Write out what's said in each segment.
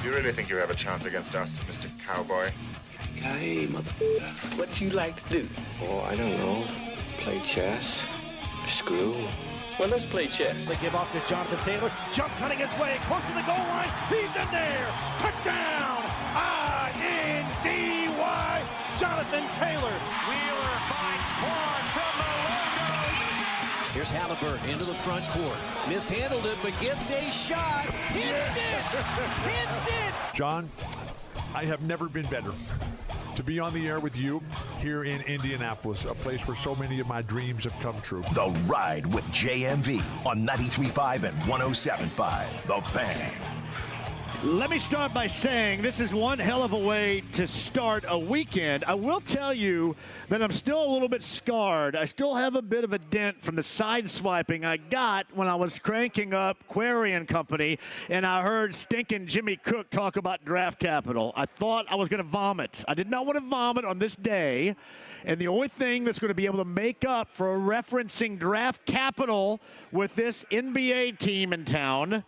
Do you really think you have a chance against us, Mr. Cowboy? Hey, motherfucker, what you like to do? Oh, I don't know. Play chess. Screw. Well, let's play chess. They give off to Jonathan Taylor. Jump cutting his way close to the goal line. He's in there. Touchdown. I-N-D-Y. Jonathan Taylor. Wheeler finds Clark from the logo. Here's Halliburton into the front court. Mishandled it, but gets a shot. Hits it. Hits it. John, I have never been better to be on the air with you here in Indianapolis, a place where so many of my dreams have come true. The Ride with JMV on 93.5 and 107.5. The Fan. Let me start by saying this is one hell of a way to start a weekend. I will tell you that I'm still a little bit scarred. I still have a bit of a dent from the side swiping I got when I was cranking up Query and Company, and I heard stinking Jimmy Cook talk about draft capital. I thought I was going to vomit. I did not want to vomit on this day, and the only thing that's going to be able to make up for referencing draft capital with this NBA team in town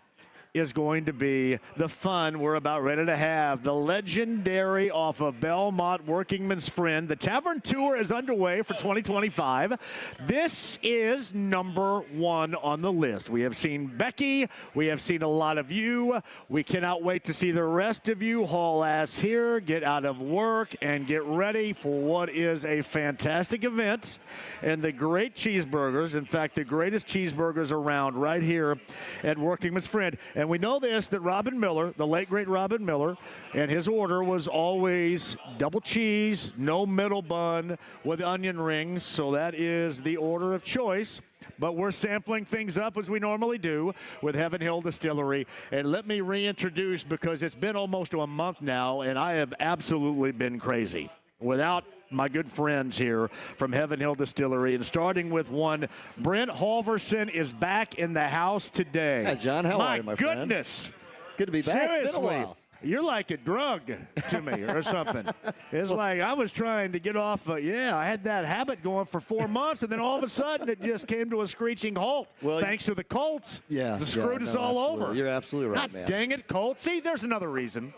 is going to be the fun we're about ready to have. The legendary off of Belmont Workingman's Friend. The Tavern Tour is underway for 2025. This is number one on the list. We have seen Becky. We have seen a lot of you. We cannot wait to see the rest of you haul ass here, get out of work, and get ready for what is a fantastic event. And the great cheeseburgers, in fact, the greatest cheeseburgers around right here at Workingman's Friend. And we know this, that Robin Miller, the late, great Robin Miller, and his order was always double cheese, no middle bun with onion rings. So that is the order of choice. But we're sampling things up as we normally do with Heaven Hill Distillery. And let me reintroduce, because it's been almost a month now, and I have absolutely been crazy without my good friends here from Heaven Hill Distillery. And starting with one, Brent Halverson is back in the house today. Hi, John. How are you, my friend? My goodness. Good to be back. Seriously. It's been a while. You're like a drug to me or something. It's like I was trying to get off. I had that habit going for 4 months, and then all of a sudden it just came to a screeching halt. Well, thanks to the Colts. Yeah. They screwed us all over. You're absolutely right, God man. dang it, Colts. See, there's another reason.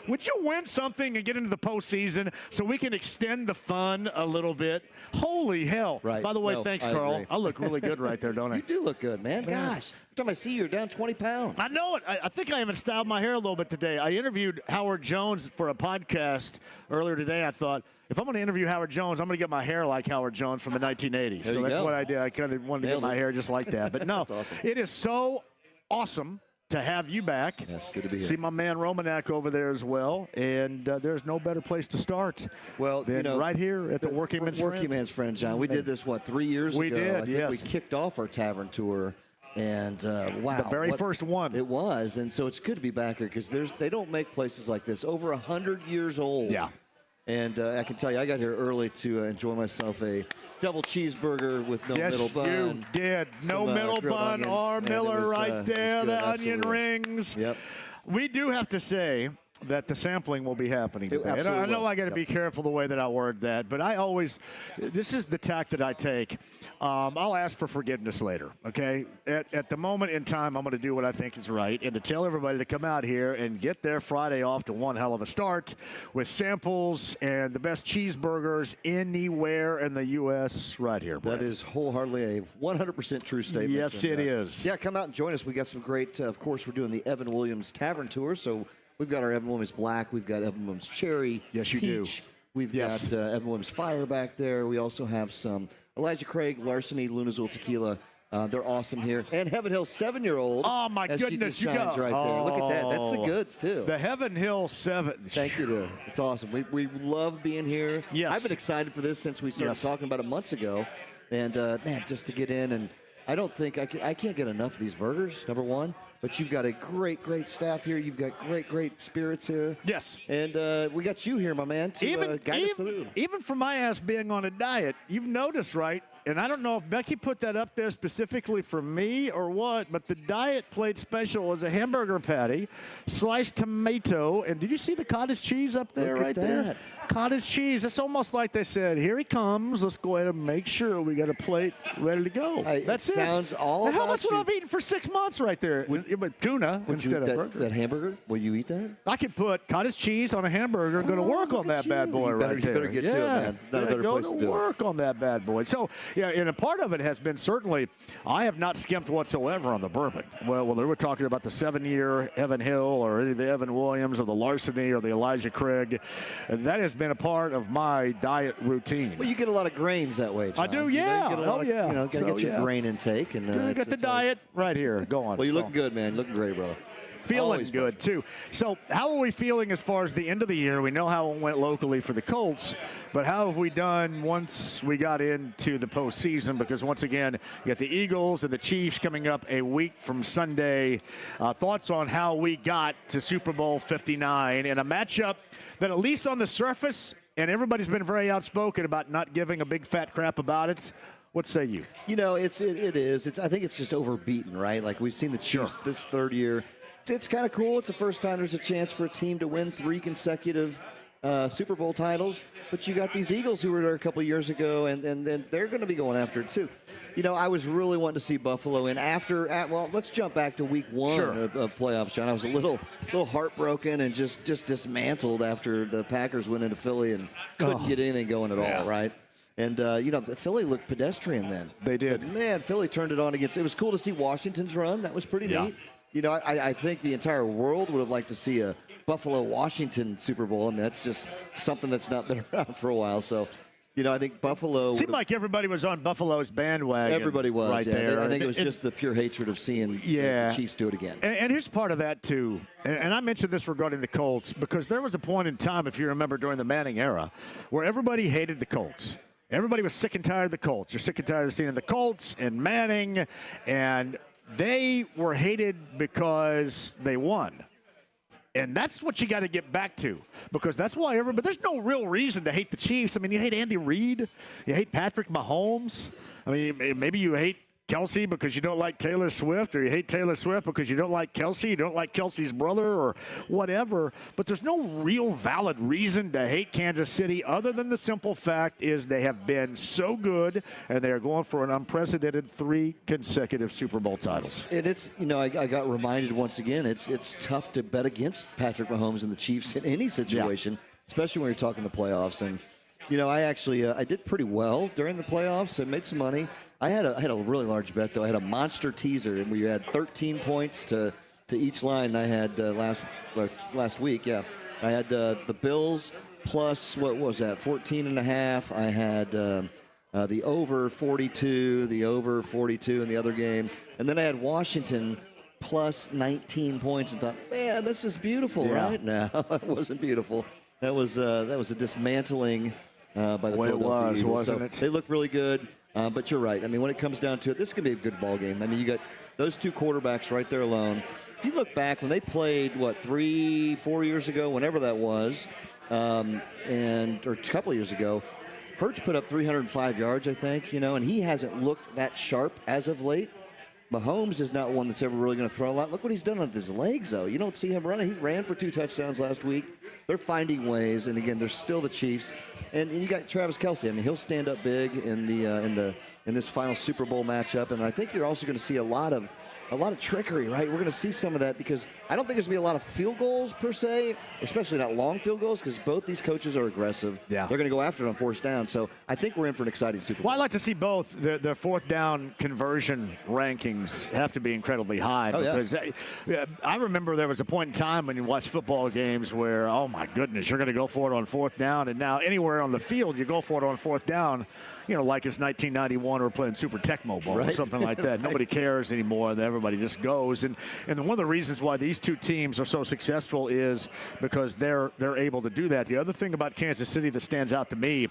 Would you win something and get into the postseason so we can extend the fun a little bit? Holy hell. Right. By the way, No, thanks, I Carl. agree. I look really good right there, don't I? You do look good, man. Gosh. Every time I see you, you're down 20 pounds. I know it. I think I even styled my hair a little bit today. I interviewed Howard Jones for a podcast earlier today. I thought, if I'm going to interview Howard Jones, I'm going to get my hair like Howard Jones from the 1980s. There So you that's go. what I did. I kind of wanted to Nailed get my it. hair just like that. But no, That's awesome. It is so awesome to have you back. Yes, good to be here. See my man Romanek over there as well. And there's no better place to start than right here at the Workingman's Friend. Workingman's Friend, John. We did this, 3 years ago? We did, I think yes. we kicked off our Tavern Tour. And, wow. The very first one. It was. And so it's good to be back here because they don't make places like this. Over 100 years old. Yeah. And I can tell you, I got here early to enjoy myself a double cheeseburger with no middle bun. Yes, you did. No middle grilled bun. onions, R. and it Miller was, right it there. was good, The onion absolutely. rings. Yep. We do have to say that the sampling will be happening today. And I know will. I got to be careful the way that I word that, but I always, this is the tack that I take. I'll ask for forgiveness later, okay? At the moment in time, I'm going to do what I think is right, and to tell everybody to come out here and get their Friday off to one hell of a start with samples and the best cheeseburgers anywhere in the U.S. right here, Brett. That is wholeheartedly a 100% true statement. Yes, And, it is. Yeah, come out and join us. We got some great, of course, we're doing the Evan Williams Tavern Tour, so we've got our Evan Williams Black. We've got Evan Williams Cherry. Yes, you do. Peach. We've Yes. got Evan Williams Fire back there. We also have some Elijah Craig, Larceny, Lunazul Tequila. They're awesome here. And Heaven Hill 7-year-old. Oh, my as she goodness, just you shines go. right there. Look at that. That's the goods, too. The Heaven Hill 7. Thank you, dude. It's awesome. We love being here. Yes. I've been excited for this since we started talking about it months ago. And, man, just to get in. And I don't think I can't get enough of these burgers, number one. But you've got a great, great staff here. You've got great, great spirits here. Yes. And we got you here, my man, to guide us through. Even for my ass being on a diet, you've noticed, right? and I don't know if Becky put that up there specifically for me or what, but the diet plate special was a hamburger patty, sliced tomato, and did you see the cottage cheese up there? Look at right there? that. Cottage cheese. It's almost like they said, here he comes. Let's go ahead and make sure we got a plate ready to go. That's it. Sounds all How about much would you. I have eaten for 6 months right there? But tuna Would you instead eat of burger. that hamburger? Will you eat that? I could put cottage cheese on a hamburger. Going to work on that bad boy You better- right you there. better get to it, man. Not a better go place to do it. work on that bad boy. So, yeah, and a part of it has been certainly I have not skimped whatsoever on the bourbon. Well, they were talking about the 7-year Evan Hill or any of the Evan Williams or the Larceny or the Elijah Craig. And that has been a part of my diet routine. Well, you get a lot of grains that way, John. I do, You yeah. get a lot of, yeah. You know, got to get your grain intake. And Got the diet right here. Go on. Well, you So- look good, man. Looking great, brother. Feeling Always good, too. So how are we feeling as far as the end of the year? We know how it went locally for the Colts, but how have we done once we got into the postseason? Because, once again, you got the Eagles and the Chiefs coming up a week from Sunday. Thoughts on how we got to Super Bowl 59 in a matchup that, at least on the surface, and everybody's been very outspoken about not giving a big fat crap about it. What say you? You know, it is. I think it's just overbeaten, right? Like we've seen the Chiefs this third year. It's kind of cool. It's the first time there's a chance for a team to win 3 consecutive Super Bowl titles. But you got these Eagles who were there a couple years ago, and they're going to be going after it too. You know, I was really wanting to see Buffalo. And well, let's jump back to week 1 of playoffs, Sean. I was a little heartbroken and just dismantled after the Packers went into Philly and couldn't get anything going at all, right? And, you know, Philly looked pedestrian then. They did. But, man, Philly turned it on against – it was cool to see Washington's run. That was pretty neat. You know, I think the entire world would have liked to see a Buffalo-Washington Super Bowl, and that's just something that's not been around for a while. So, you know, I think Buffalo – Seemed like everybody was on Buffalo's bandwagon. Everybody was, right there. I think it was just the pure hatred of seeing the Chiefs do it again. And here's part of that, too. And I mentioned this regarding the Colts because there was a point in time, if you remember, during the Manning era, where everybody hated the Colts. Everybody was sick and tired of the Colts. You're sick and tired of seeing the Colts and Manning, and they were hated because they won. And that's what you got to get back to, because that's why there's no real reason to hate the Chiefs. I mean, you hate Andy Reid. You hate Patrick Mahomes. I mean, maybe you hate Kelsey because you don't like Taylor Swift, or you hate Taylor Swift because you don't like Kelsey, you don't like Kelsey's brother, or whatever. But there's no real valid reason to hate Kansas City other than the simple fact is they have been so good, and they are going for an unprecedented 3 consecutive Super Bowl titles. And it's, you know, I got reminded once again, it's tough to bet against Patrick Mahomes and the Chiefs in any situation, especially when you're talking the playoffs. And, you know, I actually I did pretty well during the playoffs. I made some money. I had a really large bet, though. I had a monster teaser, and we had 13 points to each line. I had last week, I had the Bills plus, what was that, 14.5. I had the over 42, in the other game. And then I had Washington plus 19 points and thought, man, this is beautiful, right? No, it wasn't beautiful. That was a dismantling by the Philadelphia Eagles. Wasn't it? They look really good. But you're right. I mean, when it comes down to it, this could be a good ball game. I mean, you got those 2 quarterbacks right there alone. If you look back when they played, 3-4 years ago, whenever that was, or a couple of years ago, Hurts put up 305 yards, I think, you know, and he hasn't looked that sharp as of late. Mahomes is not one that's ever really going to throw a lot. Look what he's done with his legs, though. You don't see him running. He ran for 2 touchdowns last week. They're finding ways, and again, they're still the Chiefs. And you got Travis Kelce. I mean, he'll stand up big in this final Super Bowl matchup. And I think you're also going to see a lot of trickery, right? We're going to see some of that because I don't think there's going to be a lot of field goals per se, especially not long field goals, because both these coaches are aggressive. Yeah. They're going to go after it on 4th down. So I think we're in for an exciting Super Bowl. Well, I like to see both. Their 4th down conversion rankings have to be incredibly high. Because I remember there was a point in time when you watch football games where, oh, my goodness, you're going to go for it on 4th down. And now anywhere on the field, you go for it on 4th down. You know, like it's 1991, we're playing Super Tecmo Bowl or something like that. Nobody cares anymore. Everybody just goes. And one of the reasons why these 2 teams are so successful is because they're able to do that. The other thing about Kansas City that stands out to me,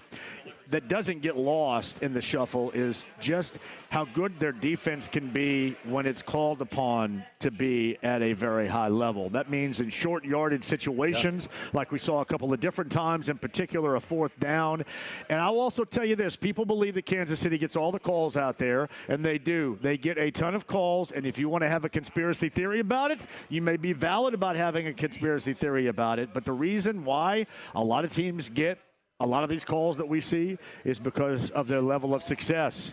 that doesn't get lost in the shuffle is just how good their defense can be when it's called upon to be at a very high level. That means in short yardage situations, like we saw a couple of different times, in particular a fourth down. And I'll also tell you this, people believe that Kansas City gets all the calls out there, and they do. They get a ton of calls, and if you want to have a conspiracy theory about it, you may be valid about having a conspiracy theory about it. But the reason why a lot of teams get a lot of these calls that we see is because of their level of success.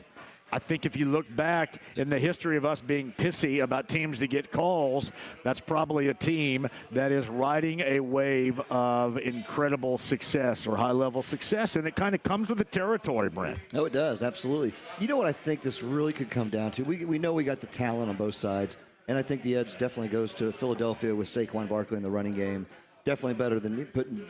I think if you look back in the history of us being pissy about teams that get calls, that's probably a team that is riding a wave of incredible success or high-level success, and it kind of comes with the territory, Brent. Oh, it does, absolutely. You know what I think this really could come down to? We know we got the talent on both sides, and I think the edge definitely goes to Philadelphia with Saquon Barkley in the running game. Definitely better than putting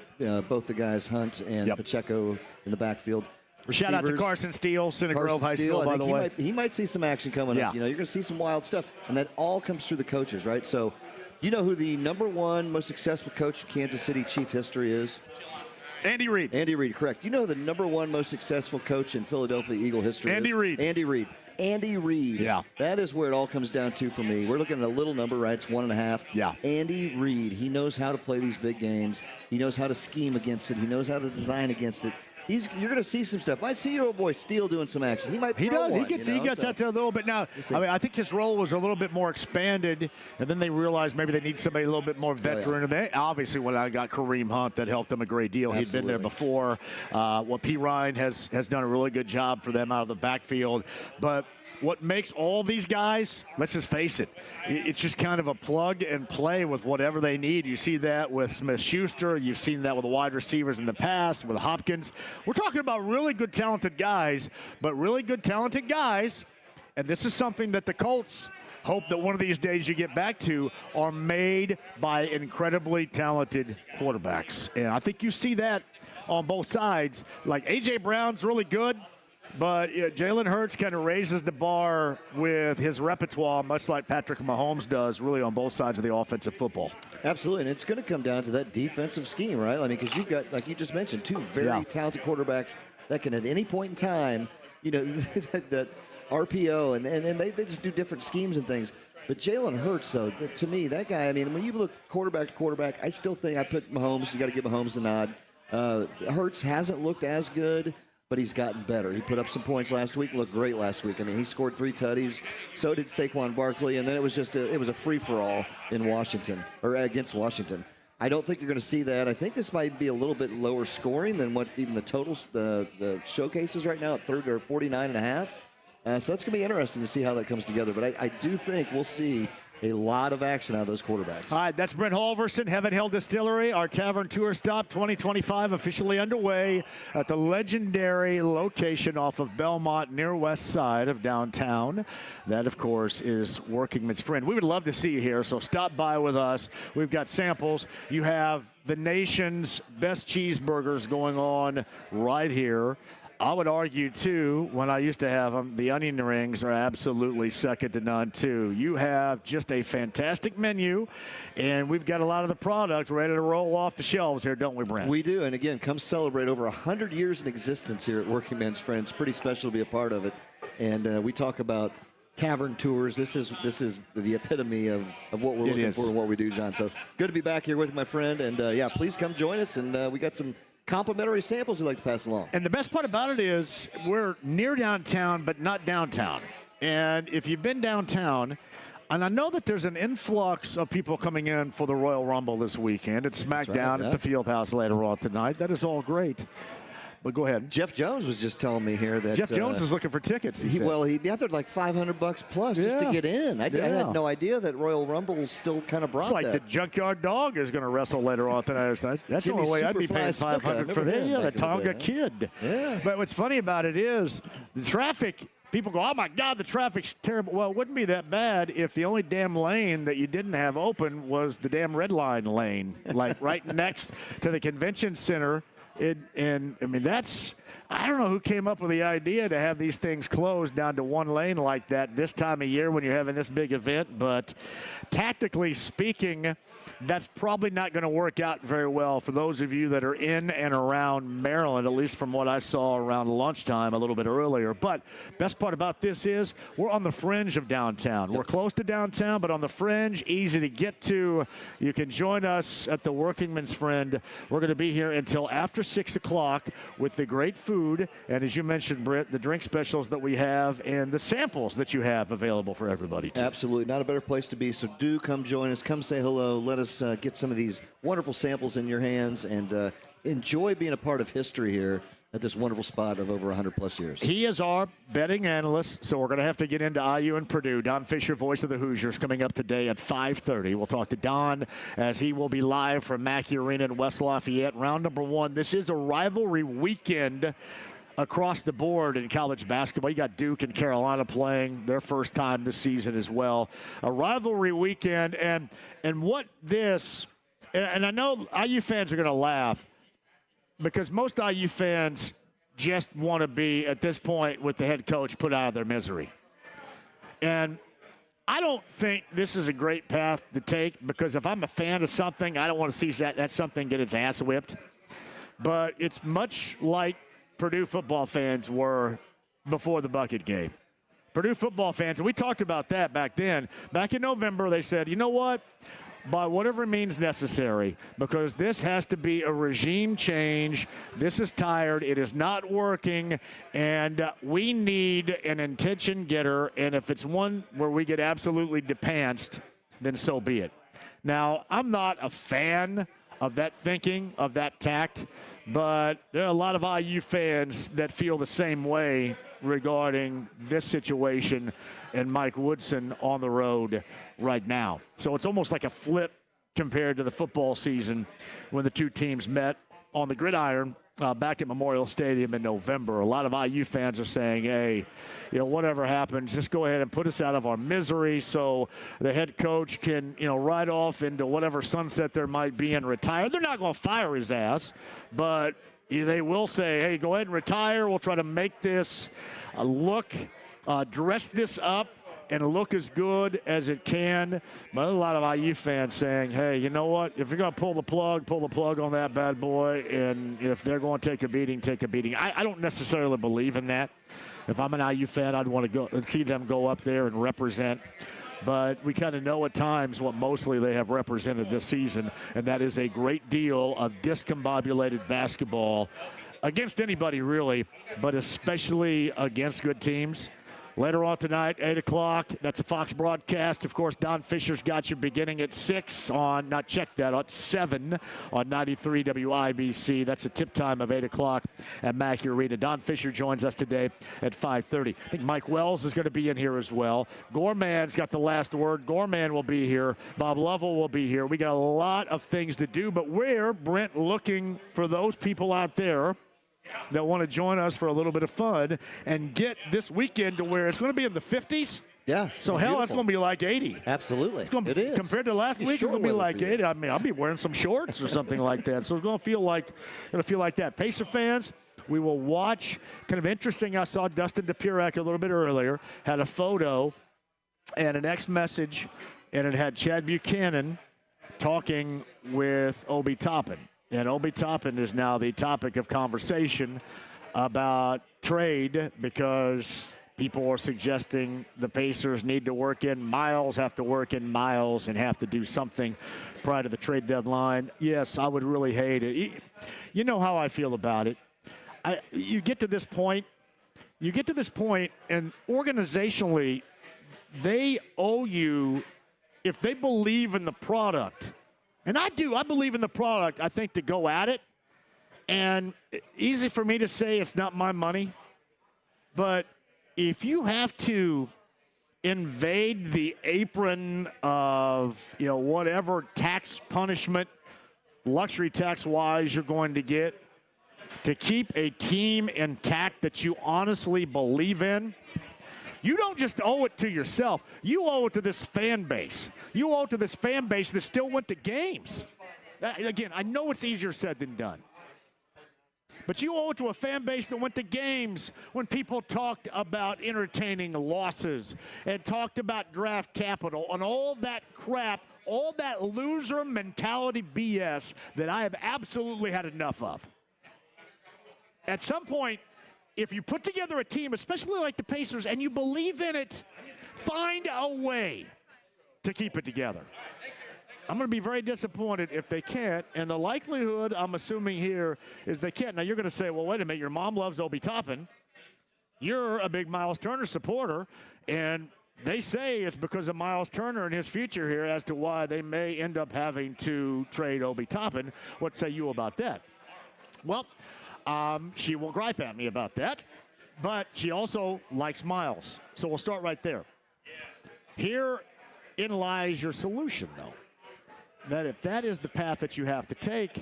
both the guys, Hunt and Pacheco, in the backfield. Receivers, shout out to Carson Steele, Center Grove High School, by the way. He might see some action coming up. You know, you're going to see some wild stuff, and that all comes through the coaches, right? So, you know who the #1 most successful coach in Kansas City Chief history is? Andy Reid. Andy Reid, correct. You know who the #1 most successful coach in Philadelphia Eagle history is? Andy Reid. Andy Reid. Andy Reid. Yeah. That is where it all comes down to for me. We're looking at a little number, right? It's 1.5. Yeah. Andy Reid. He knows how to play these big games. He knows how to scheme against it. He knows how to design against it. You're going to see some stuff. Might see your old boy Steele doing some action. He might. He does. One, he gets out there a little bit. Now, I mean, I think his role was a little bit more expanded, and then they realized maybe they need somebody a little bit more veteran. And they obviously, when I got Kareem Hunt, that helped them a great deal. Absolutely. He'd been there before. P. Ryan has done a really good job for them out of the backfield, but what makes all these guys, let's just face it, it's just kind of a plug and play with whatever they need. You see that with Smith-Schuster. You've seen that with the wide receivers in the past, with Hopkins. We're talking about really good, talented guys, and this is something that the Colts hope that one of these days you get back to, are made by incredibly talented quarterbacks. And I think you see that on both sides. Like, A.J. Brown's really good, but Jalen Hurts kind of raises the bar with his repertoire, much like Patrick Mahomes does, really on both sides of the offensive football. Absolutely, and it's going to come down to that defensive scheme, right? I mean, because you've got, like you just mentioned, two very talented quarterbacks that can at any point in time, that RPO, and they just do different schemes and things. But Jalen Hurts, though, to me, that guy, I mean, when you look quarterback to quarterback, I still think I put Mahomes, you got to give Mahomes the nod. Hurts hasn't looked as good, but he's gotten better. He put up some points last week, looked great last week. I mean, he scored 3 tutties. So did Saquon Barkley, and then it was just a free-for-all in Washington, or against Washington. I don't think you're going to see that. I think this might be a little bit lower scoring than what even the totals, the showcases right now at 49.5. So that's going to be interesting to see how that comes together. But I do think we'll see a lot of action out of those quarterbacks. All right, that's Brent Halverson, Heaven Hill Distillery. Our Tavern Tour Stop 2025 officially underway at the legendary location off of Belmont near west side of downtown. That, of course, is Workingman's Friend. We would love to see you here, so stop by with us. We've got samples. You have the nation's best cheeseburgers going on right here. I would argue, too, when I used to have them, the onion rings are absolutely second to none, too. You have just a fantastic menu, and we've got a lot of the product ready to roll off the shelves here, don't we, Brent? We do, and again, come celebrate over 100 years in existence here at Workingman's Friends. Pretty special to be a part of it. And we talk about tavern tours. This is the epitome of what we're looking for and what we do, John. So good to be back here with my friend, and, please come join us, and we got some complimentary samples we'd like to pass along. And the best part about it is we're near downtown, but not downtown. And if you've been downtown, and I know that there's an influx of people coming in for the Royal Rumble this weekend. It's SmackDown at the Fieldhouse later on tonight. That is all great. But go ahead. Jeff Jones was just telling me here that Jeff Jones is looking for tickets. He gathered like $500 plus just to get in. I had no idea that Royal Rumble still kind of brought that. It's like the Junkyard Dog is going to wrestle later on tonight. That's the only way I'd be paying $500 for that. Yeah, the Tonga Kid. Yeah. But what's funny about it is the traffic. People go, oh, my God, the traffic's terrible. Well, it wouldn't be that bad if the only damn lane that you didn't have open was the damn red line lane, like right next to the convention center. And I mean, that's I don't know who came up with the idea to have these things closed down to one lane like that this time of year when you're having this big event. But tactically speaking, that's probably not going to work out very well for those of you that are in and around Maryland, at least from what I saw around lunchtime a little bit earlier. But best part about this is we're on the fringe of downtown. We're close to downtown, but on the fringe, easy to get to. You can join us at the Workingman's Friend. We're going to be here until after 6 o'clock with the great food, and as you mentioned, Britt, the drink specials that we have and the samples that you have available for everybody, too. Absolutely. Not a better place to be. So do come join us. Come say hello. Let us get some of these wonderful samples in your hands and enjoy being a part of history here at this wonderful spot of over 100-plus years. He is our betting analyst, so we're going to have to get into IU and Purdue. Don Fisher, voice of the Hoosiers, coming up today at 5:30. We'll talk to Don as he will be live from Mackey Arena in West Lafayette. Round number one. This is a rivalry weekend across the board in college basketball. You got Duke and Carolina playing their first time this season as well. A rivalry weekend, and what this, and I know IU fans are going to laugh because most IU fans just want to be, at this point, with the head coach put out of their misery. And I don't think this is a great path to take because if I'm a fan of something, I don't want to see that something get its ass whipped. But it's much like Purdue football fans were before the bucket game. Purdue football fans, and we talked about that back then. Back in November, they said, you know what? By whatever means necessary, because this has to be a regime change. This is tired. It is not working, and we need an intention getter, and if it's one where we get absolutely depantsed, then so be it. Now, I'm not a fan of that thinking, of that tact, but there are a lot of IU fans that feel the same way regarding this situation and Mike Woodson on the road right now. So it's almost like a flip compared to the football season when the two teams met on the gridiron back at Memorial Stadium in November. A lot of IU fans are saying, hey, whatever happens, just go ahead and put us out of our misery so the head coach can, ride off into whatever sunset there might be and retire. They're not going to fire his ass, but they will say, hey, go ahead and retire. We'll try to make this dress this up and look as good as it can. But a lot of IU fans saying, hey, you know what? If you're going to pull the plug on that bad boy. And if they're going to take a beating, take a beating. I don't necessarily believe in that. If I'm an IU fan, I'd want to go and see them go up there and represent. But we kind of know at times what mostly they have represented this season, and that is a great deal of discombobulated basketball against anybody really, but especially against good teams. Later on tonight, 8 o'clock, that's a Fox broadcast. Of course, Don Fisher's got you beginning at 6 on, not check that, at 7 on 93 WIBC. That's a tip time of 8 o'clock at Mackey Arena. Don Fisher joins us today at 5:30. I think Mike Wells is going to be in here as well. Gorman's got the last word. Gorman will be here. Bob Lovell will be here. We got a lot of things to do, but we're, Brent, looking for those people out there that want to join us for a little bit of fun and get this weekend to where it's going to be in the 50s. Yeah. So, hell, it's going to be like 80. Absolutely. It is. Compared to last week, it's going to be like 80. I mean, I'll be wearing some shorts or something like that. So it's going to feel like that. Pacer fans, we will watch. Kind of interesting, I saw Dustin DePurak a little bit earlier, had a photo and an X message, and it had Chad Buchanan talking with Obi Toppin. And Obi Toppin is now the topic of conversation about trade because people are suggesting the Pacers need to work in miles, have to work in miles, and have to do something prior to the trade deadline. Yes, I would really hate it. You know how I feel about it. You get to this point, and organizationally, they owe you, if they believe in the product. And I do. I believe in the product, I think, to go at it. And easy for me to say it's not my money. But if you have to invade the apron of, whatever tax punishment, luxury tax-wise you're going to get, to keep a team intact that you honestly believe in, you don't just owe it to yourself. You owe it to this fan base. You owe it to this fan base that still went to games. Again, I know it's easier said than done. But you owe it to a fan base that went to games when people talked about entertaining losses and talked about draft capital and all that crap, all that loser mentality BS that I have absolutely had enough of. At some point, if you put together a team, especially like the Pacers, and you believe in it, find a way to keep it together. I'm going to be very disappointed if they can't, and the likelihood, I'm assuming here, is they can't. Now, you're going to say, well, wait a minute, your mom loves Obi Toppin. You're a big Miles Turner supporter, and they say it's because of Miles Turner and his future here as to why they may end up having to trade Obi Toppin. What say you about that? Well, she will gripe at me about that, but she also likes Miles. So we'll start right there. Herein lies your solution, though. That if that is the path that you have to take,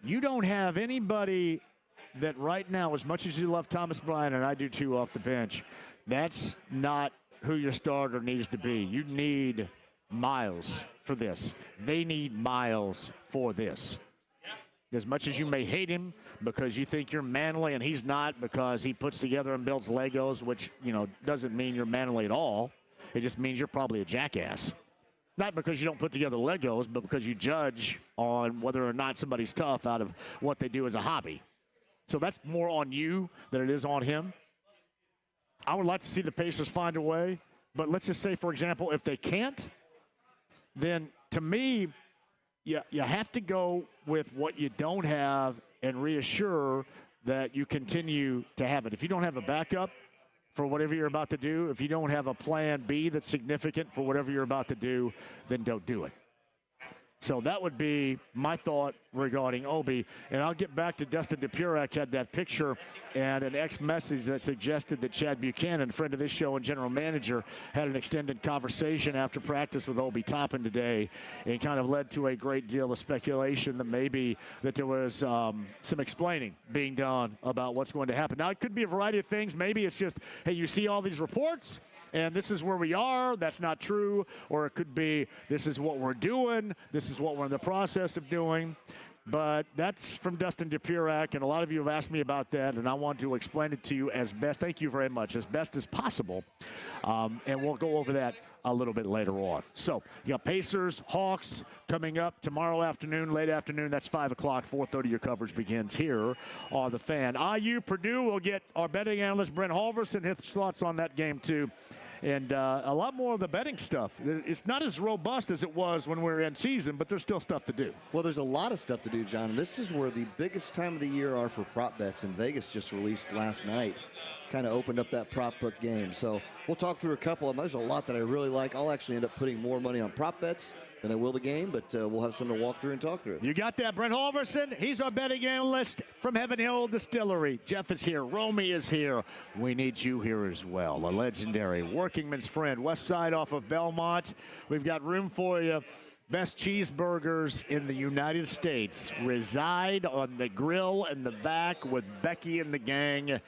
you don't have anybody that right now, as much as you love Thomas Bryant, and I do too, off the bench, that's not who your starter needs to be. You need Miles for this. They need Miles for this. As much as you may hate him because you think you're manly and he's not because he puts together and builds Legos, which, doesn't mean you're manly at all. It just means you're probably a jackass. Not because you don't put together Legos, but because you judge on whether or not somebody's tough out of what they do as a hobby. So that's more on you than it is on him. I would like to see the Pacers find a way, but let's just say, for example, if they can't, then to me, you have to go with what you don't have and reassure that you continue to have it. If you don't have a backup for whatever you're about to do, if you don't have a plan B that's significant for whatever you're about to do, then don't do it. So that would be my thought regarding Obi. And I'll get back to Dustin DePurak had that picture and an X message that suggested that Chad Buchanan, friend of this show and general manager, had an extended conversation after practice with Obi Toppin today, and kind of led to a great deal of speculation that maybe that there was some explaining being done about what's going to happen. Now, it could be a variety of things. Maybe it's just, hey, you see all these reports, and this is where we are. That's not true. Or it could be, this is what we're doing. This is what we're in the process of doing. But that's from Dustin DePurak, and a lot of you have asked me about that, and I want to explain it to you as best, thank you very much, as best as possible. And we'll go over that a little bit later on. So you got Pacers, Hawks coming up tomorrow afternoon, late afternoon. That's 5 o'clock, 4:30. Your coverage begins here on The Fan. IU Purdue, will get our betting analyst Brent Halverson his thoughts on that game too. And a lot more of the betting stuff. It's not as robust as it was when we were in season, but there's still stuff to do. Well, there's a lot of stuff to do, John. And this is where the biggest time of the year are for prop bets. And Vegas just released last night. Kind of opened up that prop book game. So we'll talk through a couple of them. There's a lot that I really like. I'll actually end up putting more money on prop bets than I will the game, but we'll have something to walk through and talk through. You got that, Brent Halverson. He's our betting analyst from Heaven Hill Distillery. Jeff is here. Romy is here. We need you here as well. A legendary Workingman's friend, west side off of Belmont. We've got room for you. Best cheeseburgers in the United States reside on the grill in the back with Becky and the gang.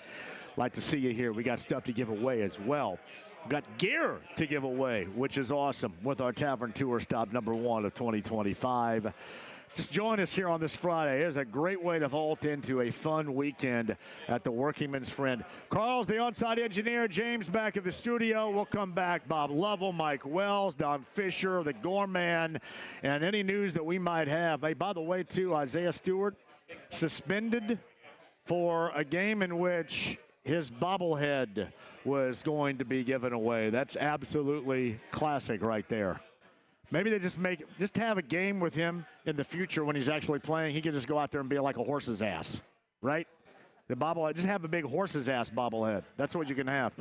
Like to see you here. We got stuff to give away as well. Got gear to give away, which is awesome, with our Tavern Tour Stop #1 of 2025. Just join us here on this Friday. It's a great way to vault into a fun weekend at the Workingman's Friend. Carl's the on-site engineer. James back at the studio. We'll come back. Bob Lovell, Mike Wells, Don Fisher, the Gorman, and any news that we might have. Hey, by the way, too, Isaiah Stewart suspended for a game in which his bobblehead was going to be given away. That's absolutely classic right there. Maybe they just have a game with him in the future when he's actually playing. He can just go out there and be like a horse's ass, right? The bobblehead, just have a big horse's ass bobblehead. That's what you can have.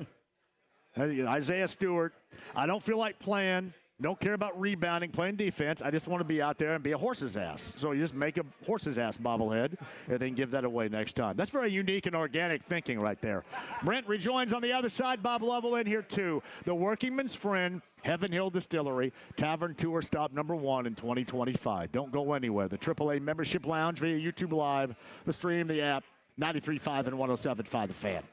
Isaiah Stewart, I don't feel like playing. Don't care about rebounding, playing defense. I just want to be out there and be a horse's ass. So you just make a horse's ass bobblehead and then give that away next time. That's very unique and organic thinking right there. Brent rejoins on the other side. Bob Lovell in here too. The Workingman's Friend, Heaven Hill Distillery, Tavern Tour Stop #1 in 2025. Don't go anywhere. The AAA Membership Lounge via YouTube Live, the stream, the app, 93.5 and 107.5 The Fan.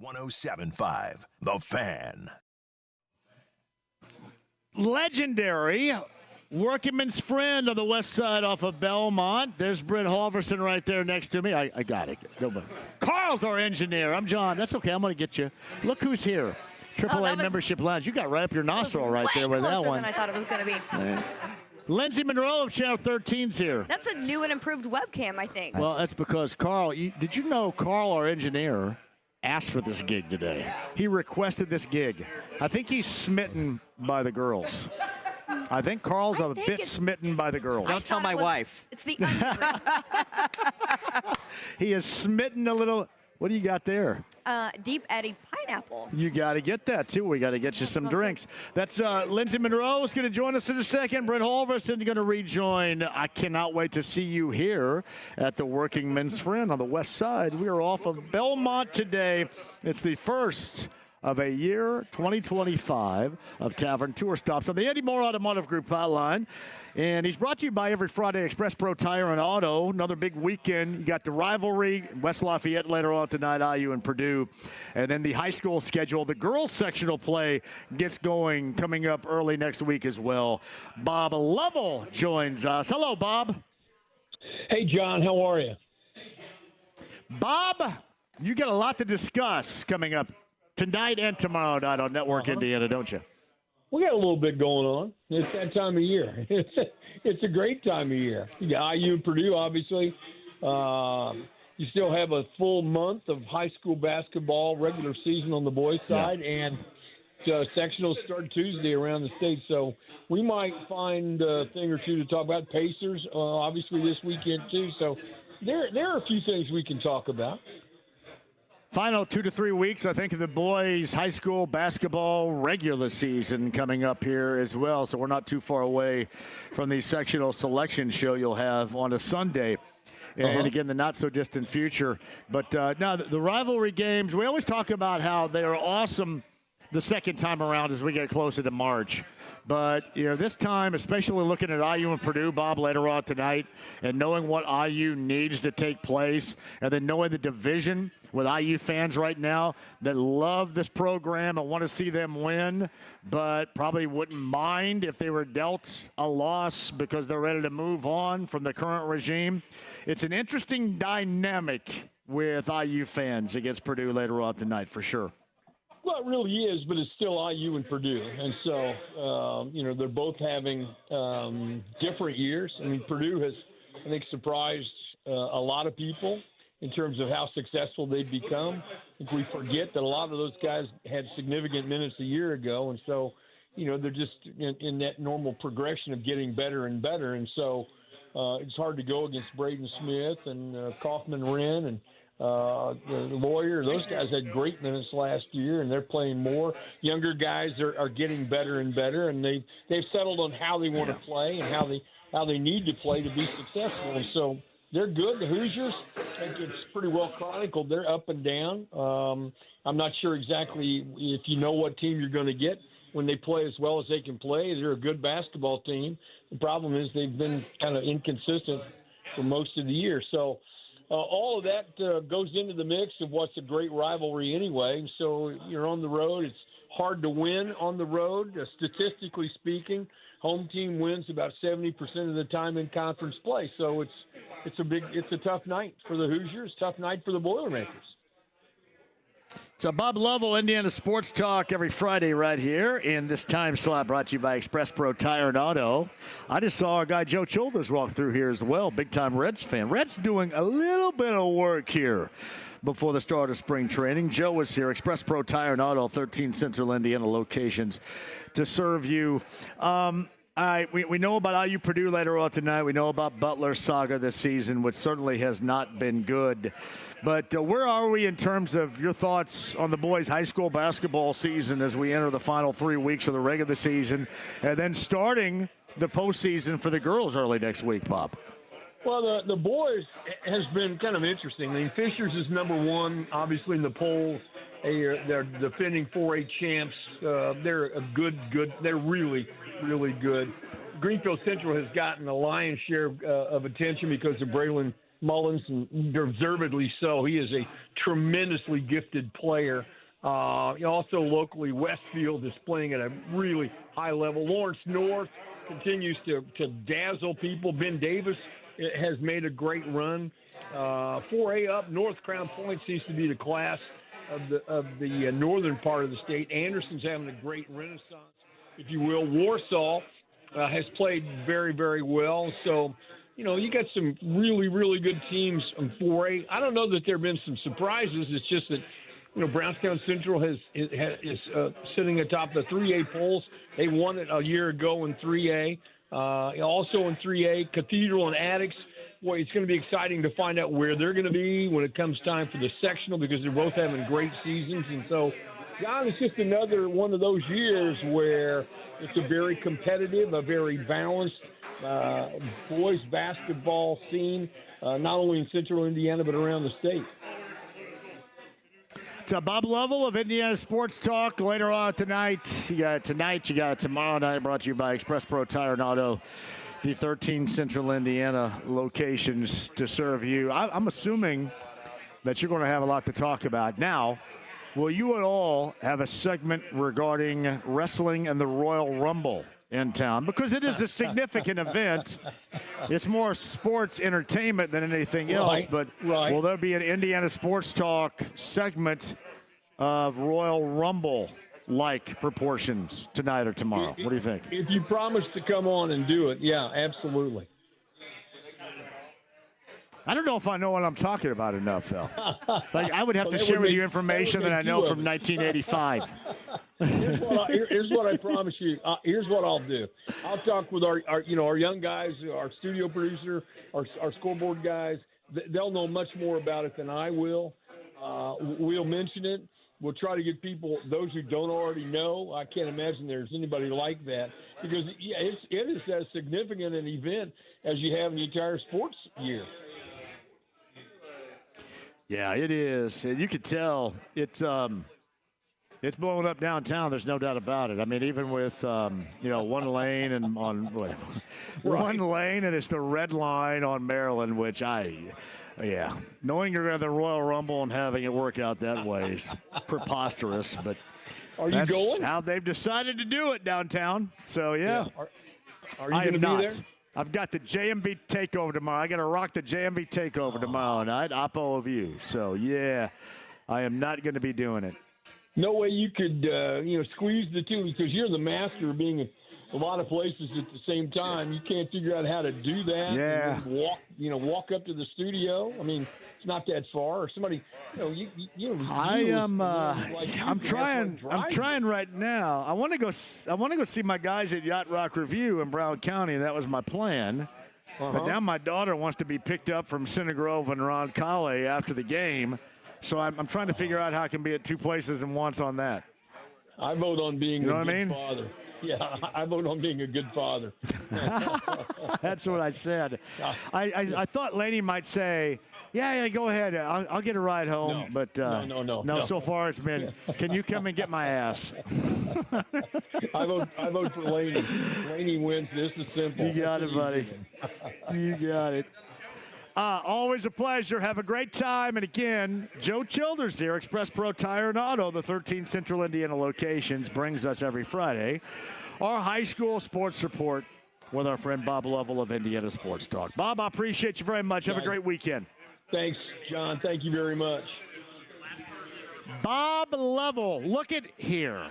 107.5 The Fan. Legendary Workingman's friend on the west side off of Belmont. There's Brent Halverson right there next to me. I got it. Nobody. Carl's our engineer. I'm John. That's okay. I'm going to get you. Look who's here. AAA membership lounge. You got right up your nostril right there with that one. Than I thought it was going to be. Lindsay Monroe of Channel 13's here. That's a new and improved webcam, I think. Well, that's because Carl, did you know Carl, our engineer, asked for this gig today? He requested this gig. I think he's smitten by the girls. I think Carl's a bit smitten by the girls. Don't tell my wife. It's the He is smitten a little. What do you got there? Deep Eddy pineapple. You got to get that, too. We got to get you some drinks. That's Lindsay Monroe is going to join us in a second. Brent Halverson going to rejoin. I cannot wait to see you here at the Workingman's Friend on the west side. We are off of Belmont today. It's the first of a year 2025 of Tavern Tour Stops on the Indy Automotive Group hotline. And he's brought to you by every Friday Express Pro Tire and Auto. Another big weekend. You got the rivalry, West Lafayette later on tonight, IU and Purdue. And then the high school schedule. The girls sectional play gets going coming up early next week as well. Bob Lovell joins us. Hello, Bob. Hey, John. How are you? Bob, you got a lot to discuss coming up tonight and tomorrow night on Network Indiana, don't you? We got a little bit going on. It's that time of year. It's a great time of year. You got IU and Purdue, obviously. You still have a full month of high school basketball, regular season on the boys' side, and sectionals start Tuesday around the state. So we might find a thing or two to talk about. Pacers, obviously, this weekend, too. So there are a few things we can talk about. Final 2 to 3 weeks, I think, of the boys' high school basketball regular season coming up here as well. So we're not too far away from the sectional selection show you'll have on a Sunday. And again, the not-so-distant future. But now the rivalry games, we always talk about how they are awesome the second time around as we get closer to March. But, this time, especially looking at IU and Purdue, Bob, later on tonight, and knowing what IU needs to take place, and then knowing the division with IU fans right now that love this program and want to see them win, but probably wouldn't mind if they were dealt a loss because they're ready to move on from the current regime. It's an interesting dynamic with IU fans against Purdue later on tonight, for sure. Well, it really is, but it's still IU and Purdue. And so, they're both having different years. I mean, Purdue has, I think, surprised a lot of people in terms of how successful they've become. I think we forget that a lot of those guys had significant minutes a year ago. And so, they're just in that normal progression of getting better and better. And so it's hard to go against Braden Smith and Kaufman Wren and the Lawyer. Those guys had great minutes last year, and they're playing more. Younger guys are getting better and better, and they've settled on how they want to play and how they need to play to be successful. And so they're good. The Hoosiers, I think it's pretty well chronicled. They're up and down. I'm not sure exactly if you know what team you're going to get when they play as well as they can play. They're a good basketball team. The problem is they've been kind of inconsistent for most of the year. So all of that goes into the mix of what's a great rivalry anyway. So you're on the road. It's hard to win on the road. Statistically speaking, home team wins about 70% of the time in conference play. So it's a tough night for the Hoosiers, tough night for the Boilermakers. So Bob Lovell, Indiana Sports Talk, every Friday right here in this time slot brought to you by Express Pro Tire and Auto. I just saw our guy Joe Childers walk through here as well, big-time Reds fan. Reds doing a little bit of work here before the start of spring training. Joe was here, Express Pro Tire and Auto, 13 Central Indiana locations to serve you. We know about IU Purdue later on tonight. We know about Butler's saga this season, which certainly has not been good. But where are we in terms of your thoughts on the boys' high school basketball season as we enter the final 3 weeks of the regular season and then starting the postseason for the girls early next week, Bob? Well, the boys has been kind of interesting. I mean, Fishers is number one, obviously, in the polls. They're defending 4A champs. They're a good. They're really, really good. Greenfield Central has gotten a lion's share of attention because of Braylon Mullins, and deservedly so. He is a tremendously gifted player. Also locally, Westfield is playing at a really high level. Lawrence North continues to dazzle people. Ben Davis has made a great run. 4A up, North Crown Point seems to be the class of the northern part of the state. Anderson's having a great renaissance, if you will. Warsaw has played very, very well. So, you got some really, really good teams on 4A. I don't know that there have been some surprises. It's just that, Brownstown Central is sitting atop the 3A polls. They won it a year ago in 3A. Also in 3A, Cathedral and Addicts. Boy, it's going to be exciting to find out where they're going to be when it comes time for the sectional, because they're both having great seasons. And so, John, it's just another one of those years where it's a very competitive, a very balanced boys basketball scene, not only in central Indiana but around the state. Bob Lovell of Indiana Sports Talk later on tonight. You got tomorrow night, brought to you by Express Pro Tire and Auto, the 13 Central Indiana locations to serve you. I'm assuming that you're going to have a lot to talk about. Now, will you at all have a segment regarding wrestling and the Royal Rumble in town? Because it is a significant event. It's more sports entertainment than anything else. But will there be an Indiana Sports Talk segment of Royal Rumble-like proportions tonight or tomorrow? What do you think? If you promise to come on and do it, yeah, absolutely. I don't know if I know what I'm talking about enough, though. I would have to share with you information that I know from 1985. Here's what I promise you. Here's what I'll do. I'll talk with our young guys, our studio producer, our scoreboard guys. They'll know much more about it than I will. We'll mention it. We'll try to get people, those who don't already know. I can't imagine there's anybody like that, because it is as significant an event as you have in the entire sports year. Yeah, it is. You can tell it's blowing up downtown. There's no doubt about it. I mean, even with one lane and one lane, and it's the red line on Maryland, which knowing you're at the Royal Rumble and having it work out that way is preposterous. But that's going? How they've decided to do it downtown. So yeah. Are you going to be there? I've got the JMV takeover tomorrow. I got to rock the JMV takeover tomorrow night. Oppo of you. So yeah, I am not going to be doing it. No way you could, squeeze the two, because you're the master of being a lot of places at the same time. You can't figure out how to do that. Yeah. And walk up to the studio. I mean, it's not that far. Or somebody, I'm trying right now. I want to go see my guys at Yacht Rock Review in Brown County. That was my plan. But now my daughter wants to be picked up from Cinegrove and Roncalli after the game. So I'm trying to figure out how I can be at two places and once on that. I vote on being a good father. Yeah, I vote on being a good father. That's what I said. I thought Laney might say, yeah, go ahead. I'll get a ride home. No, but no. So far it's been, can you come and get my ass? I vote for Laney. Laney wins. This is simple. You got it, buddy. You got it. Always a pleasure. Have a great time. And again, Joe Childers here, Express Pro Tire and Auto, the 13 Central Indiana locations, brings us every Friday our high school sports report with our friend Bob Lovell of Indiana Sports Talk. Bob, I appreciate you very much. Have a great weekend. Thanks, John. Thank you very much. Bob Lovell, look at here.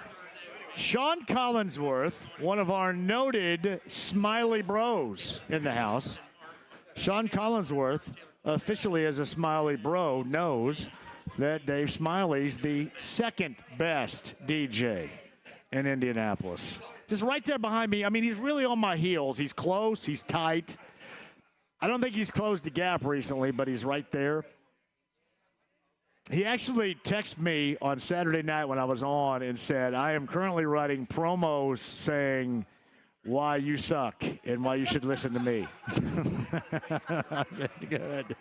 Sean Collinsworth, one of our noted Smiley Bros in the house. Sean Collinsworth, officially as a Smiley Bro, knows that Dave Smiley's the second best DJ in Indianapolis. Just right there behind me. I mean, he's really on my heels. He's close. He's tight. I don't think he's closed the gap recently, but he's right there. He actually texted me on Saturday night when I was on and said, I am currently writing promos saying why you suck and why you should listen to me. I said, good.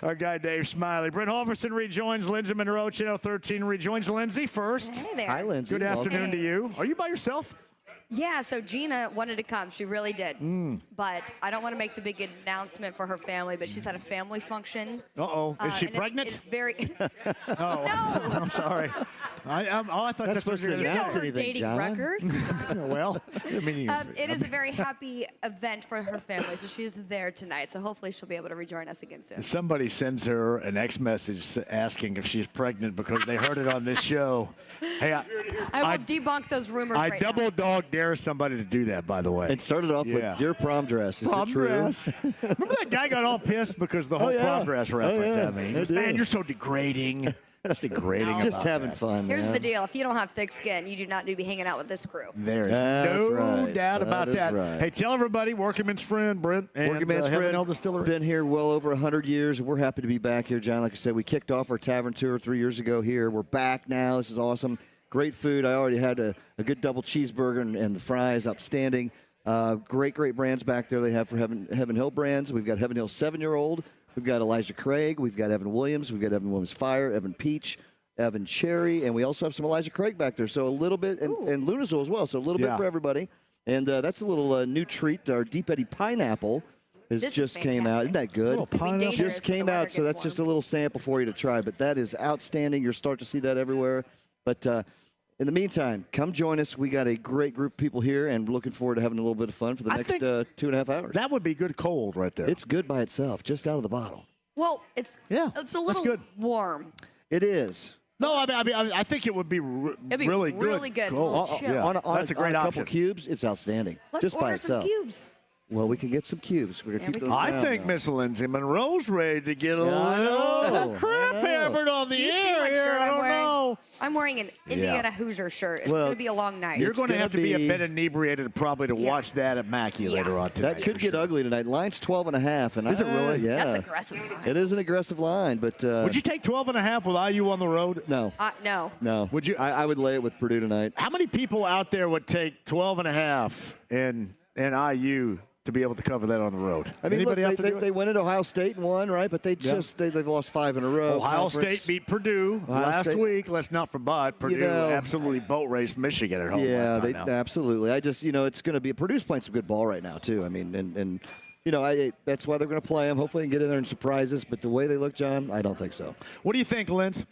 Our guy Dave Smiley. Brent Halverson rejoins Lindsey Monroe. Channel 13 rejoins Lindsey first. Hey there. Hi, Lindsey. Good afternoon to you. Are you by yourself? Yeah, so Gina wanted to come. She really did. But I don't want to make the big announcement for her family, but she's at a family function. Uh-oh. Is she and pregnant? It's very... No. I'm sorry. I thought That's that's what supposed you were to You going know announce her anything, dating John. record. Well, I mean, It is a very happy event for her family, so she's there tonight. So hopefully she'll be able to rejoin us again soon. somebody sends her an X message asking if she's pregnant because they heard it on this show. Hey, I will debunk those rumors I right double dog dare somebody to do that, by the way. It started off with your prom dress. Is Prom it true? dress. Remember that guy got all pissed because the whole prom dress reference at me. He goes, man, you're so degrading. It's degrading. Just about having that. fun. Here's man. the deal. If you don't have thick skin, you do not need to be hanging out with this crew. There's That's no right. doubt about That that. is right. Hey, tell everybody, Workingman's friend, Brent, and Workingman's Heaven friend, Hill Distillery. been here well over 100 years. We're happy to be back here, John. Like I said, we kicked off our Tavern tour 3 years ago here. We're back now. This is awesome. Great food. I already had a good double cheeseburger and the fries, outstanding. Great brands back there they have for Heaven Hill brands. We've got Heaven Hill 7-year-old. We've got Elijah Craig. We've got Evan Williams. We've got Evan Williams Fire, Evan Peach, Evan Cherry, and we also have some Elijah Craig back there. So a little bit, and Lunazol as well. So a little bit for everybody. And that's a little new treat. Our Deep Eddy Pineapple just came out. Isn't that good? Just came out, so that's just a little sample for you to try. But that is outstanding. You'll start to see that everywhere. But in the meantime, come join us. We got a great group of people here, and we're looking forward to having a little bit of fun for the next 2.5 hours. That would be good cold right there. It's good by itself, just out of the bottle. Well, it's a little warm. It is. No, I think it would be It'd be really really good. Cold. Chill. Yeah. That's a great on a option. couple cubes, it's outstanding. Let's just by order some itself. cubes. Well, we can get some cubes. We're gonna keep those I around think now. Miss Lindsay Monroe's ready to get a know. little crap hammered on the Do you see air what here. shirt I I'm don't wearing? know. I'm wearing an Indiana Hoosier shirt. It's Well, going to be a long night. You're going to gonna have to be a be- bit inebriated probably to watch that at Mackey later on today. That could get ugly tonight. Line's 12.5. And Is it really? Yeah. That's aggressive. It is an aggressive line, but Would you take 12.5 with IU on the road? no. No. No. Would you? I would lay it with Purdue tonight. How many people out there would take 12.5 and IU to be able to cover that on the road? I mean, Anybody out look, there do they it? went into Ohio State and won, right? But they've lost 5 in a row. Ohio Conference. State beat Purdue Ohio last State- week. Let's not forget Purdue absolutely boat raced Michigan at home Yeah, last time they now. absolutely. I just, it's going to be Purdue's playing some good ball right now too. I mean, and that's why they're going to play them. Hopefully, they can get in there and surprise us. But the way they look, John, I don't think so. What do you think, Linz?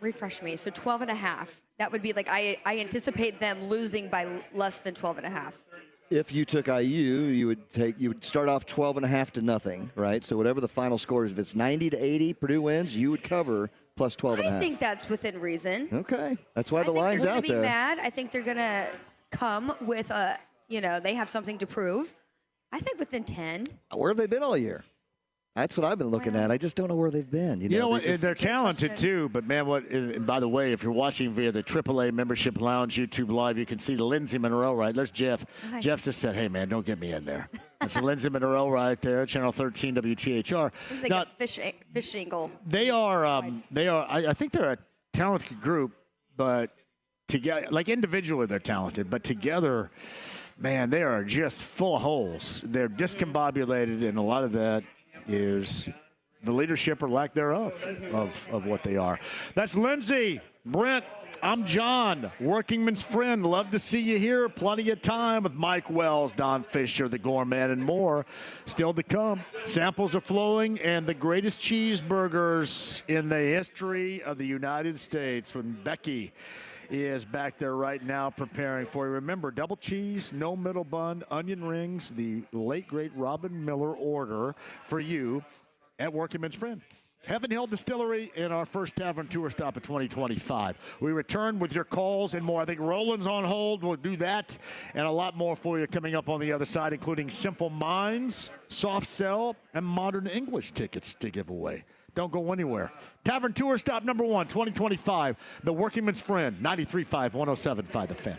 Refresh me. So 12.5. That would be like I anticipate them losing by less than 12.5. If you took IU, you would start off 12.5 to nothing, right? So whatever the final score is, if it's 90 to 80, Purdue wins, you would cover plus 12.5. I think that's within reason. Okay, that's why the line's they're out gonna there. be mad. I think they're going to come with they have something to prove. I think within 10. Where have they been all year? That's what I've been looking at. I just don't know where they've been. You know what? they just- They're talented too, but man, and by the way, if you're watching via the AAA Membership Lounge YouTube Live, you can see Lindsay Monroe right there's Jeff. Hi. Jeff just said, "Hey man, don't get me in there." That's Lindsay Monroe right there, Channel 13 WTHR. It's like Now, a fish angle. they are. I think they're a talented group, but together, like individually, they're talented, but together, man, they are just full of holes. They're discombobulated, and a lot of that is the leadership or lack thereof of what they are. That's Lindsay, Brent. I'm John, Workingman's friend. Love to see you here. Plenty of time with Mike Wells, Don Fisher, the Gourmet, and more still to come. Samples are flowing, and the greatest cheeseburgers in the history of the United States when Becky is back there right now preparing for you. Remember, double cheese, no middle bun, onion rings, the late, great Robin Miller order for you at Workingman's Friend. Heaven Hill Distillery in our first Tavern tour stop of 2025. We return with your calls and more. I think Roland's on hold. We'll do that and a lot more for you coming up on the other side, including Simple Minds, Soft Sell, and Modern English tickets to give away. Don't go anywhere. Tavern Tour Stop number 1, 2025. The Workingman's Friend, 93.5, 107.5 The Fan.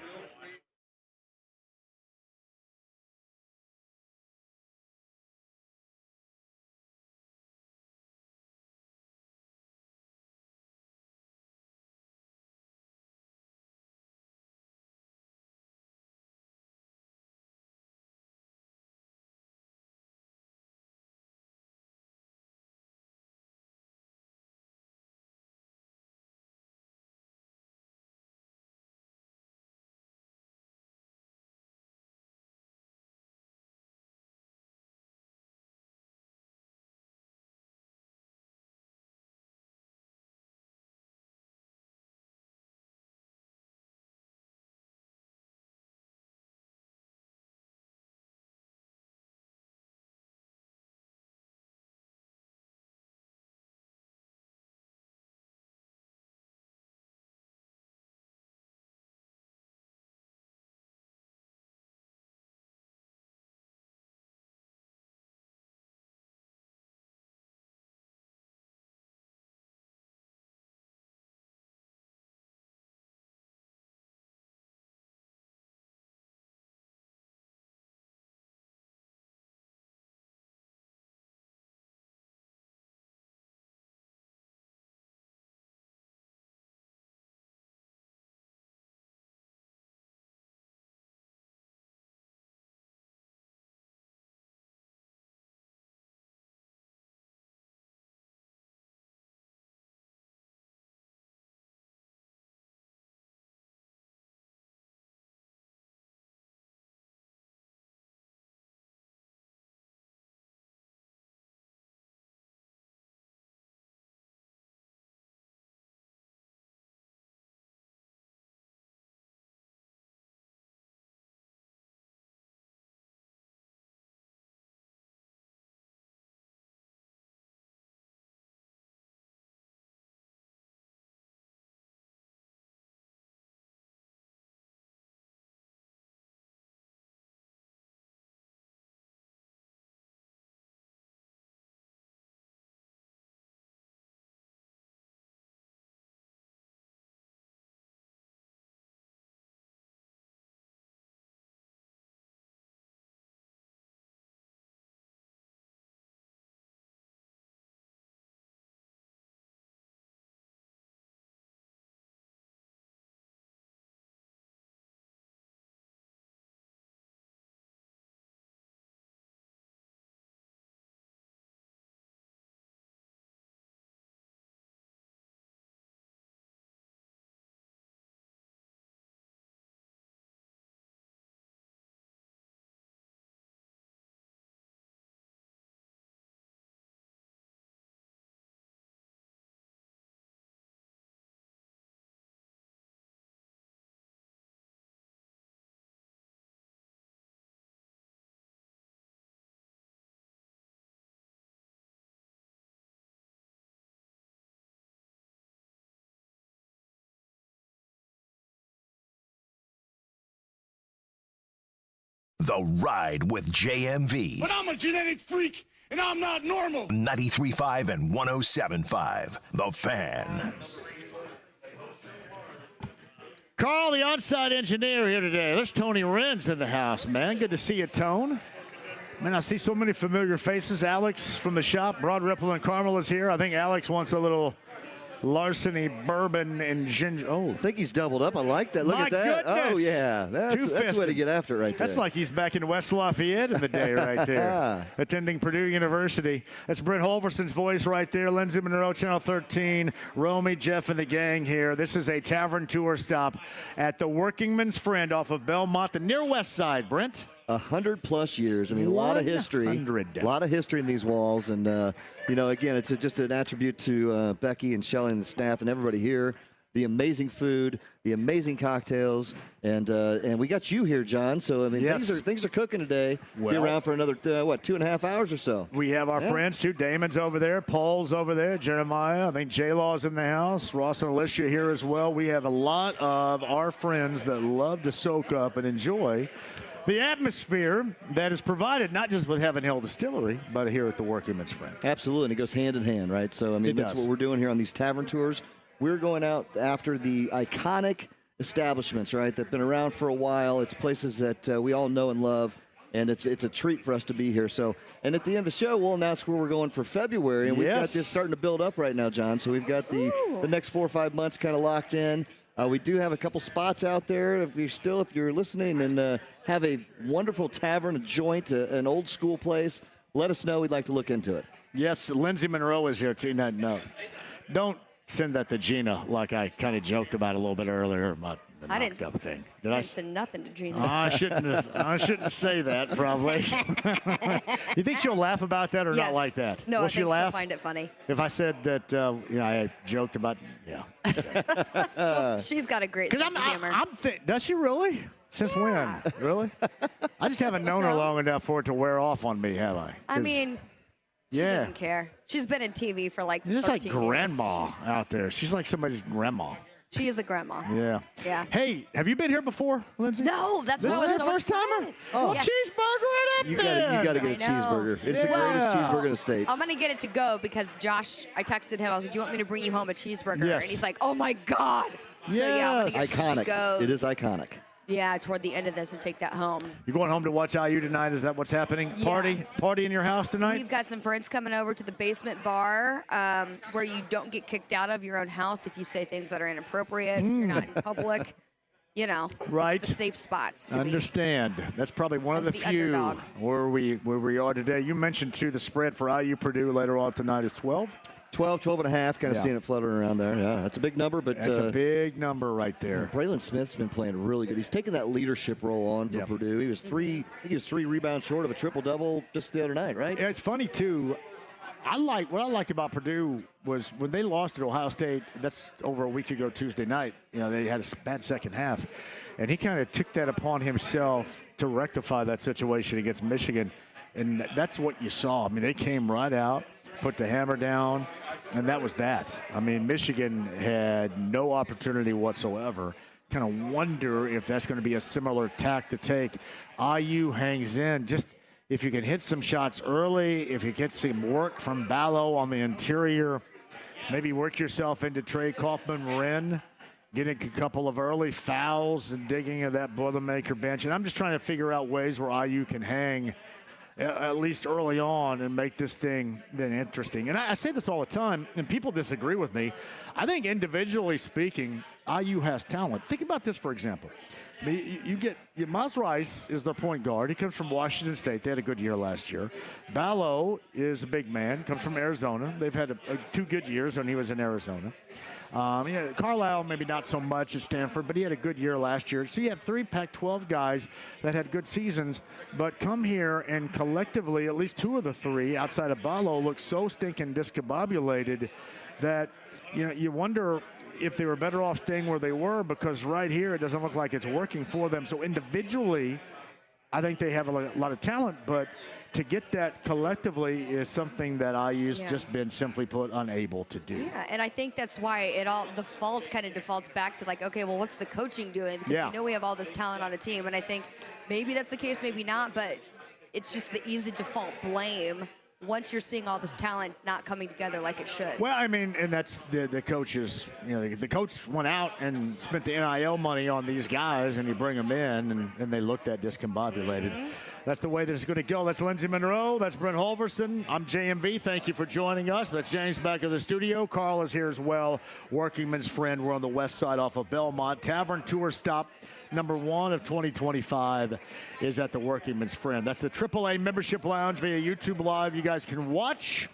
The Ride with JMV. But I'm a genetic freak, and I'm not normal. 93.5 and 107.5. The Fan. Carl, the on-site engineer here today. There's Tony Renz in the house, man. Good to see you, Tone. Man, I see so many familiar faces. Alex from the shop, Broad Ripple and Carmel is here. I think Alex wants a little larceny bourbon and ginger. Oh, I think he's doubled up. I like that. Look my at that. goodness. Oh, yeah. That's the way to get after it right there. That's like he's back in West Lafayette in the day right there, attending Purdue University. That's Brent Holverson's voice right there. Lindsay Monroe, Channel 13. Romy, Jeff, and the gang here. This is a Tavern tour stop at the Workingman's Friend off of Belmont, the near west side, Brent. 100+ years. I mean, a lot of history. A lot of history in these walls. And, again, it's just an attribute to Becky and Shelly and the staff and everybody here. The amazing food, the amazing cocktails, and we got you here, John. So, I mean, things are cooking today. Be around for another, 2.5 hours or so. We have our friends, too. Damon's over there. Paul's over there. Jeremiah. I think J-Law's in the house. Ross and Alicia here as well. We have a lot of our friends that love to soak up and enjoy the atmosphere that is provided not just with Heaven Hill Distillery, but here at the Workingman's Friend. Absolutely, and it goes hand in hand, right? So, I mean, that's what we're doing here on these tavern tours. We're going out after the iconic establishments, right, that have been around for a while. It's places that we all know and love, and it's a treat for us to be here. So, and at the end of the show, we'll announce where we're going for February, and we've got this starting to build up right now, John. So we've got the next 4 or 5 months kind of locked in. We do have a couple spots out there. If you're listening and have a wonderful tavern, a joint, an old school place, let us know. We'd like to look into it. Yes, Lindsay Monroe is here too. No, don't send that to Gina like I kind of joked about a little bit earlier about the knocked-up thing. Did I send nothing to Gina? I shouldn't say that probably. You think she'll laugh about that or not like that? No, Will I she think laugh? she'll find it funny. If I said that, I joked about, She's got a great sense of humor. Does she really? Since when? Really? I just haven't known her long enough for it to wear off on me, have I? I mean, she doesn't care. She's been in TV for like 13 She's like grandma years. out there. She's like somebody's grandma. She is a grandma. Yeah. Yeah. Hey, have you been here before, Lindsay? No, that's this why I was is so your first excited. timer. Oh, Yes. cheeseburger right up there. You got to get a cheeseburger. It's the greatest cheeseburger in the state. I'm gonna get it to go because Josh. I texted him. I was like, "Do you want me to bring you home a cheeseburger?" Yes. And he's like, "Oh my god!" So yeah, I'm gonna get iconic. it to go. It is iconic. Yeah, toward the end of this and take that home. You going home to watch IU tonight? Is that what's happening? Yeah. Party in your house tonight? We've got some friends coming over to the basement bar where you don't get kicked out of your own house if you say things that are inappropriate. You're not in public. Right. It's the safe spots. To Understand. That's probably one of the few underdog. where we are today. You mentioned too the spread for IU Purdue later on tonight is 12. 12 and a half, kind of seeing it fluttering around there. Yeah, that's a big number, but that's a big number right there. Braylon Smith's been playing really good. He's taken that leadership role on for Purdue. He was three rebounds short of a triple-double just the other night, right? Yeah, it's funny too. What I liked about Purdue was when they lost at Ohio State. That's over a week ago Tuesday night. They had a bad second half, and he kind of took that upon himself to rectify that situation against Michigan, and that's what you saw. I mean, they came right out, put the hammer down, and that was that. I mean, Michigan had no opportunity whatsoever. Kind of wonder if that's going to be a similar tack to take. IU hangs in. Just if you can hit some shots early, if you get some work from Ballo on the interior, maybe work yourself into Trey Kaufman-Wren, getting a couple of early fouls and digging at that Boilermaker bench. And I'm just trying to figure out ways where IU can hang at least early on and make this thing then interesting. And I say this all the time, and people disagree with me. I think individually speaking, IU has talent. Think about this, for example. You get Maz Rice is their point guard. He comes from Washington State. They had a good year last year. Ballo is a big man, comes from Arizona. They've had 2 good years when he was in Arizona. Carlisle, maybe not so much at Stanford, but he had a good year last year. So you have 3 Pac-12 guys that had good seasons, but come here and collectively, at least 2 of the 3 outside of Ballo look so stinking discombobulated that you wonder if they were better off staying where they were, because right here it doesn't look like it's working for them. So individually, I think they have a lot of talent, but to get that collectively is something that IU's just been, simply put, unable to do. Yeah, and I think that's why it all defaults back to like, okay, well, what's the coaching doing? Because we know we have all this talent on the team, and I think maybe that's the case, maybe not, but it's just the easy default blame once you're seeing all this talent not coming together like it should. Well, I mean, and that's the coaches. The coach went out and spent the NIL money on these guys, and you bring them in, and they look that discombobulated. Mm-hmm. That's the way this is going to go. That's Lindsey Monroe. That's Brent Holverson. I'm JMV. Thank you for joining us. That's James back in the studio. Carl is here as well. Workingman's friend. We're on the west side off of Belmont. Tavern tour stop number 1 of 2025 is at the Workingman's friend. That's the AAA membership lounge via YouTube Live. You guys can watch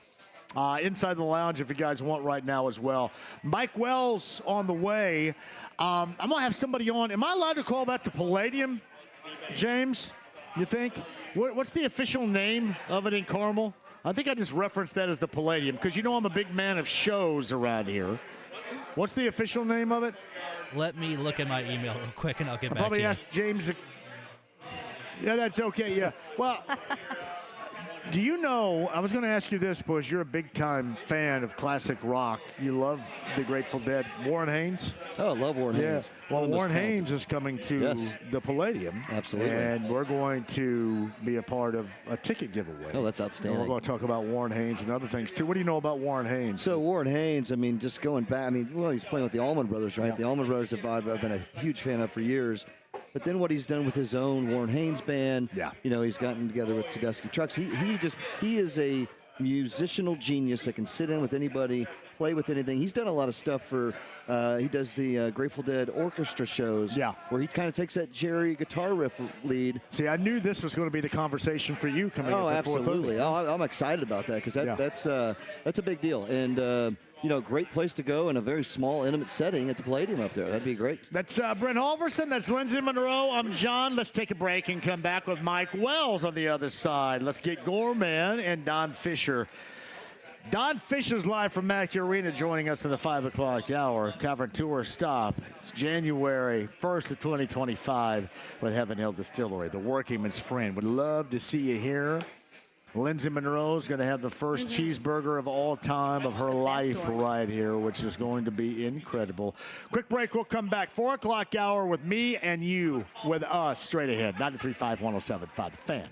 inside the lounge if you guys want right now as well. Mike Wells on the way. I'm going to have somebody on. Am I allowed to call that the Palladium, James? You think? What's the official name of it in Carmel? I think I just referenced that as the Palladium because you know I'm a big man of shows around here. What's the official name of it? Let me look at my email real quick and I'll get back to you. Probably ask James. Yeah, that's okay. Yeah. Well, do you know, I was going to ask you this, because you're a big-time fan of classic rock. You love the Grateful Dead. Warren Haynes? Oh, I love Warren Haynes. Well, Warren Haynes is coming to the Palladium. Absolutely. And we're going to be a part of a ticket giveaway. Oh, that's outstanding. And we're going to talk about Warren Haynes and other things, too. What do you know about Warren Haynes? So Warren Haynes, I mean, just going back, he's playing with the Allman Brothers, right? Yeah. The Allman Brothers I've been a huge fan of for years. But then what he's done with his own Warren Haynes band, he's gotten together with Tedeschi Trucks. He is a musicianal genius that can sit in with anybody, play with anything. He's done a lot of stuff for, he does the Grateful Dead orchestra shows, where he kind of takes that Jerry guitar riff lead. See, I knew this was going to be the conversation for you coming up. Oh, absolutely. I'm excited about that because that's a big deal. And, great place to go in a very small, intimate setting at the Palladium up there. That'd be great. That's Brent Holverson. That's Lindsey Monroe. I'm John. Let's take a break and come back with Mike Wells on the other side. Let's get Gorman and Don Fisher. Don Fisher's live from Mackey Arena joining us in the 5 o'clock hour. Tavern Tour stop. It's January 1st of 2025 with Heaven Hill Distillery, the Workingman's friend. Would love to see you here. Lindsey Monroe is going to have the first cheeseburger of all time of her life right here, which is going to be incredible. Quick break. We'll come back. 4 o'clock hour with me and you with us straight ahead. 93.5, 107.5, The Fan.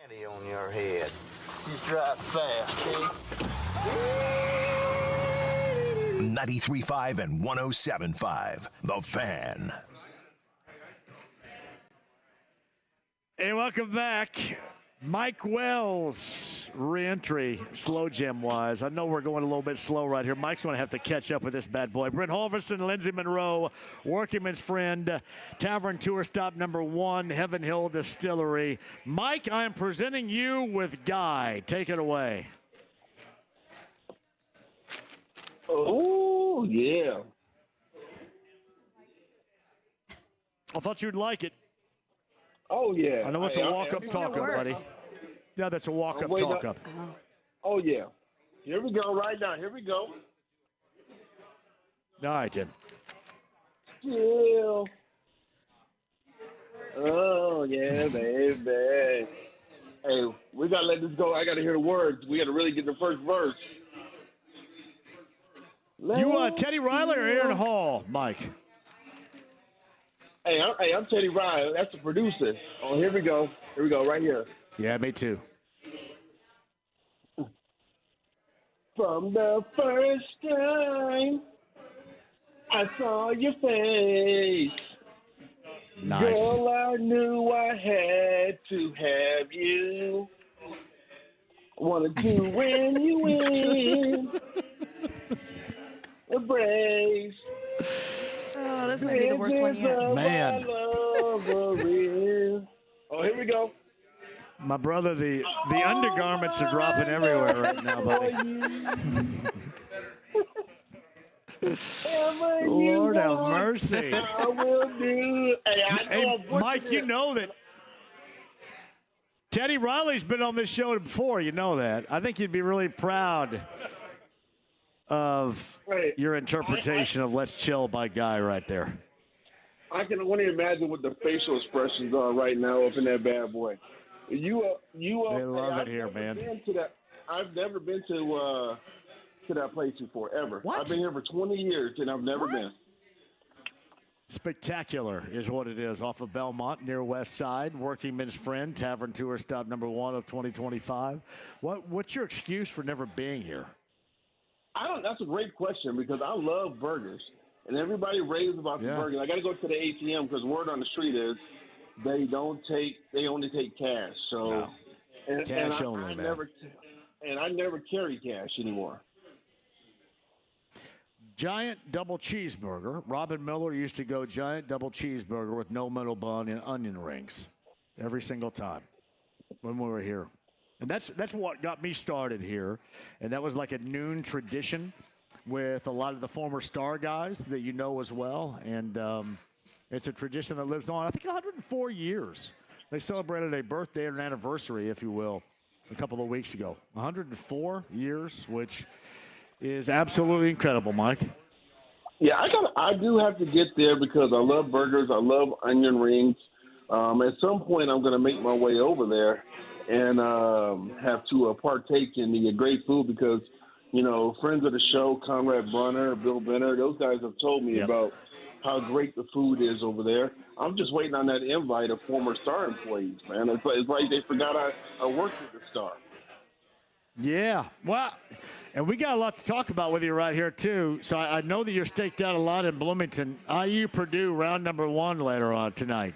on your head. Just drive fast, okay? 93.5 and 107.5. The Fan. Hey, welcome back. Mike Wells, re-entry, slow jam-wise. I know we're going a little bit slow right here. Mike's going to have to catch up with this bad boy. Brent Halverson, Lindsey Monroe, Workingman's Friend, Tavern Tour Stop number 1, Heaven Hill Distillery. Mike, I am presenting you with Guy. Take it away. Oh, yeah. I thought you'd like it. Oh, yeah. I know it's a walk-up talk-up, buddy. Yeah, that's a walk-up talk-up. Oh, yeah. Here we go right now. Here we go. All right, Jim. Still. Oh, yeah, baby. Hey, we got to let this go. I got to hear the words. We got to really get the first verse. You Teddy Riley or Aaron Hall, Mike? Hey, I'm Teddy Riley. That's the producer. Oh, here we go. Here we go, right here. Yeah, me too. From the first time I saw your face, nice. Girl, I knew I had to have you. Wanted to win you in. Embrace. Oh, this might be the worst one yet. Man. Oh, here we go. My brother, the undergarments are dropping everywhere right now, buddy. Lord have mercy. I will do. Hey, Mike, you know that Teddy Riley's been on this show before. You know that. I think you'd be really proud of your interpretation of "Let's Chill" by Guy right there. I can only imagine what the facial expressions are right now up in that bad boy. They love it here, man. I've never been to that place before, ever. What? I've been here for 20 years, and I've never been. Spectacular is what it is off of Belmont near West Side. Workingman's Friend, Tavern Tour Stop number 1 of 2025. What's your excuse for never being here? That's a great question because I love burgers, and everybody raves about the burgers. I got to go to the ATM because word on the street is they only take cash. So, no. Cash only, I man. I never carry cash anymore. Giant double cheeseburger. Robin Miller used to go giant double cheeseburger with no middle bun and onion rings every single time when we were here. And that's what got me started here. And that was like a noon tradition with a lot of the former Star guys that you know as well. And it's a tradition that lives on, I think, 104 years. They celebrated a birthday or an anniversary, if you will, a couple of weeks ago. 104 years, which is absolutely incredible, Mike. Yeah, I do have to get there because I love burgers. I love onion rings. At some point, I'm going to make my way over there and have to partake in the great food because, you know, friends of the show, Conrad Brunner, Bill Benner, those guys have told me about how great the food is over there. I'm just waiting on that invite of former Star employees, man. It's like they forgot I worked with the Star. Yeah, well, and we got a lot to talk about with you right here, too. So I know that you're staked out a lot in Bloomington. IU Purdue, round number 1 later on tonight.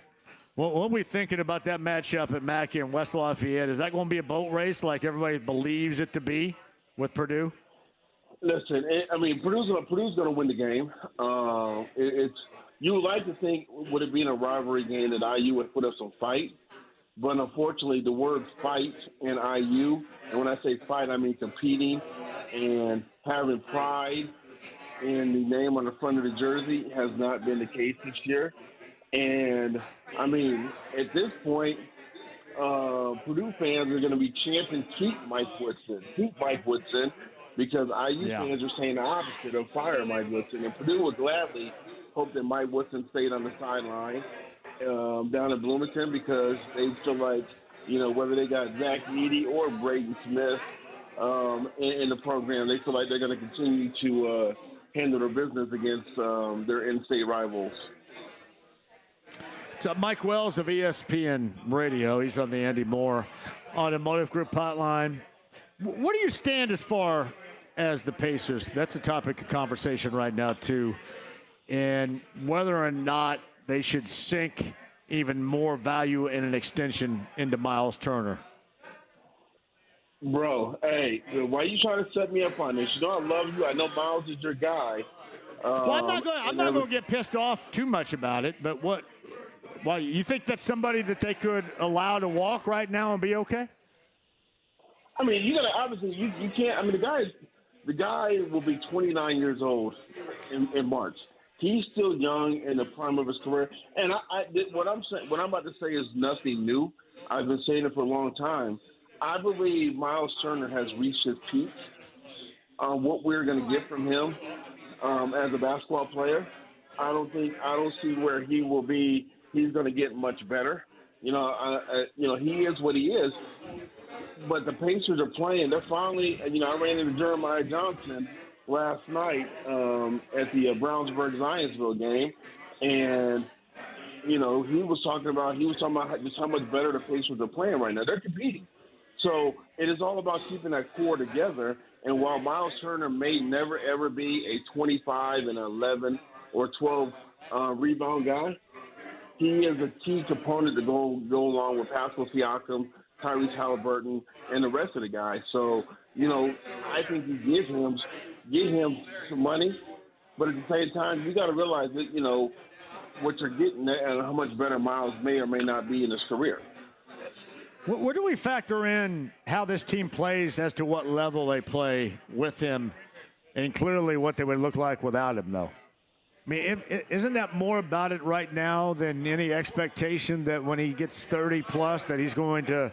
What are we thinking about that matchup at Mackey and West Lafayette? Is that going to be a boat race like everybody believes it to be with Purdue? Listen, I mean, Purdue's going to win the game. You would like to think, would it be in a rivalry game that IU would put up some fight? But unfortunately, the word fight in IU, and when I say fight, I mean competing and having pride in the name on the front of the jersey has not been the case this year. And, I mean, at this point, Purdue fans are going to be chanting, keep Mike Woodson, because IU fans are saying the opposite of fire Mike Woodson. And Purdue would gladly hope that Mike Woodson stayed on the sideline down in Bloomington because they feel like, you know, whether they got Zach Edey or Braden Smith in the program, they feel like they're going to continue to handle their business against their in-state rivals. It's Mike Wells of ESPN Radio. He's on the Andy Moore on Emotive Group Hotline. Where do you stand as far as the Pacers? That's a topic of conversation right now, too. And whether or not they should sink even more value in an extension into Miles Turner. Bro, hey, why are you trying to set me up on this? You know I love you. I know Miles is your guy. Well, I'm not going to get pissed off too much about it, but why you think that's somebody that they could allow to walk right now and be okay? I mean, you got to obviously you can't. I mean, the guy will be 29 years old in March. He's still young in the prime of his career, and what I'm about to say is nothing new. I've been saying it for a long time. I believe Miles Turner has reached his peak on what we're going to get from him as a basketball player. I don't see where he will be. He's going to get much better. He is what he is. But the Pacers are playing. They're finally. I ran into Jeremiah Johnson last night at the Brownsburg Zionsville game, and he was talking about just how much better the Pacers are playing right now. They're competing. So it is all about keeping that core together. And while Miles Turner may never, ever be a 25 and 11 or 12 rebound guy, he is a key component to go along with Pascal Siakam, Tyrese Halliburton, and the rest of the guys. So, I think you give him some money. But at the same time, you got to realize that, what you're getting and how much better Miles may or may not be in his career. Where do we factor in how this team plays as to what level they play with him and clearly what they would look like without him, though? I mean, isn't that more about it right now than any expectation that when he gets 30-plus that he's going to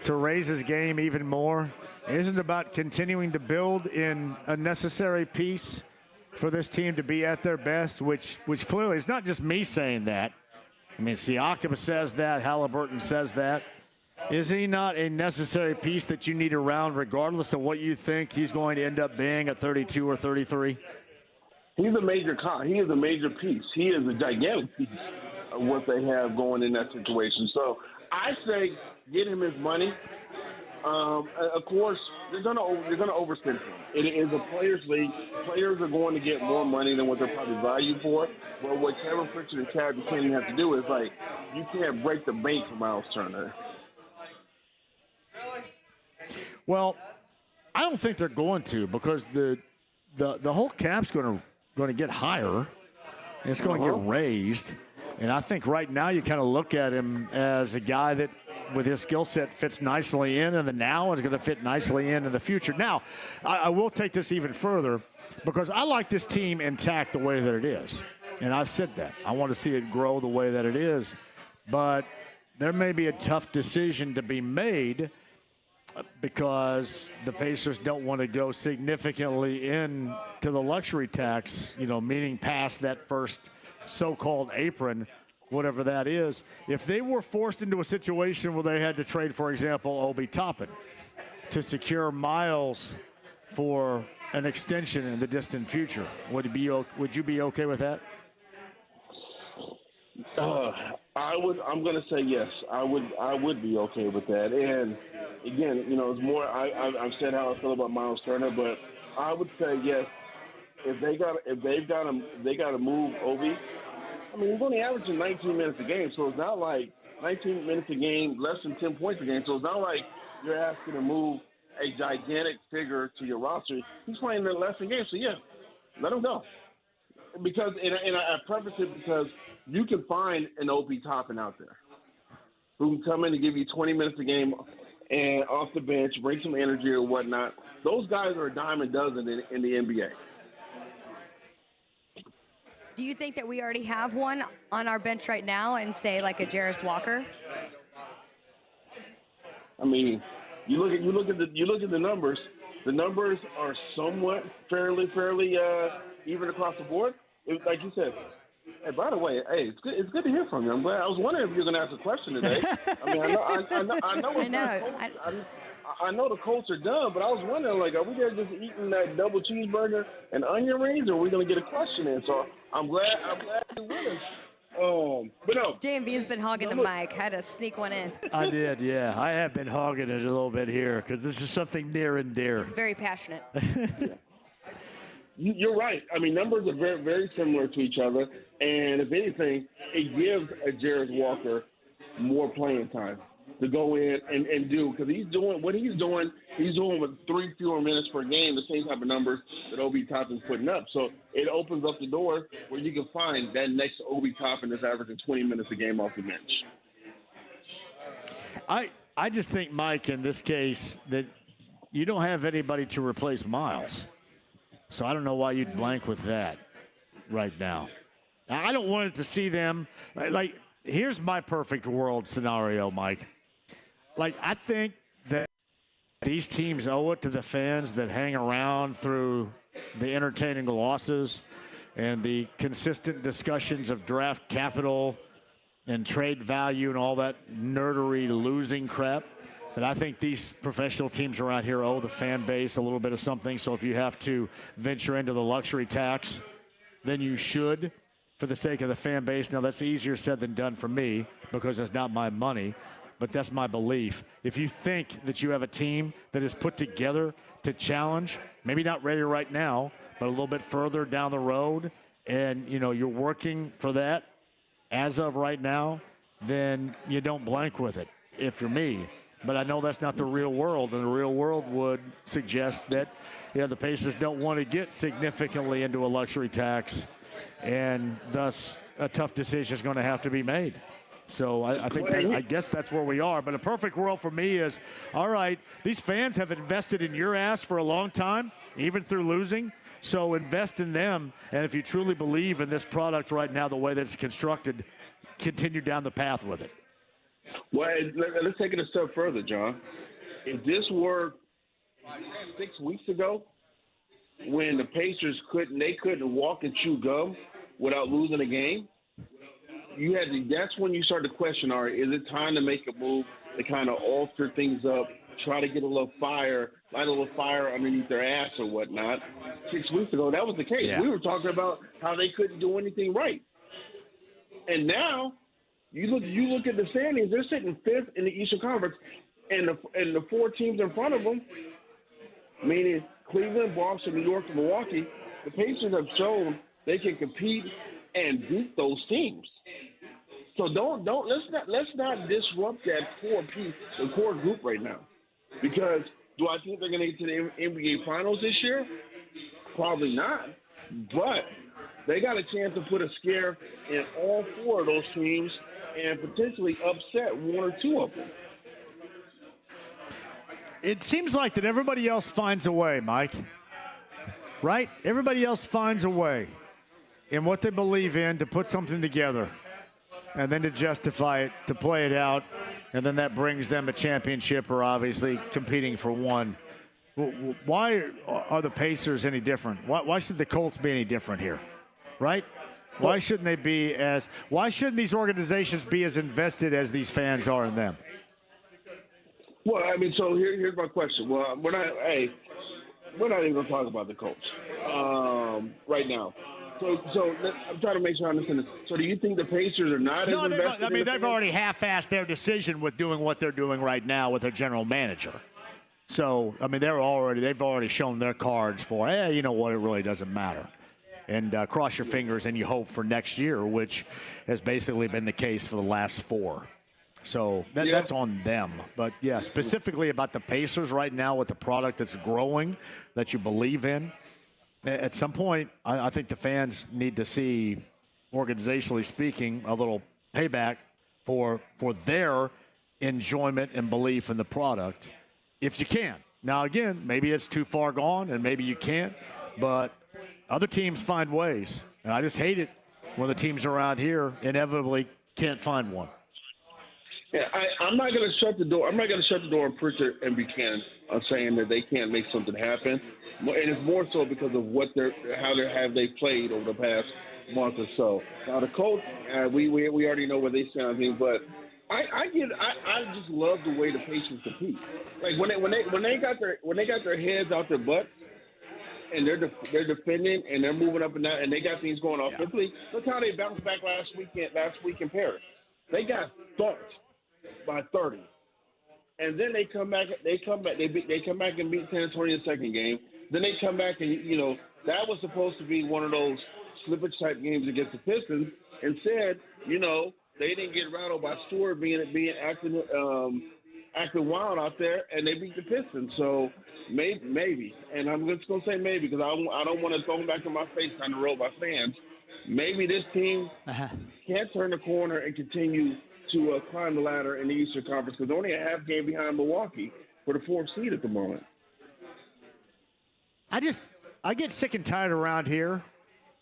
raise his game even more? Isn't it about continuing to build in a necessary piece for this team to be at their best, which clearly it's not just me saying that. I mean, Siakam says that. Halliburton says that. Is he not a necessary piece that you need around regardless of what you think he's going to end up being at 32 or 33? He's a major he is a major piece. He is a gigantic piece of what they have going in that situation. So I say get him his money. Of course, they're gonna overspend him. It is a players' league. Players are going to get more money than what they're probably valued for. But what Kevin Pritchard and Chad Buchanan have to do is you can't break the bank for Miles Turner. Well, I don't think they're going to because the whole cap's going to get higher. And it's going to get raised. And I think right now you kind of look at him as a guy that with his skill set fits nicely in the now and is going to fit nicely in the future. Now, I will take this even further because I like this team intact the way that it is. And I've said that. I want to see it grow the way that it is. But there may be a tough decision to be made because the Pacers don't want to go significantly into the luxury tax, meaning past that first so-called apron, whatever that is. If they were forced into a situation where they had to trade, for example, Obi Toppin to secure Miles for an extension in the distant future, would you be okay with that? I'm going to say yes. I would be okay with that. And again, it's more. I've said how I feel about Miles Turner, but I would say yes. If they've got to move Obi. I mean, he's only averaging 19 minutes a game, so it's not like 19 minutes a game, less than 10 points a game. So it's not like you're asking to move a gigantic figure to your roster. He's playing in less than games, so yeah, let him go. Because and I preface it because you can find an Obi Toppin out there who can come in and give you 20 minutes a game and off the bench, bring some energy or whatnot. Those guys are a dime a dozen in the NBA. Do you think that we already have one on our bench right now and say like a Jarris Walker? I mean, you look at the numbers. The numbers are somewhat fairly even across the board. Like you said. Hey, by the way, it's good to hear from you. I'm glad. I was wondering if you were going to ask a question today. I mean, I know the Colts are done, but I was wondering, are we there just eating that double cheeseburger and onion rings, or are we going to get a question in? So I'm glad you're with us. But no. JMV has been hogging the mic. Had to sneak one in. I did, yeah. I have been hogging it a little bit here because this is something near and dear. He's very passionate. You're right. I mean, numbers are very, very similar to each other. And if anything, it gives a Jarris Walker more playing time to go in and do, because he's doing what he's doing with 3 fewer minutes per game, the same type of numbers that Obi Toppin's putting up. So it opens up the door where you can find that next Obi Toppin that's averaging 20 minutes a game off the bench. I just think, Mike, in this case, that you don't have anybody to replace Miles. So I don't know why you'd blank with that right now. I don't want it to see them. Like, here's my perfect world scenario, Mike. Like, I think that these teams owe it to the fans that hang around through the entertaining losses and the consistent discussions of draft capital and trade value and all that nerdery losing crap, that I think these professional teams around here owe the fan base a little bit of something. So if you have to venture into the luxury tax, then you should, for the sake of the fan base. Now, that's easier said than done for me because it's not my money, but that's my belief. If you think that you have a team that is put together to challenge, maybe not ready right now, but a little bit further down the road, and you're working for that as of right now, then you don't blank with it, if you're me. But I know that's not the real world, and the real world would suggest that the Pacers don't want to get significantly into a luxury tax, and thus a tough decision is going to have to be made. So I think I guess that's where we are. But a perfect world for me is, all right, these fans have invested in your ass for a long time, even through losing. So invest in them. And if you truly believe in this product right now, the way that it's constructed, continue down the path with it. Well, let's take it a step further, John. If this were 6 weeks ago, when the Pacers couldn't walk and chew gum without losing a game, that's when you start to question, all right, is it time to make a move to kind of alter things up, try to get a little fire, light a little fire underneath their ass or whatnot? 6 weeks ago, that was the case. Yeah. We were talking about how they couldn't do anything right. And now you look at the standings, they're sitting 5th in the Eastern Conference, and the 4 teams in front of them, meaning Cleveland, Boston, New York, and Milwaukee, the Pacers have shown they can compete and beat those teams. So let's not disrupt that the core group right now. Because do I think they're going to get to the NBA Finals this year? Probably not. But they got a chance to put a scare in all 4 of those teams and potentially upset 1 or 2 of them. It seems like that everybody else finds a way, Mike. Right? Everybody else finds a way in what they believe in to put something together and then to justify it, to play it out, and then that brings them a championship or obviously competing for one. Why are the Pacers any different? Why should the Colts be any different here? Right? Why shouldn't these organizations be as invested as these fans are in them? Well, I mean, so here's my question. Well, we're not even going to talk about the Colts right now. So I'm trying to make sure I understand this. So do you think the Pacers are not as invested? They've already half-assed their decision with doing what they're doing right now with their general manager. So, they've already shown their cards for, you know what, it really doesn't matter. And cross your fingers and you hope for next year, which has basically been the case for the last 4. So that's on them. But, yeah, specifically about the Pacers right now with the product that's growing, that you believe in, at some point I think the fans need to see, organizationally speaking, a little payback for their enjoyment and belief in the product, if you can. Now, again, maybe it's too far gone and maybe you can't, but other teams find ways. And I just hate it when the teams around here inevitably can't find one. Yeah, I'm not going to shut the door. I'm not going to shut the door on Pritchard and Buchanan on saying that they can't make something happen. And it's more so because of how they played over the past month or so. Now the Colts, we already know where they stand, but I just love the way the Pacers compete. Like when they got their heads out their butt and they're defending, and they're moving up and down, and they got things going offensively. Look how they bounced back last week in Paris. They got thumped by 30. And then they come back and beat San Antonio in the second game. Then they come back and, that was supposed to be one of those slippage type games against the Pistons. Instead, they didn't get rattled by Stewart being acting wild out there, and they beat the Pistons. So maybe, and I'm just gonna say maybe because I don't want to throw them back in my face down the road by fans. Maybe this team can't turn the corner and continue to climb the ladder in the Eastern Conference because they're only a half game behind Milwaukee for the 4th seed at the moment. I get sick and tired around here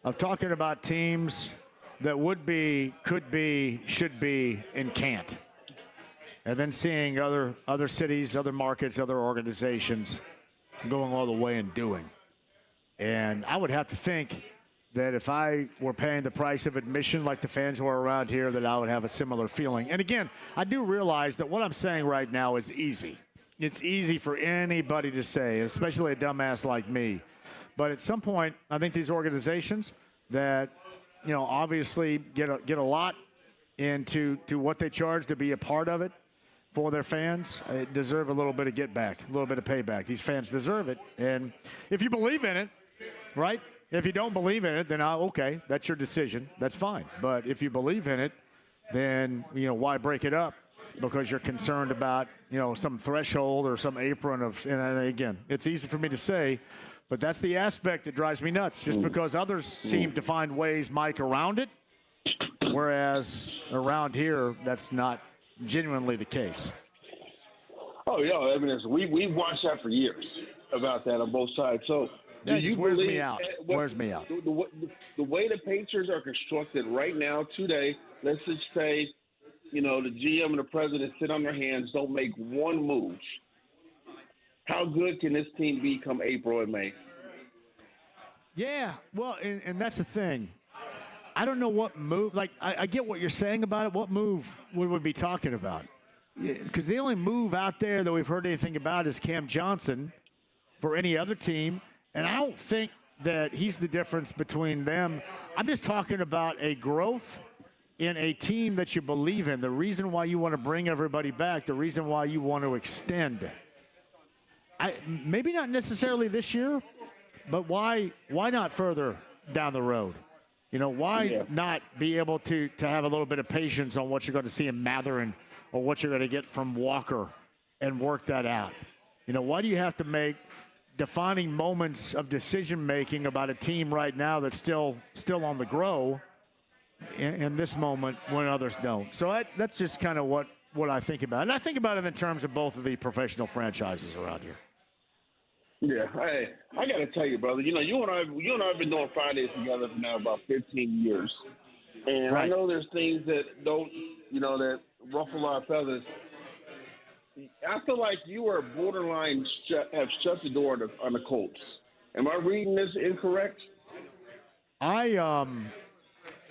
of talking about teams that would be, could be, should be, and can't. And then seeing other cities, other markets, other organizations going all the way and doing. And I would have to think that if I were paying the price of admission like the fans were around here, that I would have a similar feeling. And again, I do realize that what I'm saying right now is easy. It's easy for anybody to say, especially a dumbass like me. But at some point, I think these organizations that, obviously get a lot into what they charge to be a part of it for their fans, deserve a little bit of get back, a little bit of payback. These fans deserve it. And if you believe in it, right? If you don't believe in it, then okay, that's your decision. That's fine. But if you believe in it, then, why break it up? Because you're concerned about, some threshold or some apron of, and again, it's easy for me to say, but that's the aspect that drives me nuts. Just because others seem to find ways, Mike, around it, whereas around here, that's not genuinely the case. Oh, yeah. I mean, we've watched that for years about that on both sides. So, it just wears me out. Wears me out. The way the Pacers are constructed right now, today, let's just say, the GM and the president sit on their hands, don't make one move. How good can this team be come April and May? Yeah, well, and that's the thing. I don't know what move. Like, I get what you're saying about it. What move would we be talking about? Because the only move out there that we've heard anything about is Cam Johnson for any other team. And I don't think that he's the difference between them. I'm just talking about a growth in a team that you believe in. The reason why you want to bring everybody back, the reason why you want to extend. Maybe not necessarily this year, but why not further down the road? Why not be able to have a little bit of patience on what you're going to see in Matherin or what you're going to get from Walker and work that out? Why do you have to make defining moments of decision-making about a team right now that's still on the grow in this moment when others don't? So that's just kind of what I think about. And I think about it in terms of both of the professional franchises around here. Yeah, hey, I got to tell you, brother. You and I have been doing Fridays together for now about 15 years, and right. I know there's things that don't, that ruffle our feathers. I feel like you are borderline have shut the door on the Colts. Am I reading this incorrect? I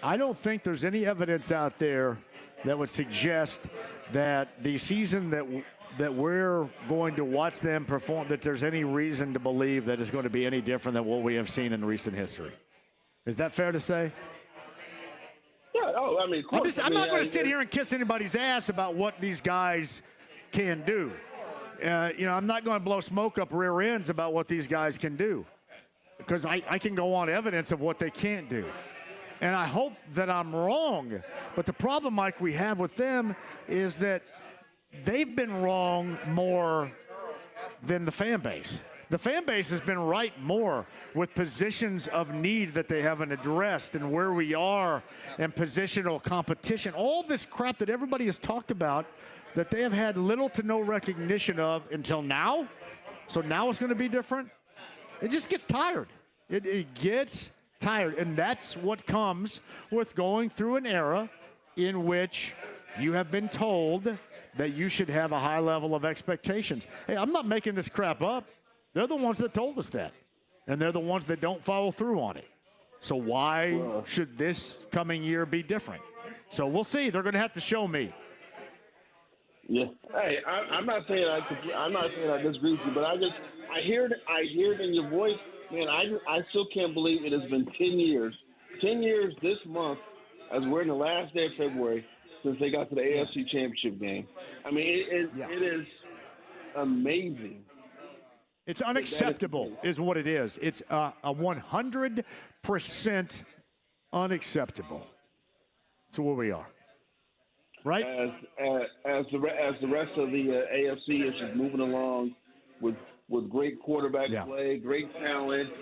don't think there's any evidence out there that would suggest that the season that we're going to watch them perform, that there's any reason to believe that it's going to be any different than what we have seen in recent history. Is that fair to say? Yeah. Oh, I mean, of course. I'm not going to sit here and kiss anybody's ass about what these guys can do. I'm not going to blow smoke up rear ends about what these guys can do, because I can go on evidence of what they can't do. And I hope that I'm wrong. But the problem, Mike, we have with them is that they've been wrong more than the fan base. The fan base has been right more with positions of need that they haven't addressed and where we are in positional competition. All this crap that everybody has talked about that they have had little to no recognition of until now. So now it's going to be different. It just gets tired. It gets tired. And that's what comes with going through an era in which you have been told that you should have a high level of expectations. Hey, I'm not making this crap up. They're the ones that told us that. And they're the ones that don't follow through on it. So why should this coming year be different? So we'll see. They're going to have to show me. Yeah. Hey, I'm not saying I disagree with you, but I hear it in your voice. Man, I still can't believe it has been 10 years. 10 years this month, as we're in the last day of February, since they got to the AFC Championship game. I mean, it is amazing. It's unacceptable, is what it is. It's a 100% unacceptable. That's where we are, right? As the rest of the AFC is just moving along with great quarterback play, great talent,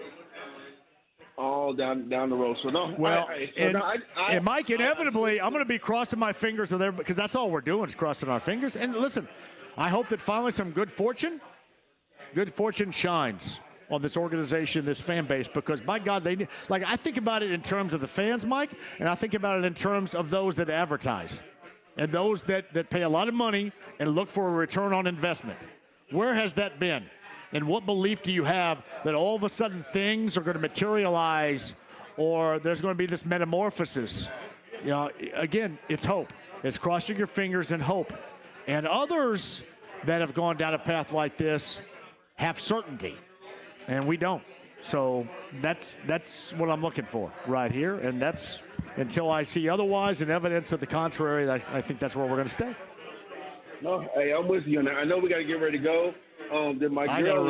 all down the road. So no, well, and Mike, inevitably, I'm going to be crossing my fingers with everybody because that's all we're doing is crossing our fingers. And listen, I hope that finally some good fortune shines on this organization, this fan base, because by God, they need, like, I think about it in terms of the fans, Mike, and I think about it in terms of those that advertise and those that pay a lot of money and look for a return on investment. Where has that been? And what belief do you have that all of a sudden things are going to materialize or there's going to be this metamorphosis? You know, again, it's hope. It's crossing your fingers and hope. And others that have gone down a path like this have certainty, and we don't. So that's what I'm looking for right here, and that's until I see otherwise and evidence of the contrary, I think that's where we're going to stay. No, hey, I'm with you on that. I know we got to get ready to go. Did my girl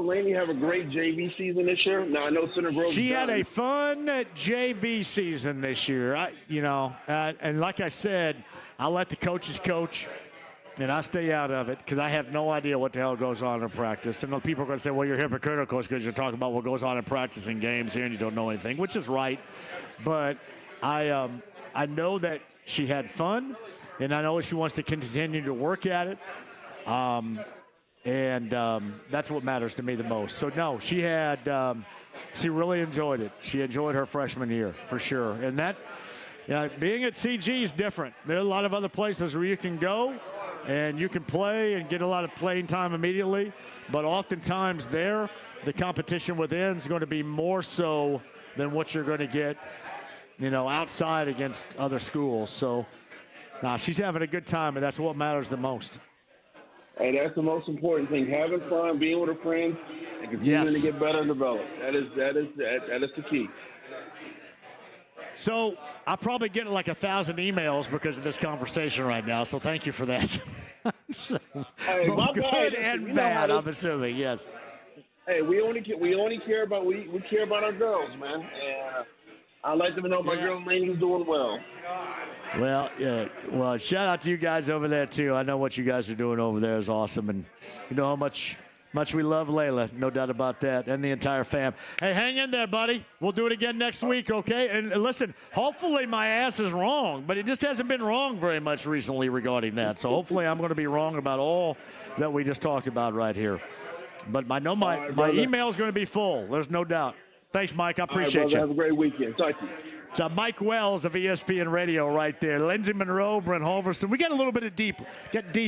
Lainey have a great JV season this year? Now I know Center Grove. She had a fun JV season this year. And like I said, I let the coaches coach, and I stay out of it because I have no idea what the hell goes on in practice. And people are going to say, "Well, you're hypocritical because you're talking about what goes on in practice and games here, and you don't know anything," which is right. But I know that she had fun, and I know she wants to continue to work at it. That's what matters to me the most. So, no, she really enjoyed it. She enjoyed her freshman year, for sure. And that, being at CG is different. There are a lot of other places where you can go and you can play and get a lot of playing time immediately. But oftentimes there, the competition within is going to be more so than what you're going to get, outside against other schools. So, she's having a good time, and that's what matters the most. Hey, that's the most important thing. Having fun, being with her friends, and continuing to get better and develop. That is the key. So I'll probably get like 1,000 emails because of this conversation right now. So thank you for that. Hey, both good and bad, I'm assuming. Yes. Hey, we only care about we care about our girls, man. And I like them to know my girl Lainey's doing well. Well, well, shout out to you guys over there too. I know what you guys are doing over there is awesome, and you know how much we love Layla, no doubt about that, and the entire fam. Hey, hang in there, buddy. We'll do it again next week, okay? And listen, hopefully my ass is wrong, but it just hasn't been wrong very much recently regarding that. So hopefully I'm going to be wrong about all that we just talked about right here. But I know my email is going to be full. There's no doubt. Thanks, Mike. I appreciate you. Have a great weekend. Talk to you. It's Mike Wells of ESPN Radio right there. Lindsey Monroe, Brent Halverson. We got a little bit of deep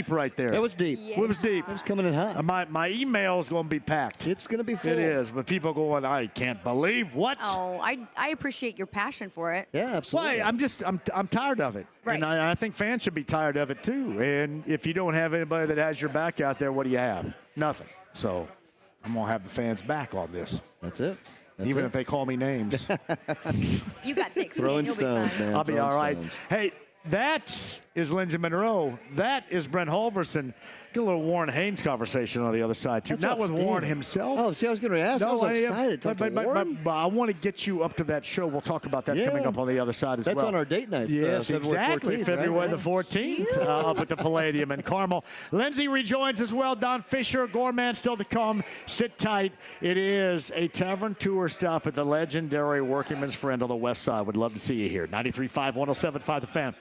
right there. It was deep. Yeah. It was deep. It was coming in hot. My email is going to be packed. It's going to be full. It is, but people going, I can't believe what? Oh, I appreciate your passion for it. Yeah, absolutely. Well, I'm tired of it. Right. And I think fans should be tired of it too. And if you don't have anybody that has your back out there, what do you have? Nothing. So I'm going to have the fans back on this. That's it. Even if they call me names. You got thick skin. Throwing You'll stones, be fine. man. I'll be all right. Stones. Hey, that is Lindsey Monroe. That is Brent Halverson. Get a little Warren Haynes conversation on the other side, too. That's Not with Warren outstanding. himself. Oh, see, I was going to ask. I was excited. But I want to get you up to that show. We'll talk about that coming up on the other side as well. That's on our date night. Yes, exactly. 14th, February right? the 14th up at the Palladium in Carmel. Lindsey rejoins as well. Don Fisher, Gorman still to come. Sit tight. It is a Tavern tour stop at the legendary Workingman's Friend on the west side. Would love to see you here. 93.5, 107.5 The Fan.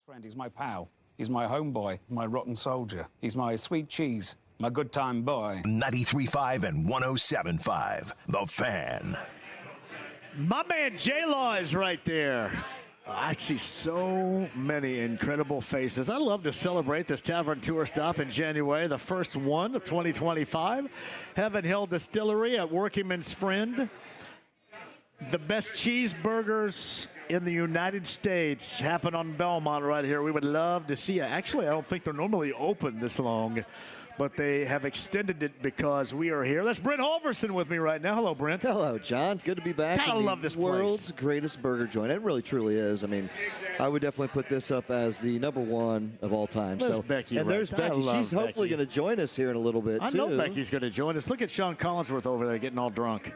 Friend, he's my pal. He's my homeboy, my rotten soldier. He's my sweet cheese, my good time boy. 93.5 and 107.5. The Fan. My man J-Law is right there. I see so many incredible faces. I love to celebrate this Tavern tour stop in January, the first one of 2025. Heaven Hill Distillery at Workingman's Friend. The best cheeseburgers in the United States happen on Belmont right here. We would love to see you. Actually, I don't think they're normally open this long, but they have extended it because we are here. That's Brent Holverson with me right now. Hello, Brent. Hello, John. Good to be back. I love this place. World's greatest burger joint. It really, truly is. I mean, I would definitely put this up as the #1 of all time. There's Becky. And there's Becky. She's hopefully going to join us here in a little bit, I too. know Becky's going to join us. Look at Sean Collinsworth over there getting all drunk.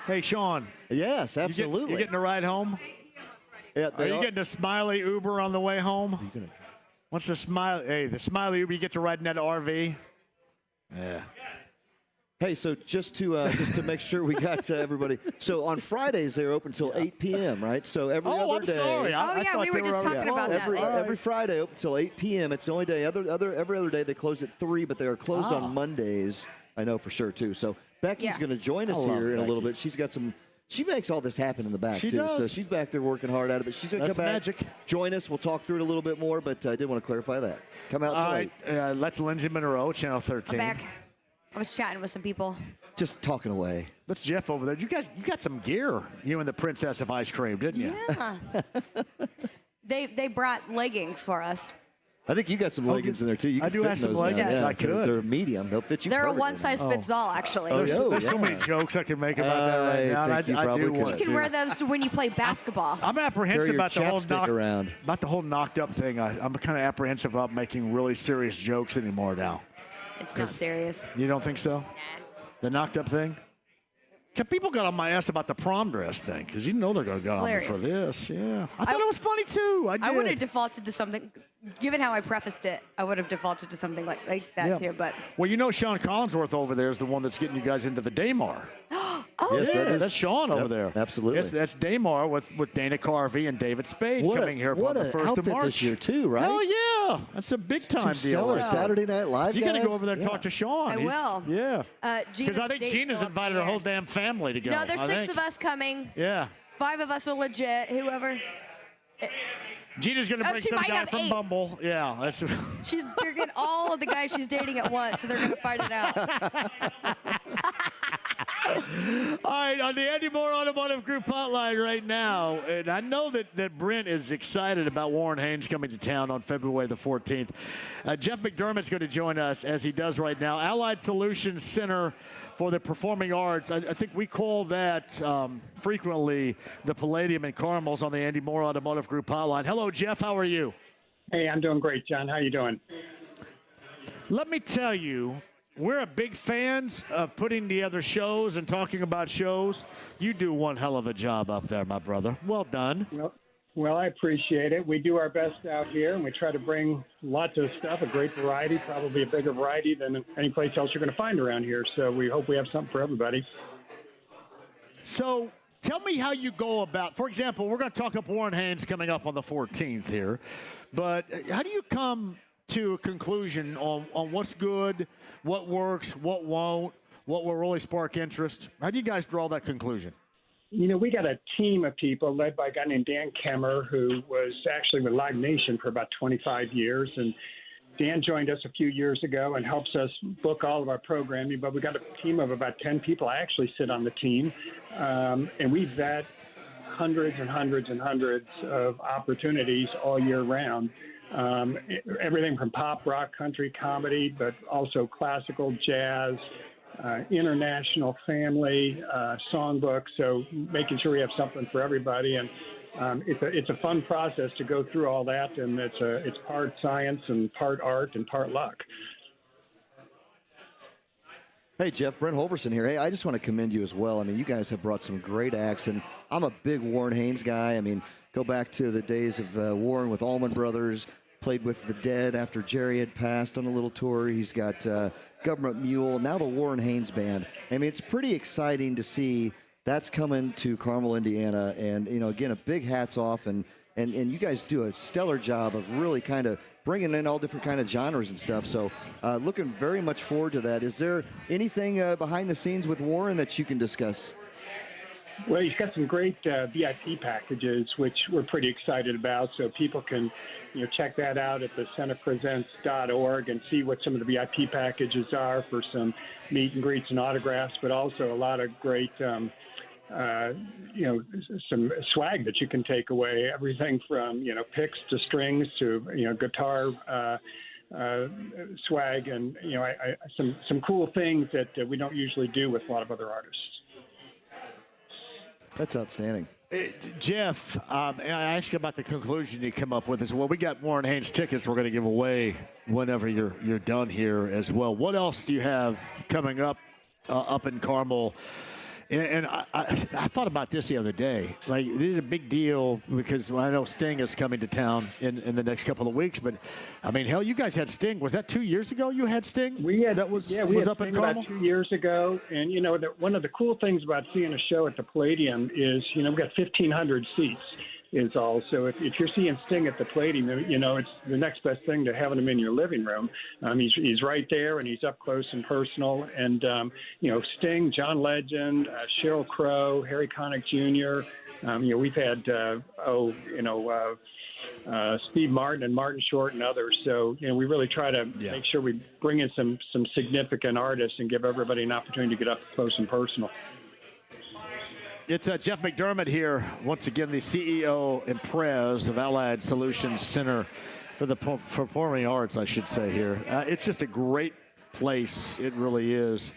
Hey, Sean. Yes, absolutely. You getting a ride home? Yeah, are you getting a Smiley Uber on the way home? What's the Smiley? Hey, the Smiley Uber, you get to ride in that RV? Yeah. Hey, so just to make sure we got to everybody. So on Fridays they're open until 8 p.m. Right? So every other I'm day. sorry. I we were just talking about that. Every Friday open until 8 p.m. It's the only day. Every other day they close at 3, but they are closed on Mondays. I know for sure too. So Becky's going to join us here in a little bit. She's got some. She makes all this happen in the back, too. Does. So she's back there working hard at it. But she's going to come back, magic. Join us. We'll talk through it a little bit more, but I did want to clarify that. Come out tonight. All right. That's Lindsay Monroe, Channel 13. I'm back. I was chatting with some people. Just talking away. That's Jeff over there. You got some gear, you and the Princess of Ice Cream, didn't you? Yeah. They brought leggings for us. I think you got some leggings in there, too. You I do have some leggings. Yeah, I could. They're medium. They'll fit you They're a perfectly. one-size-fits-all, actually. There's so many jokes I can make about that right now. I think you probably do could. want You can to. wear those when you play basketball. I'm apprehensive about the whole knocked up thing. I'm kind of apprehensive about making really serious jokes anymore now. It's not serious. You don't think so? Nah. The knocked up thing? People got on my ass about the prom dress thing because you know they're going to get on me for this. Yeah. I thought it was funny, too. I did. I would have defaulted to something, given how I prefaced it, I would have defaulted to something like that, too. But well, you know Sean Collinsworth over there is the one that's getting you guys into the Daymar. Yes, yeah, that's Sean over there. Absolutely. That's Daymar with Dana Carvey and David Spade coming here on the 1st of outfit March. this year, too, right? Hell yeah. That's a big-time deal. Stellar Saturday Night Live So you got to guys? go over there and talk to Sean. I will. Yeah. Gina's Because I think date's Gina's still up invited in her the whole air. damn family to go. No, there's 6 of us coming. Yeah. 5 of us are legit. Whoever. Gina's going to bring she some might guy have from 8. Bumble. Yeah. That's. They're getting all of the guys she's dating at once, so they're going to fight it out. All right, on the Andy Moore Automotive Group hotline right now, and I know that Brent is excited about Warren Haynes coming to town on February the 14th. Jeff McDermott's going to join us, as he does right now. Allied Solutions Center for the Performing Arts. I think we call that frequently the Palladium and Carmels on the Andy Moore Automotive Group hotline. Hello, Jeff. How are you? Hey, I'm doing great, John. How you doing? Let me tell you, we're a big fans of putting together shows and talking about shows. You do one hell of a job up there, my brother. Well done. Well, I appreciate it. We do our best out here, and we try to bring lots of stuff, a great variety, probably a bigger variety than any place else you're going to find around here. So we hope we have something for everybody. So tell me how you go about, for example, we're going to talk up Warren Haynes coming up on the 14th here, but how do you come to a conclusion on what's good, what works, what won't, what will really spark interest? How do you guys draw that conclusion? You know, we got a team of people led by a guy named Dan Kemmer, who was actually with Live Nation for about 25 years. And Dan joined us a few years ago and helps us book all of our programming. But we got a team of about 10 people. I actually sit on the team. And we vet hundreds and hundreds and hundreds of opportunities all year round. Everything from pop, rock, country, comedy, but also classical, jazz, international, family, songbook. So making sure we have something for everybody. And it's a fun process to go through all that. And it's part science and part art and part luck. Hey, Jeff, Brent Holverson here. Hey, I just want to commend you as well. I mean, you guys have brought some great acts, and I'm a big Warren Haynes guy. I mean, go back to the days of Warren with Allman Brothers, played with the Dead after Jerry had passed on a little tour. He's got Government Mule, now the Warren Haynes Band. I mean, it's pretty exciting to see that's coming to Carmel, Indiana. And, you know, again, a big hats off. And and you guys do a stellar job of really kind of bringing in all different kind of genres and stuff. So looking very much forward to that. Is there anything behind the scenes with Warren that you can discuss? Well, he's got some great VIP packages, which we're pretty excited about. So people can, check that out at thecenterpresents.org and see what some of the VIP packages are for some meet and greets and autographs, but also a lot of great, some swag that you can take away. Everything from, picks to strings to, guitar swag and, some cool things that we don't usually do with a lot of other artists. That's outstanding. Jeff, I asked you about the conclusion you come up with as well. We got Warren Haynes tickets we're going to give away whenever you're done here as well. What else do you have coming up in Carmel? And I thought about this the other day. Like, this is a big deal because I know Sting is coming to town in the next couple of weeks. But, I mean, hell, you guys had Sting. Was that 2 years ago you had Sting? We had was up Sting in Carmel? about 2 years ago. And, one of the cool things about seeing a show at the Palladium is, we've got 1,500 seats. Is all. So if you're seeing Sting at the Palladium, it's the next best thing to having him in your living room. He's right there and he's up close and personal. And, Sting, John Legend, Sheryl Crow, Harry Connick Jr., we've had, Steve Martin and Martin Short and others. So, we really try to make sure we bring in some significant artists and give everybody an opportunity to get up close and personal. It's Jeff McDermott here, once again, the CEO and Prez of Allied Solutions Center for the Performing Arts, I should say here. It's just a great place. It really is.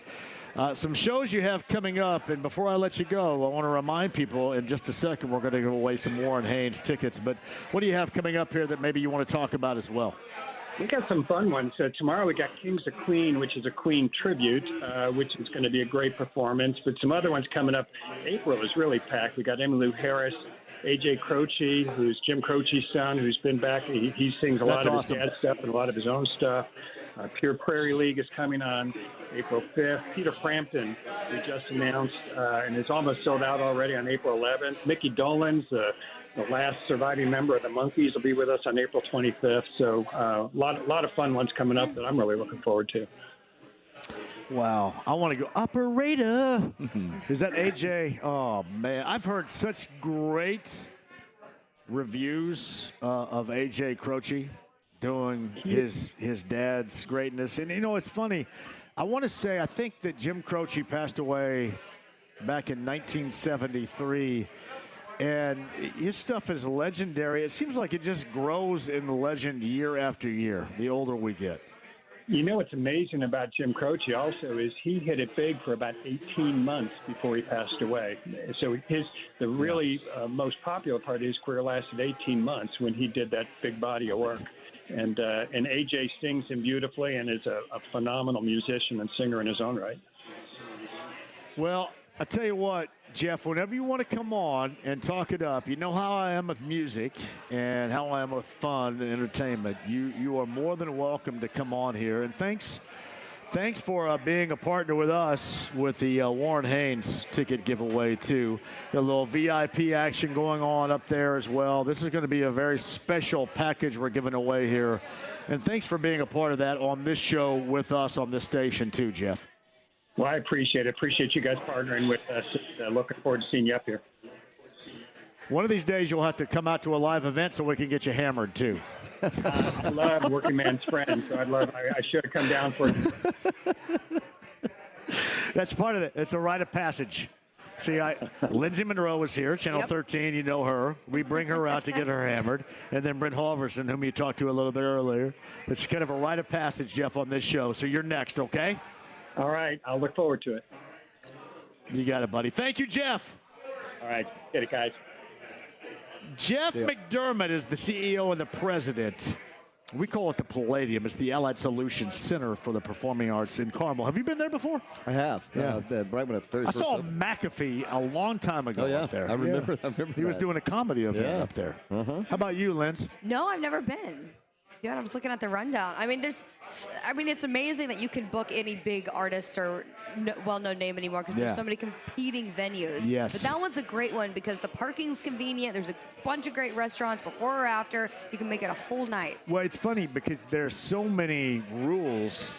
Some shows you have coming up, and before I let you go, I want to remind people in just a second we're going to give away some Warren Haynes tickets. But what do you have coming up here that maybe you want to talk about as well? We got some fun ones. Tomorrow we got Kings of Queen, which is a Queen tribute, which is going to be a great performance. But some other ones coming up. April is really packed. We got Emmylou Harris, A.J. Croce, who's Jim Croce's son, who's been back. He sings a lot of his dad's stuff and a lot of his own stuff. Pure Prairie League is coming on April 5th. Peter Frampton, we just announced, and is almost sold out already on April 11th. Mickey Dolenz, the last surviving member of the Monkees, will be with us on April 25th. So a lot of fun ones coming up that I'm really looking forward to. Wow. I want to go, Operator. Is that AJ? Oh, man. I've heard such great reviews of AJ Croce doing his dad's greatness. And, it's funny. I want to say, I think that Jim Croce passed away back in 1973. And his stuff is legendary. It seems like it just grows in legend year after year, the older we get. What's amazing about Jim Croce also is he hit it big for about 18 months before he passed away. So the really most popular part of his career lasted 18 months when he did that big body of work. And AJ sings him beautifully and is a phenomenal musician and singer in his own right. Well, I tell you what, Jeff, whenever you want to come on and talk it up, you know how I am with music and how I am with fun and entertainment. You are more than welcome to come on here. And thanks for being a partner with us with the Warren Haynes ticket giveaway, too. A little VIP action going on up there as well. This is going to be a very special package we're giving away here. And thanks for being a part of that on this show with us on this station, too, Jeff. Well, I appreciate it. Appreciate you guys partnering with us. Looking forward to seeing you up here. One of these days, you'll have to come out to a live event so we can get you hammered, too. I love Working Man's Friend, so I should have come down for it. That's part of it. It's a rite of passage. See, Lindsay Monroe is here, Channel 13. You know her. We bring her out to get her hammered. And then Brent Halverson, whom you talked to a little bit earlier. It's kind of a rite of passage, Jeff, on this show. So you're next, okay? All right. I'll look forward to it. You got it, buddy. Thank you, Jeff. All right. Get it, guys. Jeff McDermott is the CEO and the president. We call it the Palladium. It's the Allied Solutions Center for the Performing Arts in Carmel. Have you been there before? I have. Yeah. Right when I saw McAfee a long time ago up there. I remember He was doing a comedy event up there. How about you, Linz? No, I've never been. Yeah, I was looking at the rundown. I mean, it's amazing that you can book any big artist or well-known name anymore because there's so many competing venues. Yes. But that one's a great one because the parking's convenient. There's a bunch of great restaurants before or after. You can make it a whole night. Well, it's funny because there's so many rules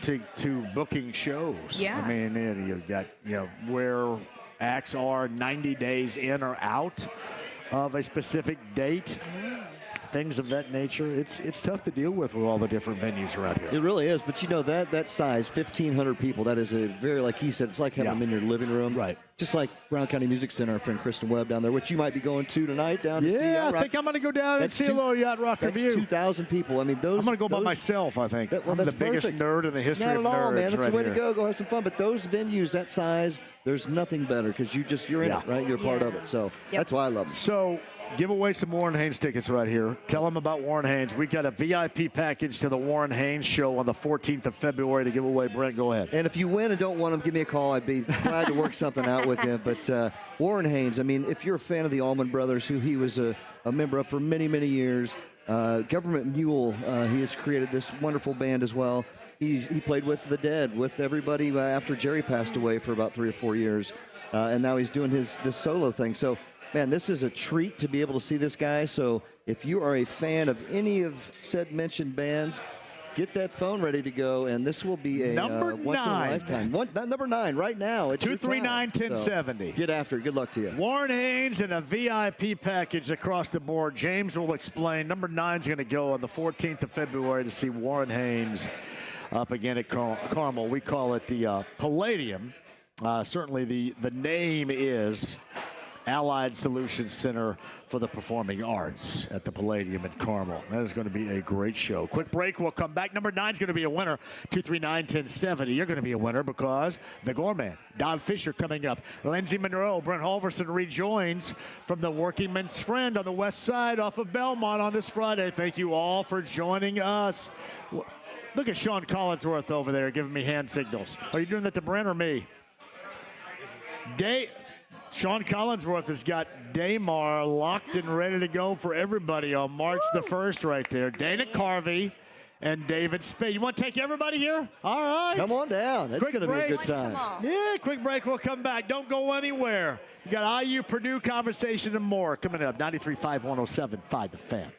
to booking shows. Yeah. I mean, you've got, where acts are 90 days in or out of a specific date. Things of that nature. It's tough to deal with all the different venues around here. It really is. But that size, 1,500 people, that is a very, like he said, it's like having them in your living room. Right. Just like Brown County Music Center, our friend Kristen Webb down there, which you might be going to tonight down to see. Yeah, I think I'm going to go down and see a little Yacht Rock Review. That's 2,000 people. I mean, those. I'm going to go by myself, I think. I'm the biggest nerd in the history of nerds. Not at all, man. That's right the way here. to go. Go have some fun. But those venues that size, there's nothing better because you're in it, right? You're a part of it. So that's why I love it. So give away some Warren Haynes tickets right here. Tell them about Warren Haynes. We've got a VIP package to the Warren Haynes show on the 14th of February to give away. Brent, go ahead. And if you win and don't want them, give me a call. I'd be glad to work something out with you. But Warren Haynes, I mean, if you're a fan of the Allman Brothers, who he was a member of for many, many years, Government Mule, he has created this wonderful band as well. He played with The Dead, with everybody after Jerry passed away for about 3 or 4 years. And now he's doing this solo thing. So, man, this is a treat to be able to see this guy. So if you are a fan of any of said mentioned bands, get that phone ready to go, and this will be a number once in a 9. lifetime. Number 9 right now. 239-1070. So get after it. Good luck to you. Warren Haynes and a VIP package across the board. James will explain. Number 9 is going to go on the 14th of February to see Warren Haynes up again at Carmel. We call it the Palladium. Certainly the name is Allied Solutions Center for the Performing Arts at the Palladium in Carmel. That is going to be a great show. Quick break. We'll come back. Number 9 is going to be a winner. 239-1070. You're going to be a winner because the Gourmet, Don Fisher coming up. Lindsay Monroe, Brent Halverson rejoins from the Workingman's Friend on the west side off of Belmont on this Friday. Thank you all for joining us. Look at Sean Collinsworth over there giving me hand signals. Are you doing that to Brent or me? Sean Collinsworth has got Daymar locked and ready to go for everybody on March the 1st right there. Dana Carvey and David Spade. You want to take everybody here? All right. Come on down. That's going to be a good time. Yeah, quick break. We'll come back. Don't go anywhere. You got IU, Purdue conversation and more coming up. 93.5, 107.5 The Fan.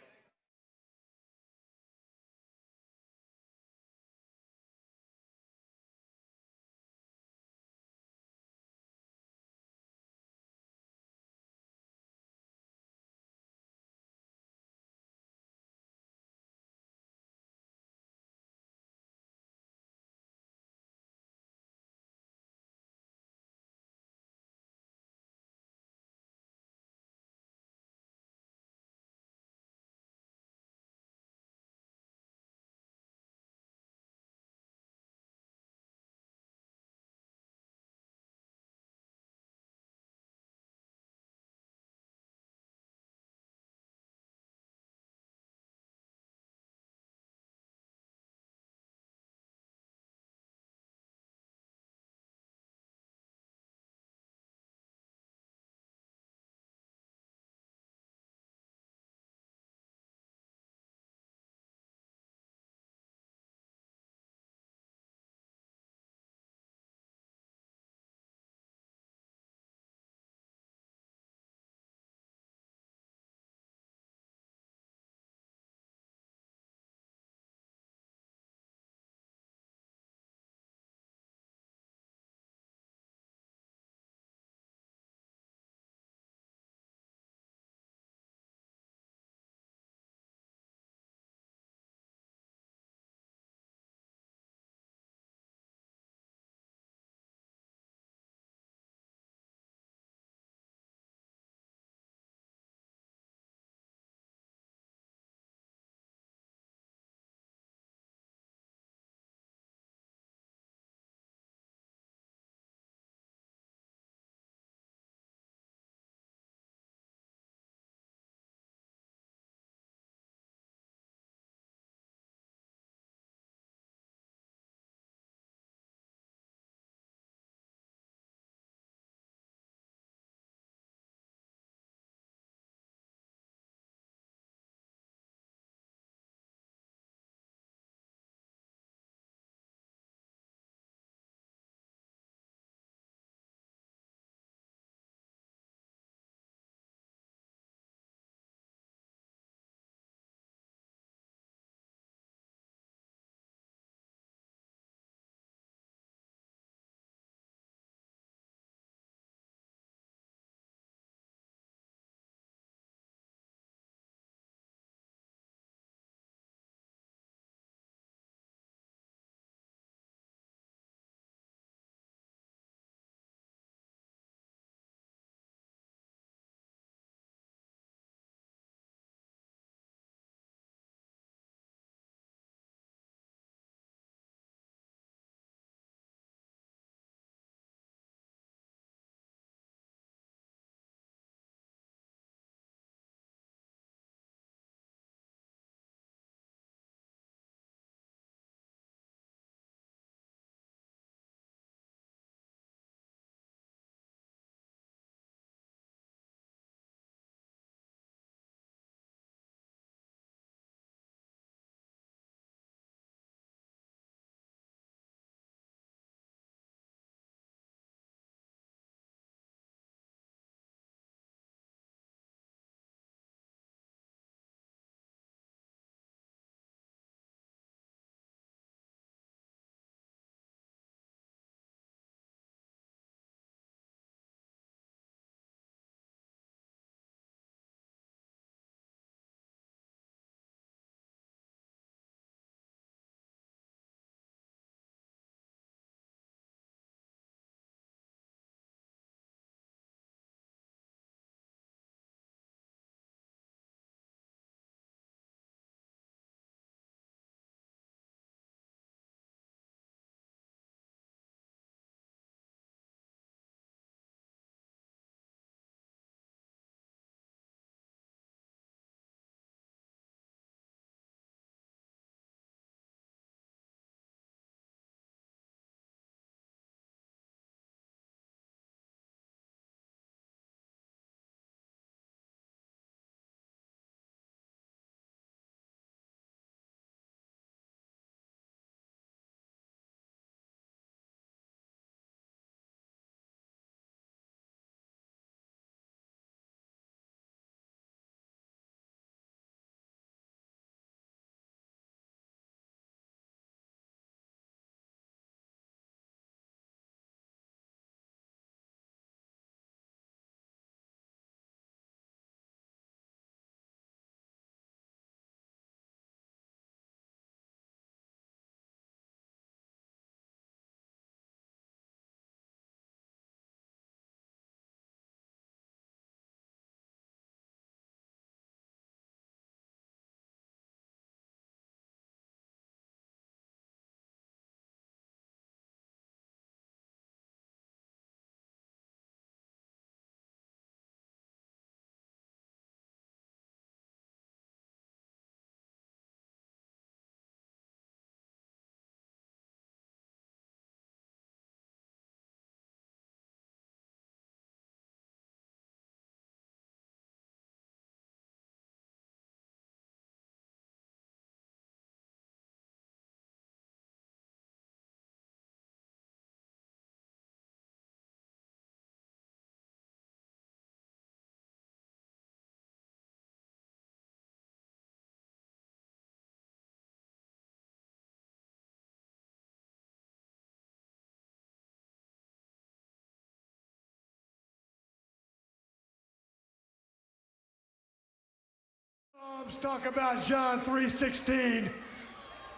Talk about John 3:16.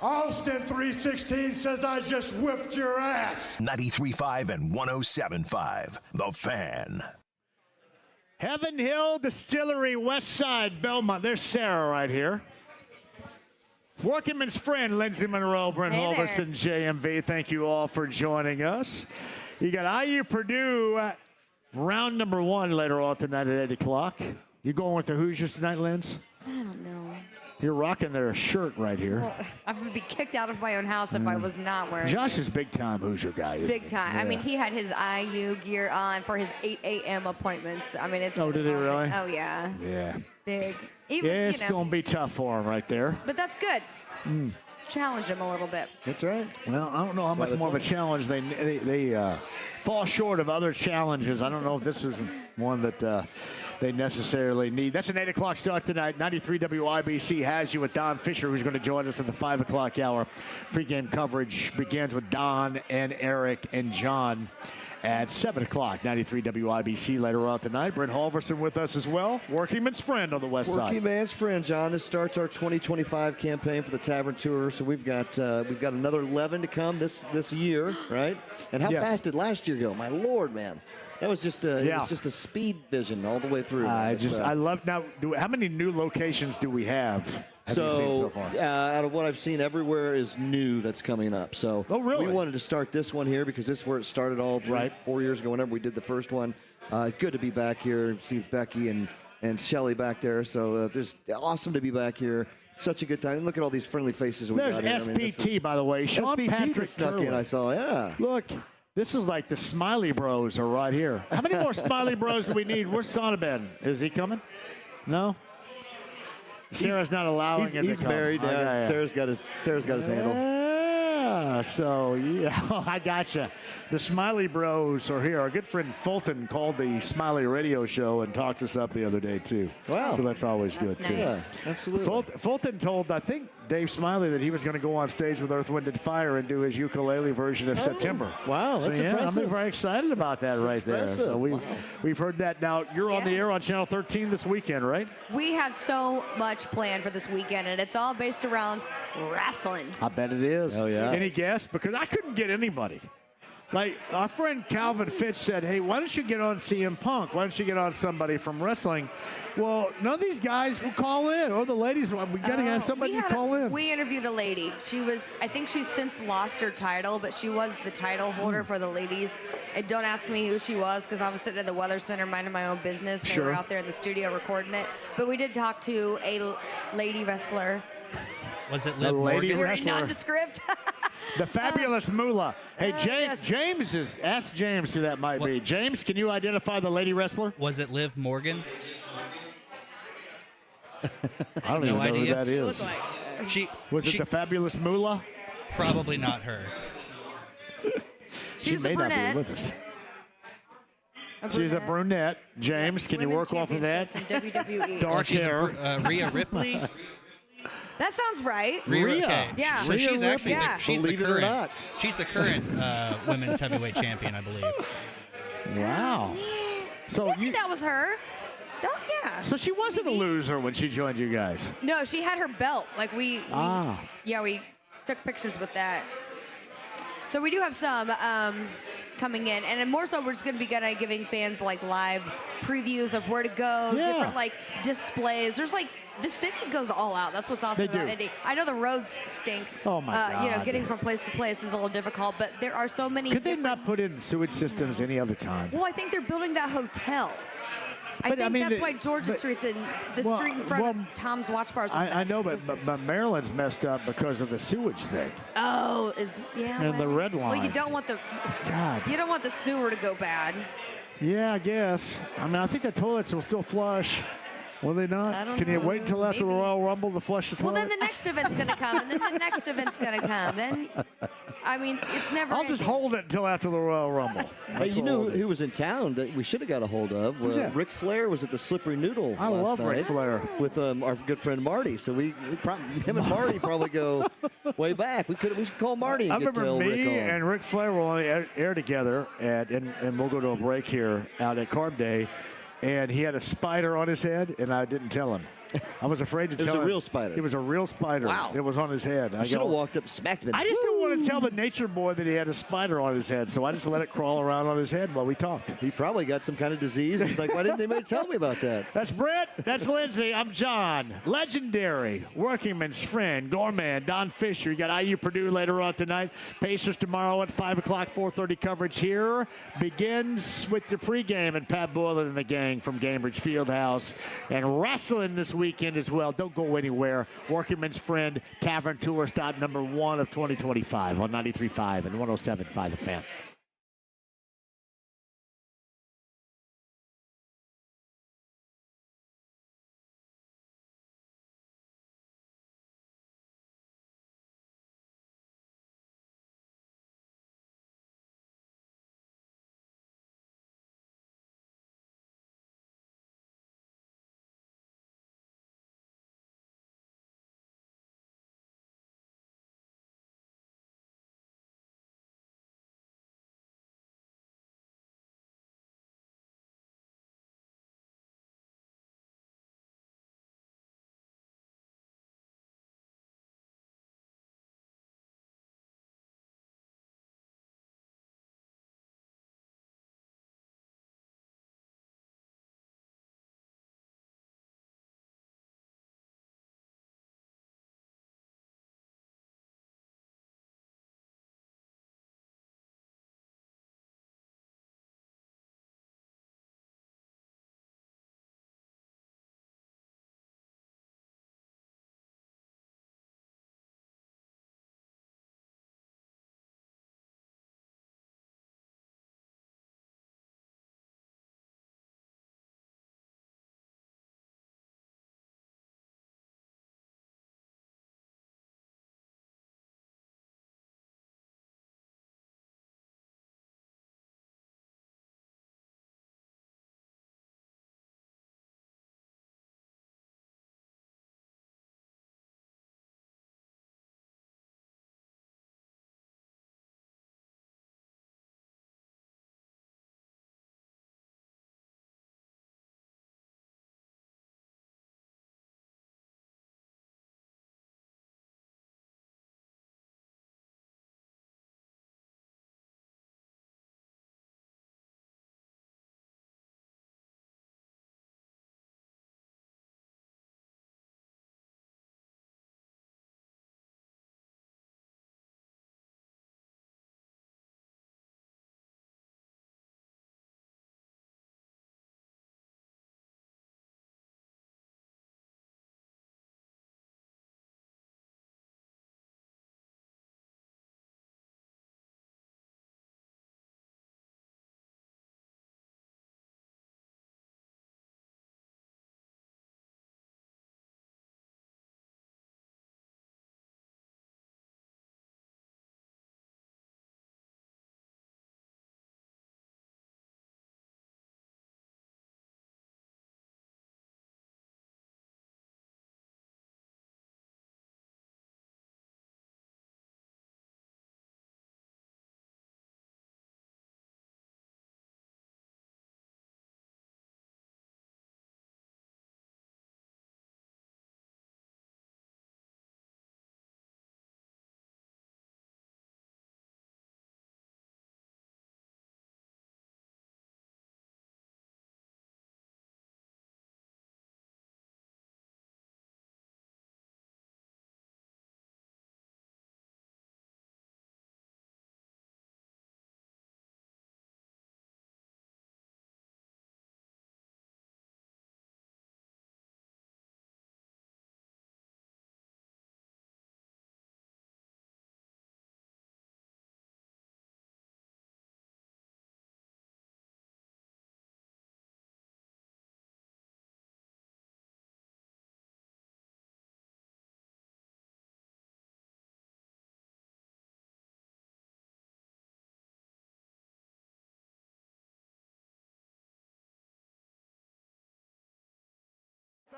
Austin 3:16 says I just whipped your ass. 93.5 and 107.5. The Fan. Heaven Hill Distillery, West Side, Belmont. There's Sarah right here. Workingman's friend, Lindsay Monroe, Brent Holverson, JMV. Thank you all for joining us. You got IU Purdue round number 1 later on tonight at 8 o'clock. You going with the Hoosiers tonight, Linz? I don't know. You're rocking their shirt right here. Well, I would be kicked out of my own house if I was not wearing Josh is big-time Hoosier guy, isn't big he? time. Yeah. I mean, he had his IU gear on for his 8 a.m. appointments. I mean, it's. Oh, did he really? Oh, yeah. Yeah. Big. Even, Yeah, it's going to be tough for him right there. But that's good. Challenge him a little bit. That's right. Well, I don't know how much more of a challenge they fall short of other challenges. I don't know if this is one that they necessarily need. That's an 8 o'clock start tonight. 93 WIBC has you with Don Fisher, who's going to join us at the 5 o'clock hour. Pre-game coverage begins with Don and Eric and John at 7 o'clock. 93 WIBC later on tonight. Brent Holverson with us as well. Workingman's friend on the west side. Workingman's friend, John. This starts our 2025 campaign for the Tavern Tour. So we've got another 11 to come this year, right? And how fast did last year go? My Lord, man. That was just it was just a speed vision all the way through. I love now. How many new locations do we have? Have you seen so far? Out of what I've seen, everywhere is new that's coming up. So really? We wanted to start this one here because this is where it started all 4 years ago. Whenever we did the first one, good to be back here and see Becky and Shelly back there. So there's awesome to be back here. Such a good time. And look at all these friendly faces we There's got here. SPT, by the way. Sean SPT Patrick snuck in, I saw. Yeah. Look. This is like the Smiley Bros are right here. How many more Smiley Bros do we need? Where's Sonabend? Is he coming? No? Sarah's not allowing him to come. He's married. Yeah. Sarah's got his handle. Yeah, so, I gotcha. The Smiley Bros are here. Our good friend Fulton called the Smiley radio show and talked us up the other day, too. Wow. So that's always good, nice. too. Yeah, absolutely. Fulton told, I think, Dave Smiley that he was going to go on stage with Earth, Wind, and Fire and do his ukulele version of September. Wow, that's impressive. I'm very excited about that there. So we've heard that. Now, you're on the air on Channel 13 this weekend, right? We have so much planned for this weekend, and it's all based around wrestling. I bet it is. Oh, yeah. Any guess? Because I couldn't get anybody. Like, our friend Calvin Fitch said, hey, why don't you get on CM Punk? Why don't you get on somebody from wrestling? Well, none of these guys will call in, or the ladies. We got to have somebody call in. We interviewed a lady. I think she's since lost her title, but she was the title holder for the ladies. And don't ask me who she was, because I was sitting at the Weather Center minding my own business. They were out there in the studio recording it. But we did talk to a lady wrestler. Was it Liv Morgan? You're nondescript. The fabulous Moolah. Hey, James ask James who that might be. James, can you identify the lady wrestler? Was it Liv Morgan? I don't even know who that is. Was it the fabulous Moolah? Probably not her. She may not be with us. She's a brunette. James, can you work off of that? WWE. Dark hair. Rhea Ripley? That sounds right. Rhea. Okay. Yeah. So she's actually Believe it or not. She's the current women's heavyweight champion, I believe. Wow. So I think that was her. Oh, yeah. So she wasn't a loser when she joined you guys. No, she had her belt. Like we took pictures with that. So we do have some coming in, and then more so we're just going to be giving fans like live previews of where to go, different like displays. There's like the city goes all out. That's what's awesome about Indy. I know the roads stink. Oh my God. Getting from place to place is a little difficult, but there are so many. Could they not put in sewage systems any other time? Well, I think they're building that hotel. I think that's why Georgia Street's in the street in front of Tom's Watch Bar. I know, but Maryland's messed up because of the sewage thing. Oh, and the red line. Well, you don't want the sewer to go bad. Yeah, I guess. I mean, I think the toilets will still flush. Will they not? I don't Can you know. wait until after the Royal Rumble to flush the toilet? Well, then the next event's going to come, and then the next event's going to come. Then, I mean, it's never. I'll just hold it until after the Royal Rumble. Hey, you know who was in town that we should have got a hold of? Ric Flair was at the Slippery Noodle. I love Ric Flair with our good friend Marty. So him and Marty probably go way back. We should call Marty. And I remember Rick on. and Ric Flair were on the air together, and we'll go to a break here out at Carb Day. And he had a spider on his head, and I didn't tell him. I was afraid to tell him. It was a real spider. It was a real spider. Wow. It was on his head. I should have walked up and smacked him. I just didn't want to tell the nature boy that he had a spider on his head, so I just let it crawl around on his head while we talked. He probably got some kind of disease. He's like, why didn't anybody tell me about that? That's Brett. That's Lindsay. I'm John. Legendary, Workingman's friend, Gorman, Don Fisher. You got IU Purdue later on tonight. Pacers tomorrow at 5 o'clock, 4:30 coverage here. Begins with the pregame and Pat Boylan and the gang from Cambridge Fieldhouse. And wrestling this weekend as well. Don't go anywhere. Workingman's Friend Tavern Tour stop #1 of 2025 on 93.5 and 107.5 The Fan.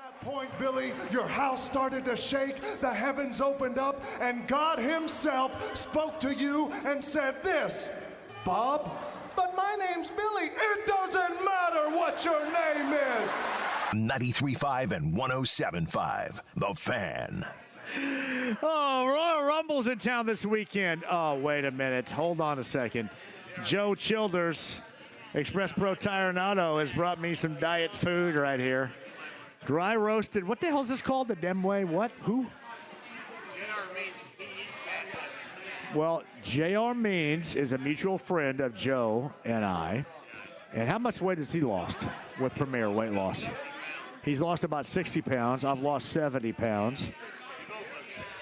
At that point, Billy, your house started to shake, the heavens opened up, and God himself spoke to you and said this, Bob, but my name's Billy. It doesn't matter what your name is. 93.5 and 107.5. The Fan. Oh, Royal Rumble's in town this weekend. Oh, wait a minute. Hold on a second. Joe Childers, Express Pro Tire and Auto, has brought me some diet food right here. Dry roasted. What the hell is this called? The Demway? What? Who? Well, J.R. Means is a mutual friend of Joe and I. And how much weight has he lost with Premier weight loss? He's lost about 60 pounds. I've lost 70 pounds.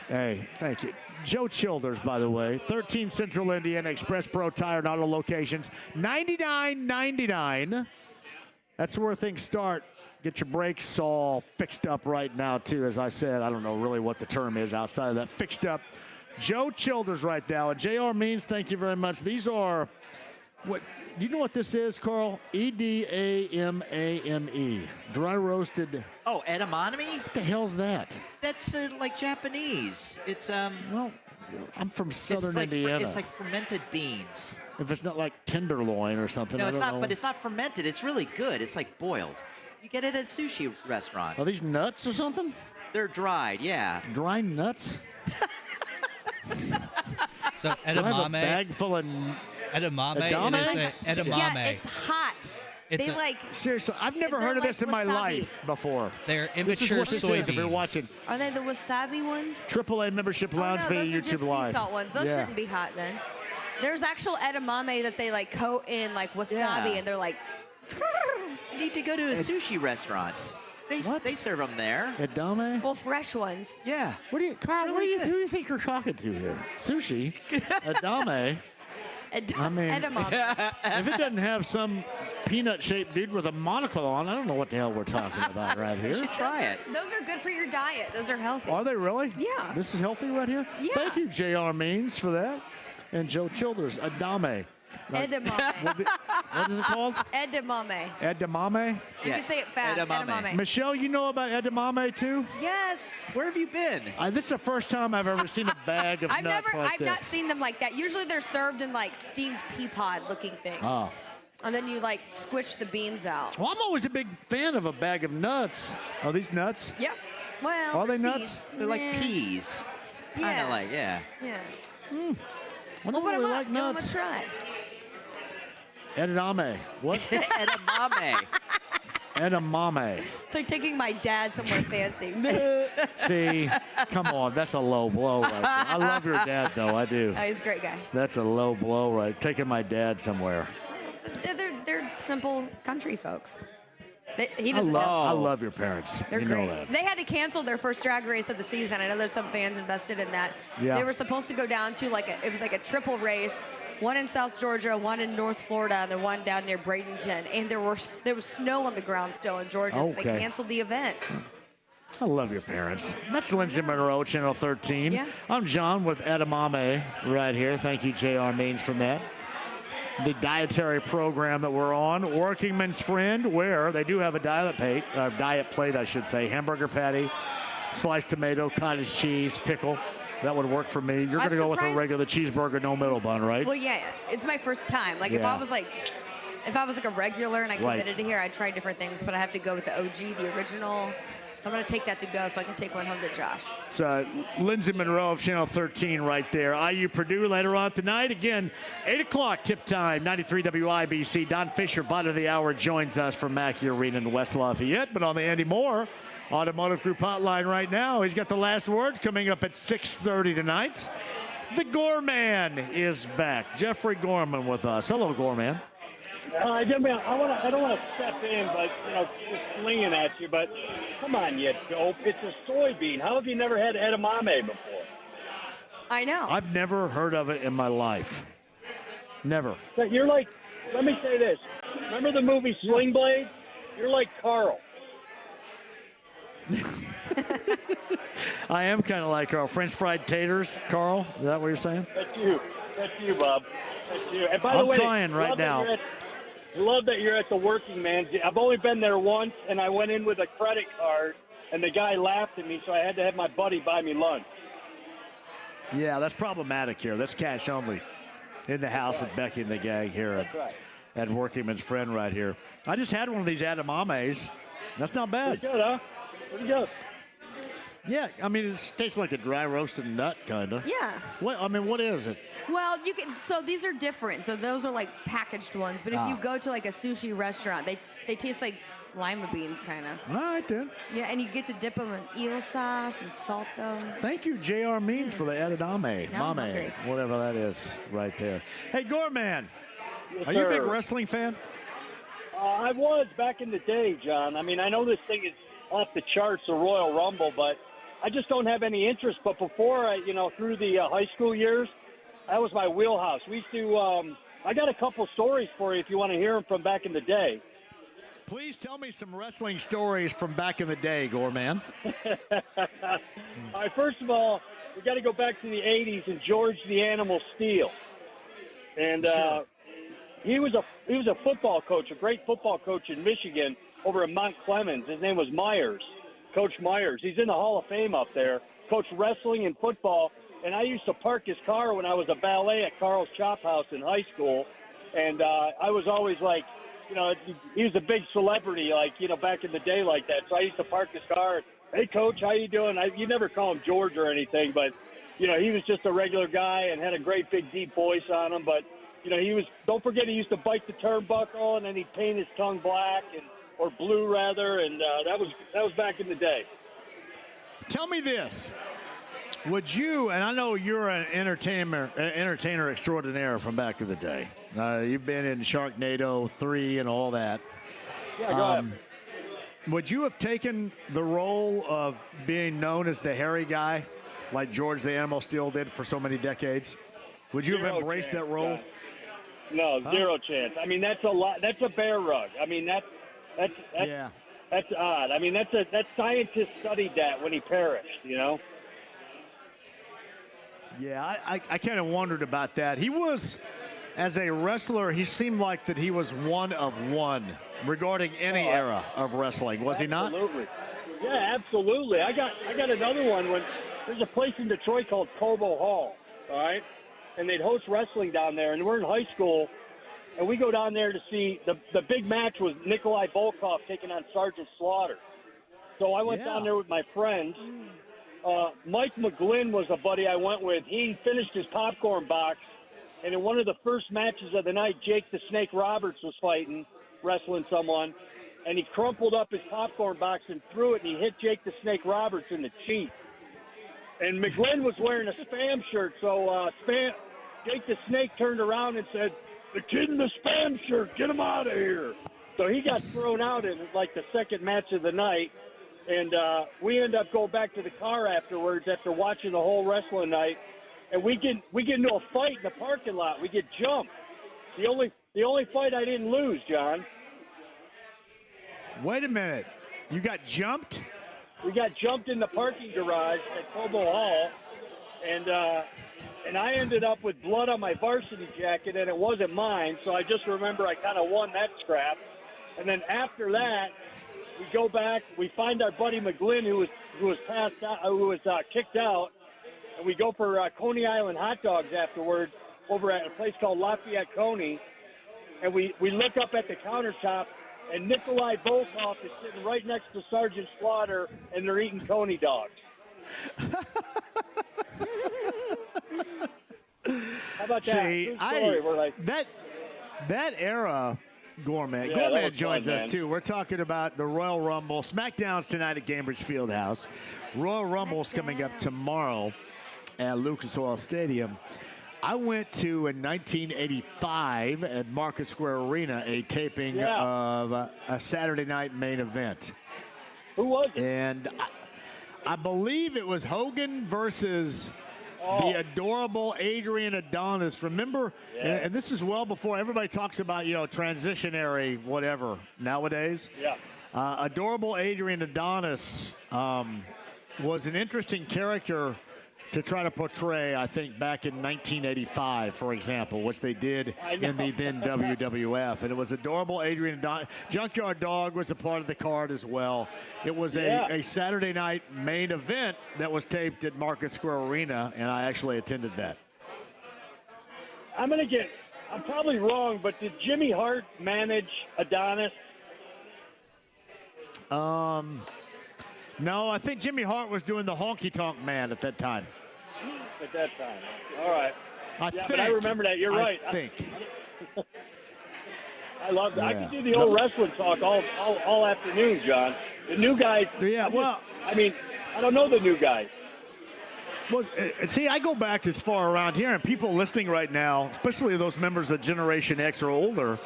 Hey, thank you. Joe Childers, by the way, 13 Central Indiana, Express Pro Tire and Auto locations, $99.99. That's where things start. Get your brakes all fixed up right now, too. As I said, I don't know really what the term is outside of that. Fixed up. Joe Childers right now. And JR Means, thank you very much. These are, what, do you know what this is, Carl? EDAMAME. Dry roasted. Oh, edamame? What the hell's that? That's like Japanese. It's, well, I'm from southern Indiana. It's like fermented beans. If it's not like tenderloin or something. No, I it's don't not, know. but it's not fermented. It's really good. It's like boiled. You get it at a sushi restaurant. Are these nuts or something? They're dried, yeah. Dry nuts? So Do I have a edamame. bag full of Edamame. Edamame? It is edamame. Yeah, it's hot. It's they a- like. Seriously, I've never They're heard of like this in my wasabi. life before. They're This is immature what this is if you're soybeans. watching Are they the wasabi ones? AAA membership lounge Oh, no, via those are YouTube just Live. sea salt ones. Those Yeah. shouldn't be hot then. There's actual edamame that they like coat in like wasabi, Yeah. and they're like. You need to go to a sushi restaurant. They serve them there. Edamame? Well, fresh ones. Yeah. What do you, Carl? It's Who really do you think you're talking to here? Sushi? Edamame? I mean, edamame. if it doesn't have some peanut-shaped dude with a monocle on, I don't know what the hell we're talking about right here. You should try it. Those are good for your diet. Those are healthy. Are they really? Yeah. This is healthy right here? Yeah. Thank you, J.R. Means, for that. And Joe Childers, Edamame. Edamame. What is it called? Edamame. Edamame? You can say it fast. Edamame. Michelle, you know about edamame too? Yes. Where have you been? This is the first time I've ever seen a bag of I've nuts like I've this. not seen them like that. Usually they're served in like steamed pea pod looking things. Oh. And then you like squish the beans out. Well, I'm always a big fan of a bag of nuts. Are these nuts? Yep. Well, Are the they nuts? seeds, They're like nah. peas. Kind Yeah. of like, yeah. Yeah. I Well, don't what really am I? like I'm gonna nuts. try. Edamame. What? Edamame. Edamame. It's like taking my dad somewhere fancy. See, come on, that's a low blow right there. I love your dad, though. I do. Oh, he's a great guy. That's a low blow, right? Taking my dad somewhere. They're simple country folks. He I doesn't know. love your parents. They're you great. know that. They had to cancel their first drag race of the season. I know there's some fans invested in that. Yeah. They were supposed to go down to it was like a triple race, one in South Georgia, one in North Florida, and the one down near Bradenton. And there was snow on the ground still in Georgia, so they Okay. canceled the event. I love your parents. That's Lindsay Monroe, Channel 13. Yeah. I'm John with Edamame right here. Thank you, J.R. Means, for that. The dietary program that we're on, Workingman's Friend, where they do have a diet plate, I should say. Hamburger patty, sliced tomato, cottage cheese, pickle. That would work for me. You're going to go with a surprised- regular cheeseburger, no middle bun, right? Well, yeah, it's my first time. Like if Yeah. I was like a regular and I Right. committed to here, I'd try different things, but I have to go with the OG, the original. So I'm going to take that to go so I can take one home to Josh. It's Lindsay Monroe of Channel 13 right there. IU Purdue later on tonight. Again, 8 o'clock tip time, 93 WIBC. Don Fisher, bottom of the hour, joins us from Mackey Arena in West Lafayette. But on the Andy Moore Automotive Group hotline right now, he's got the last word coming up at 6:30 tonight. The Gorman is back. Jeffrey Gorman with us. Hello, Gorman. I don't want to step in, but just slinging at you. But come on, you dope! It's a soybean. How have you never had edamame before? I know. I've never heard of it in my life. Never. So you're like, let me say this. Remember the movie Sling Blade? You're like Carl. I am kind of like Carl. French fried taters, Carl. Is that what you're saying? That's you. That's you, Bob. That's you. And by the I'm way, trying right now. Love that you're at the Workingman. I've only been there once, and I went in with a credit card, and the guy laughed at me, so I had to have my buddy buy me lunch. Yeah, that's problematic here. That's cash only. In the house with Becky and the gang here at Workingman's Friend right here. I just had one of these edamames. That's not bad. Pretty good, huh? Pretty good. Yeah, I mean, it tastes like a dry roasted nut, kind of. Yeah. What is it? Well, you can. So these are different. So those are like packaged ones. But if you go to like a sushi restaurant, they taste like lima beans, kind of. All right, then. Yeah, and you get to dip them in eel sauce and salt them. Thank you, J.R. Means, for the edamame, Now I'm mame, hungry. whatever that is right there. Hey, Gorman, Yes, are you a big sir. wrestling fan? I was back in the day, John. I mean, I know this thing is off the charts, the Royal Rumble, but I just don't have any interest. But before, through the high school years, that was my wheelhouse. We used to. I got a couple stories for you if you want to hear them from back in the day. Please tell me some wrestling stories from back in the day, Gorman. All right, first of all, we got to go back to the '80s and George the Animal Steele, and Sure. he was a football coach, a great football coach in Michigan over at Mount Clemens. His name was Myers, Coach Myers. He's in the Hall of Fame up there. Coached wrestling and football, and I used to park his car when I was a valet at Carl's Chop House in high school, and I was always like, he was a big celebrity, back in the day like that. So I used to park his car. Hey, Coach, how you doing? You never call him George or anything, but, he was just a regular guy and had a great big deep voice on him. But, don't forget he used to bite the turnbuckle and then he'd paint his tongue black or blue rather. And that was back in the day. Tell me this. Would you, and I know you're an entertainer extraordinaire from back in the day. You've been in Sharknado 3 and all that. Yeah, go ahead. Would you have taken the role of being known as the hairy guy like George the Animal Steele did for so many decades? Would you have embraced that role? John. No, zero chance. I mean, that's a lot. That's a bear rug. I mean, that's odd. I mean, that scientist studied that when he perished, Yeah, I kind of wondered about that. He was, as a wrestler, he seemed like that he was one of one regarding any era of wrestling, was he not? Absolutely. Yeah, absolutely. I got another one when there's a place in Detroit called Cobo Hall, all right? And they'd host wrestling down there, and we're in high school, and we go down there to see the big match was Nikolai Volkov taking on Sergeant Slaughter. So I went down there with my friends. Mike McGlynn was a buddy I went with. He finished his popcorn box, and in one of the first matches of the night, Jake the Snake Roberts was wrestling someone, and he crumpled up his popcorn box and threw it, and he hit Jake the Snake Roberts in the cheek. And McGlynn was wearing a Spam shirt, so Jake the Snake turned around and said, "The kid in the Spam shirt, get him out of here." So he got thrown out in like the second match of the night. And we end up going back to the car afterwards after watching the whole wrestling night, and we get into a fight in the parking lot. We get jumped. The only fight I didn't lose, John. Wait a minute. You got jumped? We got jumped in the parking garage at Cobo Hall, and I ended up with blood on my varsity jacket, and it wasn't mine. So I just remember I kind of won that scrap. And then after that, we go back. We find our buddy McGlynn, who was passed out, who was kicked out, and we go for Coney Island hot dogs afterwards over at a place called Lafayette Coney. And we look up at the countertop, and Nikolai Volkov is sitting right next to Sergeant Slaughter, and they're eating Coney dogs. How about that? See, True story. We're like, that era. Gorman. Yeah, Gorman that was joins fun, us, man. too. We're talking about the Royal Rumble. SmackDown's tonight at Cambridge Fieldhouse. Royal Rumble's coming up tomorrow at Lucas Oil Stadium. I went to, in 1985, at Market Square Arena, a taping of a Saturday night main event. Who was it? And I believe it was Hogan versus the adorable Adrian Adonis. Remember, and this is well before everybody talks about, transitionary whatever nowadays. Yeah. Adorable Adrian Adonis was an interesting character to try to portray, I think, back in 1985, for example, which they did in the then WWF. And it was adorable Adrian Adonis. Junkyard Dog was a part of the card as well. It was a Saturday night main event that was taped at Market Square Arena, and I actually attended that. I'm probably wrong, but did Jimmy Hart manage Adonis? No, I think Jimmy Hart was doing the honky tonk man at that time. At that time. All right. But I remember that. You're right. I think. I love that. Yeah. I can do the old wrestling talk all afternoon, John. The new guys. Yeah, I don't know the new guys. Well, see, I go back as far around here, and people listening right now, especially those members of Generation X or older,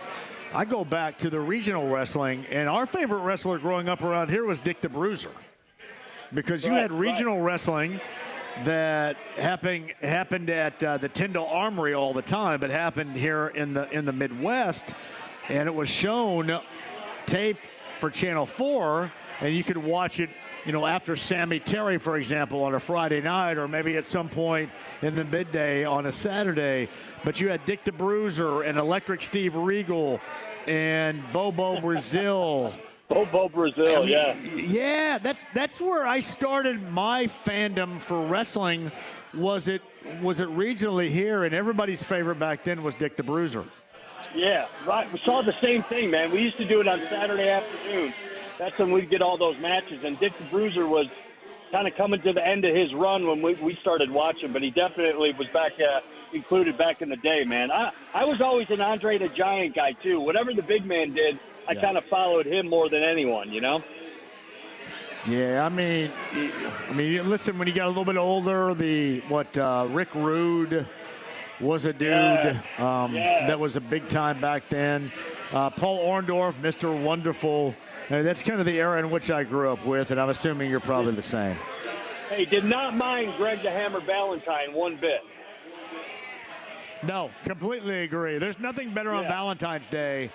I go back to the regional wrestling, and our favorite wrestler growing up around here was Dick the Bruiser, because you had regional wrestling that happened at the Tyndall Armory all the time, but happened here in the Midwest, and it was shown taped for Channel 4, and you could watch it, after Sammy Terry, for example, on a Friday night, or maybe at some point in the midday on a Saturday. But you had Dick the Bruiser and Electric Steve Regal and Bobo Brazil. Bobo Brazil, Yeah, that's where I started my fandom for wrestling. Was it regionally here, and everybody's favorite back then was Dick the Bruiser. Yeah, right. We saw the same thing, man. We used to do it on Saturday afternoons. That's when we'd get all those matches. And Dick the Bruiser was kind of coming to the end of his run when we started watching, but he definitely was back included back in the day, man. I was always an Andre the Giant guy, too. Whatever the big man did, I kind of followed him more than anyone, Yeah, I mean, listen, when you got a little bit older, Rick Rude was a dude that was a big time back then. Paul Orndorff, Mr. Wonderful. That's kind of the era in which I grew up with, and I'm assuming you're probably the same. Hey, did not mind Greg the Hammer Valentine one bit. No, completely agree. There's nothing better on Valentine's Day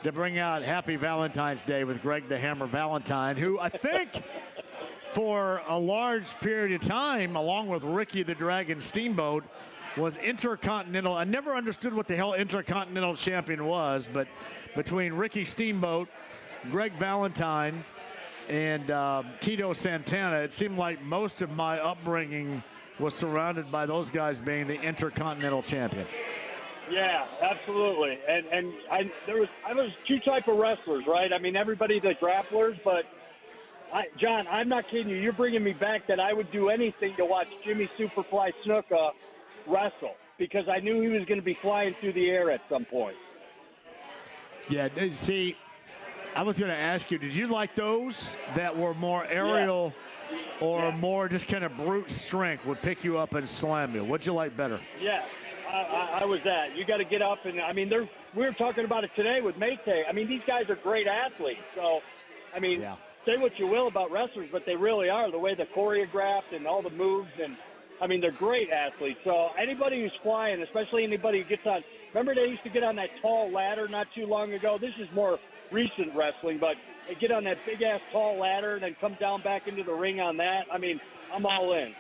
to bring out Happy Valentine's Day with Greg the Hammer Valentine, who I think for a large period of time, along with Ricky the Dragon Steamboat, was Intercontinental. I never understood what the hell Intercontinental Champion was, but between Ricky Steamboat, Greg Valentine, and Tito Santana, it seemed like most of my upbringing was surrounded by those guys being the Intercontinental Champion. Yeah, absolutely. And there was two type of wrestlers, right? I mean, everybody the grapplers, but John, I'm not kidding you. You're bringing me back that I would do anything to watch Jimmy Superfly Snuka wrestle, because I knew he was going to be flying through the air at some point. Yeah, see, I was going to ask you, did you like those that were more aerial or more just kind of brute strength, would pick you up and slam you? What'd you like better? Yeah, I was that. You got to get up, and, I mean, we were talking about it today with Mate. I mean, these guys are great athletes. So, I mean, say what you will about wrestlers, but they really are. The way they're choreographed and all the moves, and, I mean, they're great athletes. So anybody who's flying, especially anybody who gets on – remember they used to get on that tall ladder not too long ago? This is more – recent wrestling, but they get on that big-ass tall ladder and then come down back into the ring on that. I mean, I'm all in.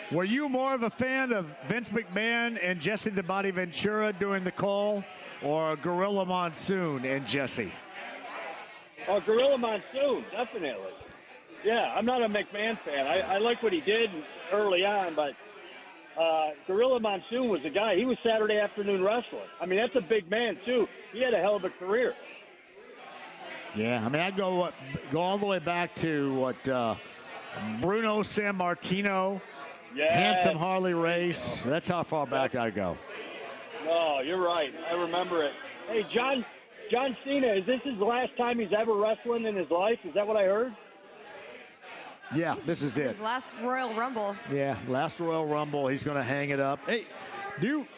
Were you more of a fan of Vince McMahon and Jesse the Body Ventura doing the call, or Gorilla Monsoon and Jesse? Oh, Gorilla Monsoon, definitely. Yeah, I'm not a McMahon fan. I like what he did early on, but Gorilla Monsoon was the guy. He was Saturday afternoon wrestling. I mean, that's a big man, too. He had a hell of a career. Yeah, I mean, I go all the way back to Bruno Sammartino, Handsome Harley Race. That's how far back I go. No, you're right. I remember it. Hey, John Cena, is this his last time he's ever wrestling in his life? Is that what I heard? Yeah, this is it. His last Royal Rumble. Yeah, last Royal Rumble. He's going to hang it up. Hey,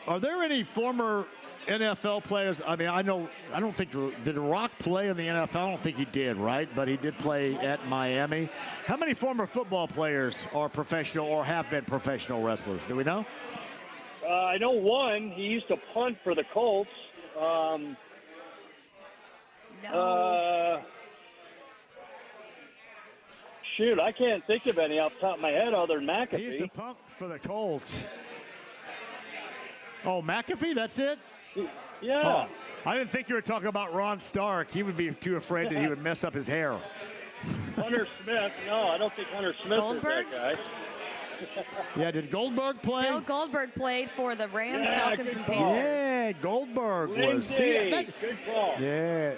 are there any former NFL players? I mean, I don't think, did Rock play in the NFL? I don't think he did, right? But he did play at Miami. How many former football players are professional or have been professional wrestlers? Do we know? I know one. He used to punt for the Colts. Shoot, I can't think of any off the top of my head other than McAfee. He used to pump for the Colts. Oh, McAfee, that's it? Yeah. Oh, I didn't think you were talking about Ron Stark. He would be too afraid that he would mess up his hair. Hunter Smith. No, I don't think Hunter Smith Goldberg? is that guy. Yeah, did Goldberg play? Bill Goldberg played for the Rams, Falcons, and Panthers. Yeah, Goldberg was. See, good call. Yeah.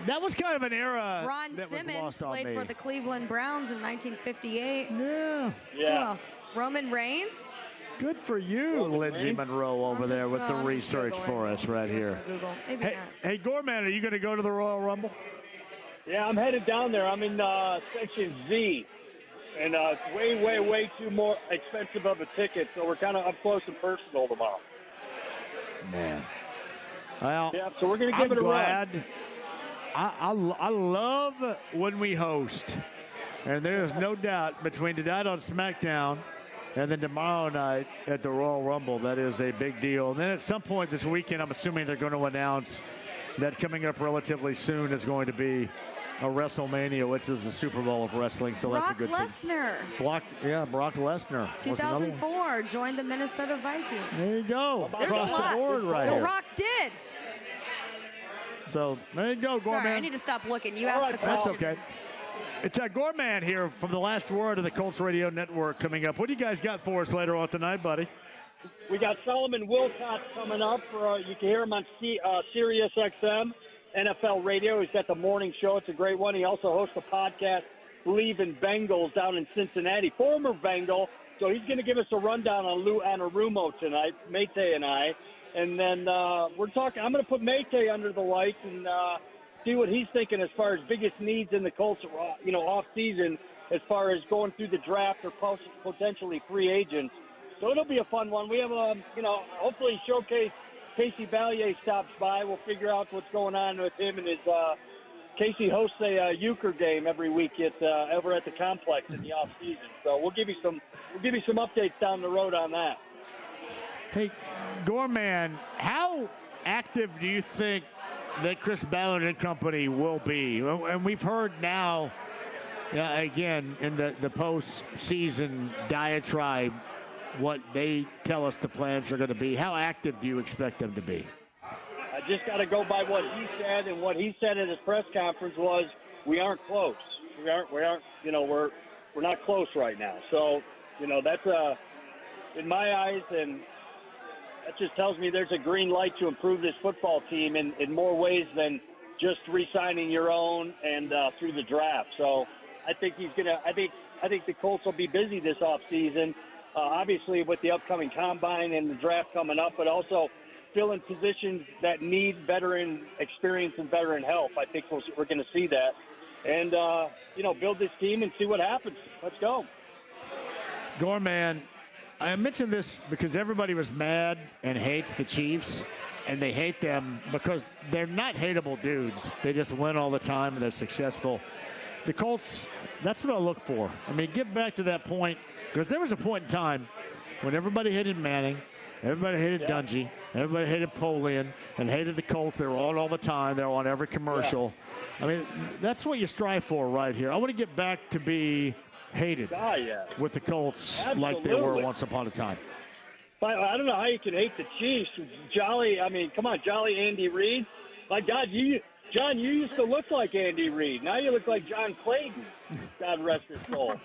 That was kind of an era Ron that Simmons was lost on played me. for the Cleveland Browns in 1958. Yeah. Who else? Roman Reigns? Good for you, Lindsay Monroe over there with the I'm just research Googling. for us right Doing here. some Google. Maybe Hey, not. hey, Gorman, are you going to go to the Royal Rumble? Yeah, I'm headed down there. I'm in Section Z, and it's way too more expensive of a ticket. So we're kind of up close and personal tomorrow. Man. Well, yeah, so we're going to give it a glad. run. I love when we host, and there's no doubt between tonight on SmackDown and then tomorrow night at the Royal Rumble, that is a big deal. And then at some point this weekend, I'm assuming they're going to announce that coming up relatively soon is going to be a WrestleMania, which is the Super Bowl of wrestling. So that's a good Brock thing. Lesnar. Brock Lesnar. Was another one. 2004, joined the Minnesota Vikings. There you go. There's Across a lot. the board right The here. Rock did. So there you go, Gorman. Sorry, I need to stop looking. You asked the question. That's okay. It's Gorman here from the Last Word of the Colts Radio Network coming up. What do you guys got for us later on tonight, buddy? We got Solomon Wilcott coming up. You can hear him on Sirius XM, NFL Radio. He's got the morning show. It's a great one. He also hosts a podcast, Believe in Bengals, down in Cincinnati. Former Bengal. So he's going to give us a rundown on Lou Anarumo tonight, Mate and I. And then we're talking. I'm going to put Mate under the lights and see what he's thinking as far as biggest needs in the Colts, off season, as far as going through the draft or potentially free agents. So it'll be a fun one. We have hopefully Showcase Casey Valier stops by. We'll figure out what's going on with him and his. Casey hosts a euchre game every week over at the complex in the off season. So we'll give you some updates down the road on that. Hey, Gorman, how active do you think that Chris Ballard and company will be? And we've heard now, again, in the post-season diatribe, what they tell us the plans are going to be. How active do you expect them to be? I just got to go by what he said, and what he said at his press conference was, we aren't close. We're not close right now. So, that's in my eyes, and that just tells me there's a green light to improve this football team in more ways than just re-signing your own and through the draft. So I think I think the Colts will be busy this offseason, obviously with the upcoming combine and the draft coming up, but also filling positions that need veteran experience and veteran help. I think we're going to see that. And, build this team and see what happens. Let's go. Gorman, I mentioned this because everybody was mad and hates the Chiefs, and they hate them because they're not hateable dudes. They just win all the time, and they're successful. The Colts, that's what I look for. I mean, get back to that point, because there was a point in time when everybody hated Manning, everybody hated Dungy, everybody hated Polian, and hated the Colts. They were on all the time. They were on every commercial. I mean, that's what you strive for right here. I want to get back to be hated with the Colts like they were once upon a time. I don't know how you can hate the Chiefs. Jolly Andy Reid. My God, John, you used to look like Andy Reid. Now you look like John Clayton. God rest his soul.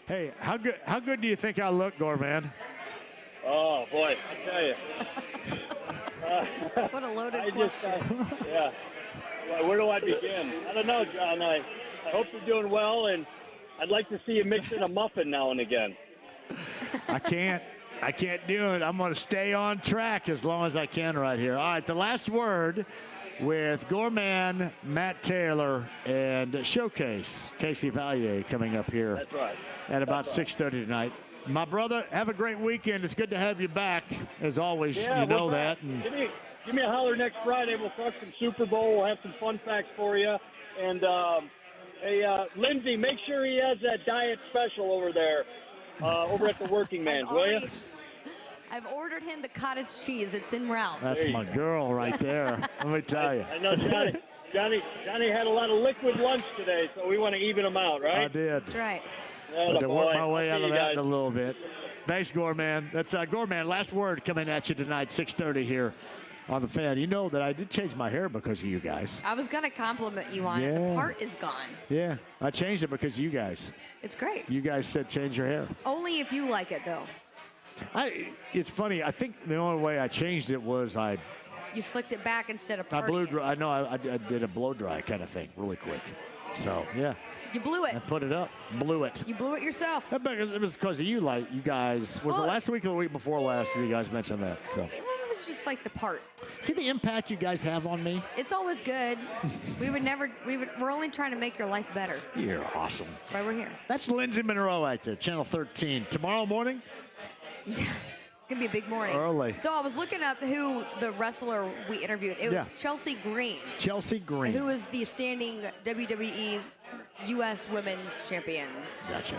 Hey, how good do you think I look, Gorman? Oh, boy, I tell you. What a loaded question. Well, where do I begin? I don't know, John. I hope you're doing well, and I'd like to see you mix in a muffin now and again. I can't do it. I'm going to stay on track as long as I can right here. All right, the last word with Gorman, Matt Taylor, and Showcase Casey Valier coming up here. That's right. At about 6:30 tonight. My brother, have a great weekend. It's good to have you back, as always. Yeah, you know we're that. back. Give me a holler next Friday. We'll talk some Super Bowl. We'll have some fun facts for you. And, Lindsay, make sure he has that diet special over there, over at the Workingman, will you? I've ordered him the cottage cheese. It's en route. That's my girl right there. Let me tell you. I know Johnny had a lot of liquid lunch today, so we want to even them out, right? I did. That's right. I had to work my way I'll out see of you that guys. in a little bit. Thanks, Gorman. That's Gorman. Last word coming at you tonight, 6:30 here on the Fan. You know that I did change my hair because of you guys. I was going to compliment you on it. The part is gone. Yeah, I changed it because of you guys. It's great. You guys said change your hair. Only if you like it, though. It's funny. I think the only way I changed it was I you slicked it back instead of I blew parting it. dry. I know. I did a blow dry kind of thing, really quick. So yeah. You blew it. I put it up, blew it. You blew it yourself. It was because of you, you guys. Was it last week or the week before last? You guys mentioned that. So It was just like the part. see the impact you guys have on me. It's always good. We're only trying to make your life better. You're awesome. That's why we're here. That's Lindsay Monroe right there, Channel 13. Tomorrow morning. It's gonna be a big morning. Early. So I was looking up who the wrestler we interviewed. It was Chelsea Green. Chelsea Green. Who was the standing WWE U.S. Women's Champion. Gotcha.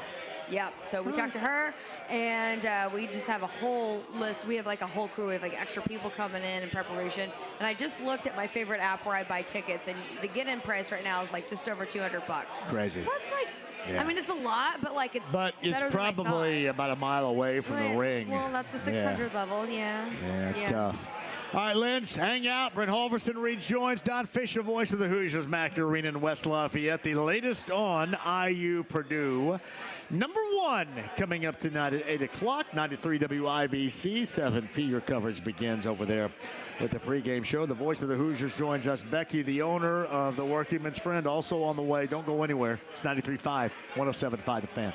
Yeah, so we talked to her, and we just have a whole list. We have like a whole crew. We have like extra people coming in preparation. And I just looked at my favorite app where I buy tickets, and the get-in price right now is like just over $200. Crazy. So that's like, Yeah. I mean, it's a lot, but like it's But it's better than I probably about a mile away from the ring. Well, that's the 600 level, yeah. Yeah, it's tough. All right, Linz, hang out. Brent Holverson rejoins. Don Fisher, voice of the Hoosiers, Mackey Arena in West Lafayette. The latest on IU Purdue. Number 1 coming up tonight at 8 o'clock, 93 WIBC, 7P. Your coverage begins over there with the pregame show. The voice of the Hoosiers joins us. Becky, the owner of the Workingman's Friend, also on the way. Don't go anywhere. It's 93.5, 107.5 The Fan.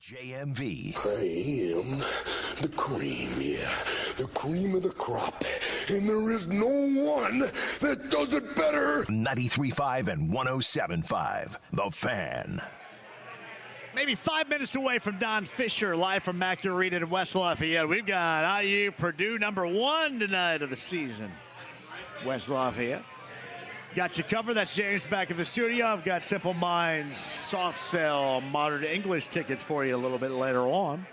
JMV. I am the cream, yeah. The cream of the crop. And there is no one that does it better. 93.5 and 107.5. The Fan. Maybe 5 minutes away from Don Fisher, live from Mac Arena in West Lafayette. We've got IU Purdue #1 tonight of the season. West Lafayette. Got you covered. That's James back in the studio. I've got Simple Minds soft sell modern English tickets for you a little bit later on.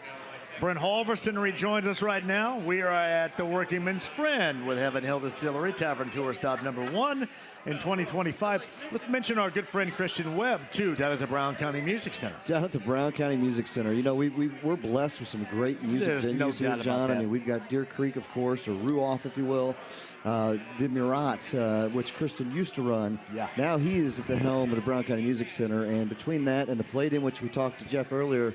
Brent Halverson rejoins us right now. We are at the Workingman's Friend with Heaven Hill Distillery, Tavern Tour Stop #1 in 2025. Let's mention our good friend Christian Webb, too, down at the Brown County Music Center. Down at the Brown County Music Center. You know, we're blessed with some great music There's venues no here, doubt John. about that. I mean, we've got Deer Creek, of course, or Ruoff, if you will. The Murat, which Kristen used to run. Yeah. Now he is at the helm of the Brown County Music Center. And between that and the Palladium, which we talked to Jeff earlier,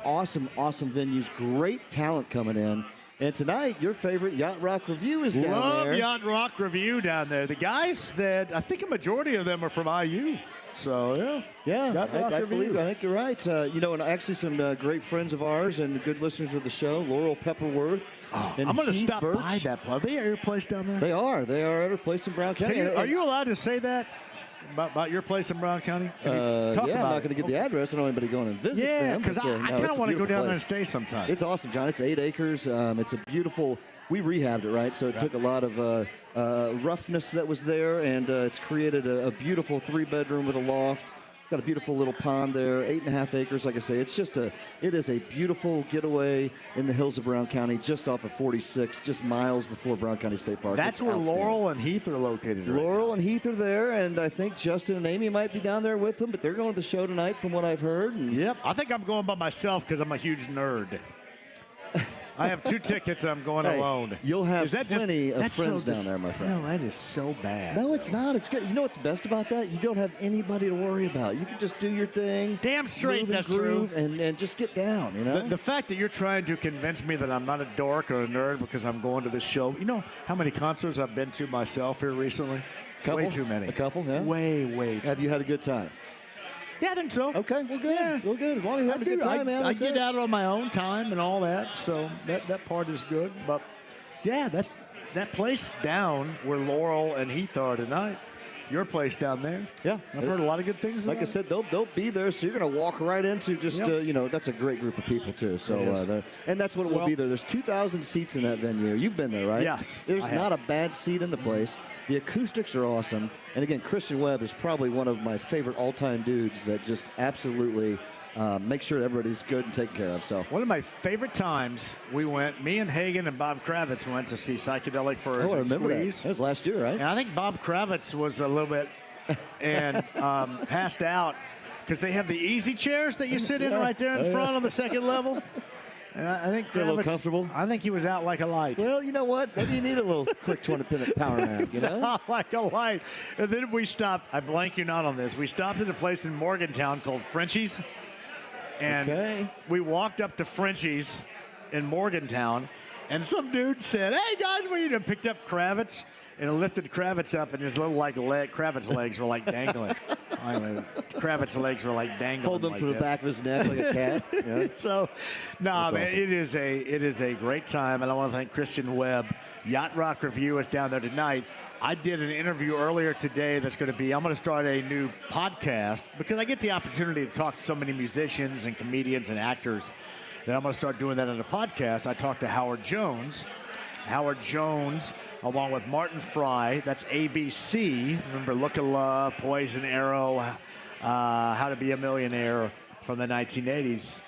awesome venues, great talent coming in. And tonight, your favorite Yacht Rock Review is down there. Love Yacht Rock Review down there. The guys that, I think a majority of them are from IU. So, yeah. I believe. I think you're right. You know, and actually some great friends of ours and good listeners of the show, Laurel Pepperworth. And I'm going to Heath stop Birch. by that. Are they at your place down there? They are. They are at our place in Brown County. Are you allowed to say that about your place in Brown County? I'm not going to give the address. I don't want anybody going and visit them. Yeah, because I kind of want to go down there and stay sometime. It's awesome, John. It's 8 acres. It's a beautiful. We rehabbed it, right? So it took a lot of roughness that was there, and it's created a beautiful 3-bedroom with a loft. Got a beautiful little pond there, 8.5 acres. Like I say, it is a beautiful getaway in the hills of Brown County, just off of 46, just miles before Brown County State Park. That's where Laurel and Heath are located. Right Laurel and Heath are there, and I think Justin and Amy might be down there with them, but they're going to the show tonight from what I've heard. Yep, I think I'm going by myself because I'm a huge nerd. I have 2 tickets and I'm going alone. You'll have plenty of friends down there, my friend. No, that is so bad. No, it's not. It's good. You know what's best about that? You don't have anybody to worry about. You can just do your thing. Damn straight, that's true. And just get down, you know? The fact that you're trying to convince me that I'm not a dork or a nerd because I'm going to this show. You know how many concerts I've been to myself here recently? Way too many. A couple, yeah? Way. Have you had a good time? Yeah, I think so. Okay, well, good. Yeah. Well, good. As long as you have a good time, man. I get out on my own time and all that, so that part is good. But, yeah, that's that place down where Laurel and Heath are tonight. Your place down there. Yeah. I've heard a lot of good things Like about I said, they'll be there, so you're going to walk right into just, Yep. that's a great group of people, too. So, and that's what it will Well- be there. There's 2,000 seats in that venue. You've been there, right? Yes, There's I have. not a bad seat in the place. The acoustics are awesome. And again, Christian Webb is probably one of my favorite all-time dudes that just absolutely make sure everybody's good and taken care of. So one of my favorite times we went, me and Hagen and Bob Kravitz went to see Psychedelic Furs I and remember Squeeze. that was last year, right? And I think Bob Kravitz was a little bit and passed out because they have the easy chairs that you sit in right there in front on the second level. And I think Get a little Kravitz- comfortable? I think he was out like a light. Well, you know what? Maybe you need a little quick 20-minute power nap, you know? Out like a light. And then we stopped. I blank you not on this. We stopped at a place in Morgantown called Frenchie's. And we walked up to Frenchie's in Morgantown, and some dude said, "Hey guys, we need to picked up Kravitz." And it lifted Kravitz up, and his little Kravitz legs were like dangling. Kravitz legs were like dangling. Hold them like from the this. back of his neck like a cat. Yeah. So, no, That's man, awesome. it is a great time, and I want to thank Christian Webb. Yacht Rock Review is down there tonight. I did an interview earlier today that's going to be, I'm going to start a new podcast because I get the opportunity to talk to so many musicians and comedians and actors that I'm going to start doing that on a podcast. I talked to Howard Jones. Howard Jones, along with Martin Fry, that's ABC. Remember Look of Love, Poison Arrow, How to Be a Millionaire from the 1980s.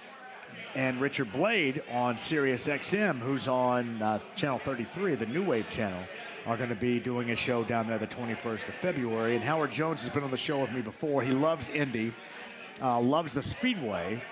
And Richard Blade on Sirius XM, who's on Channel 33, the New Wave channel, are going to be doing a show down there the 21st of February. And Howard Jones has been on the show with me before. He loves Indy, loves the Speedway.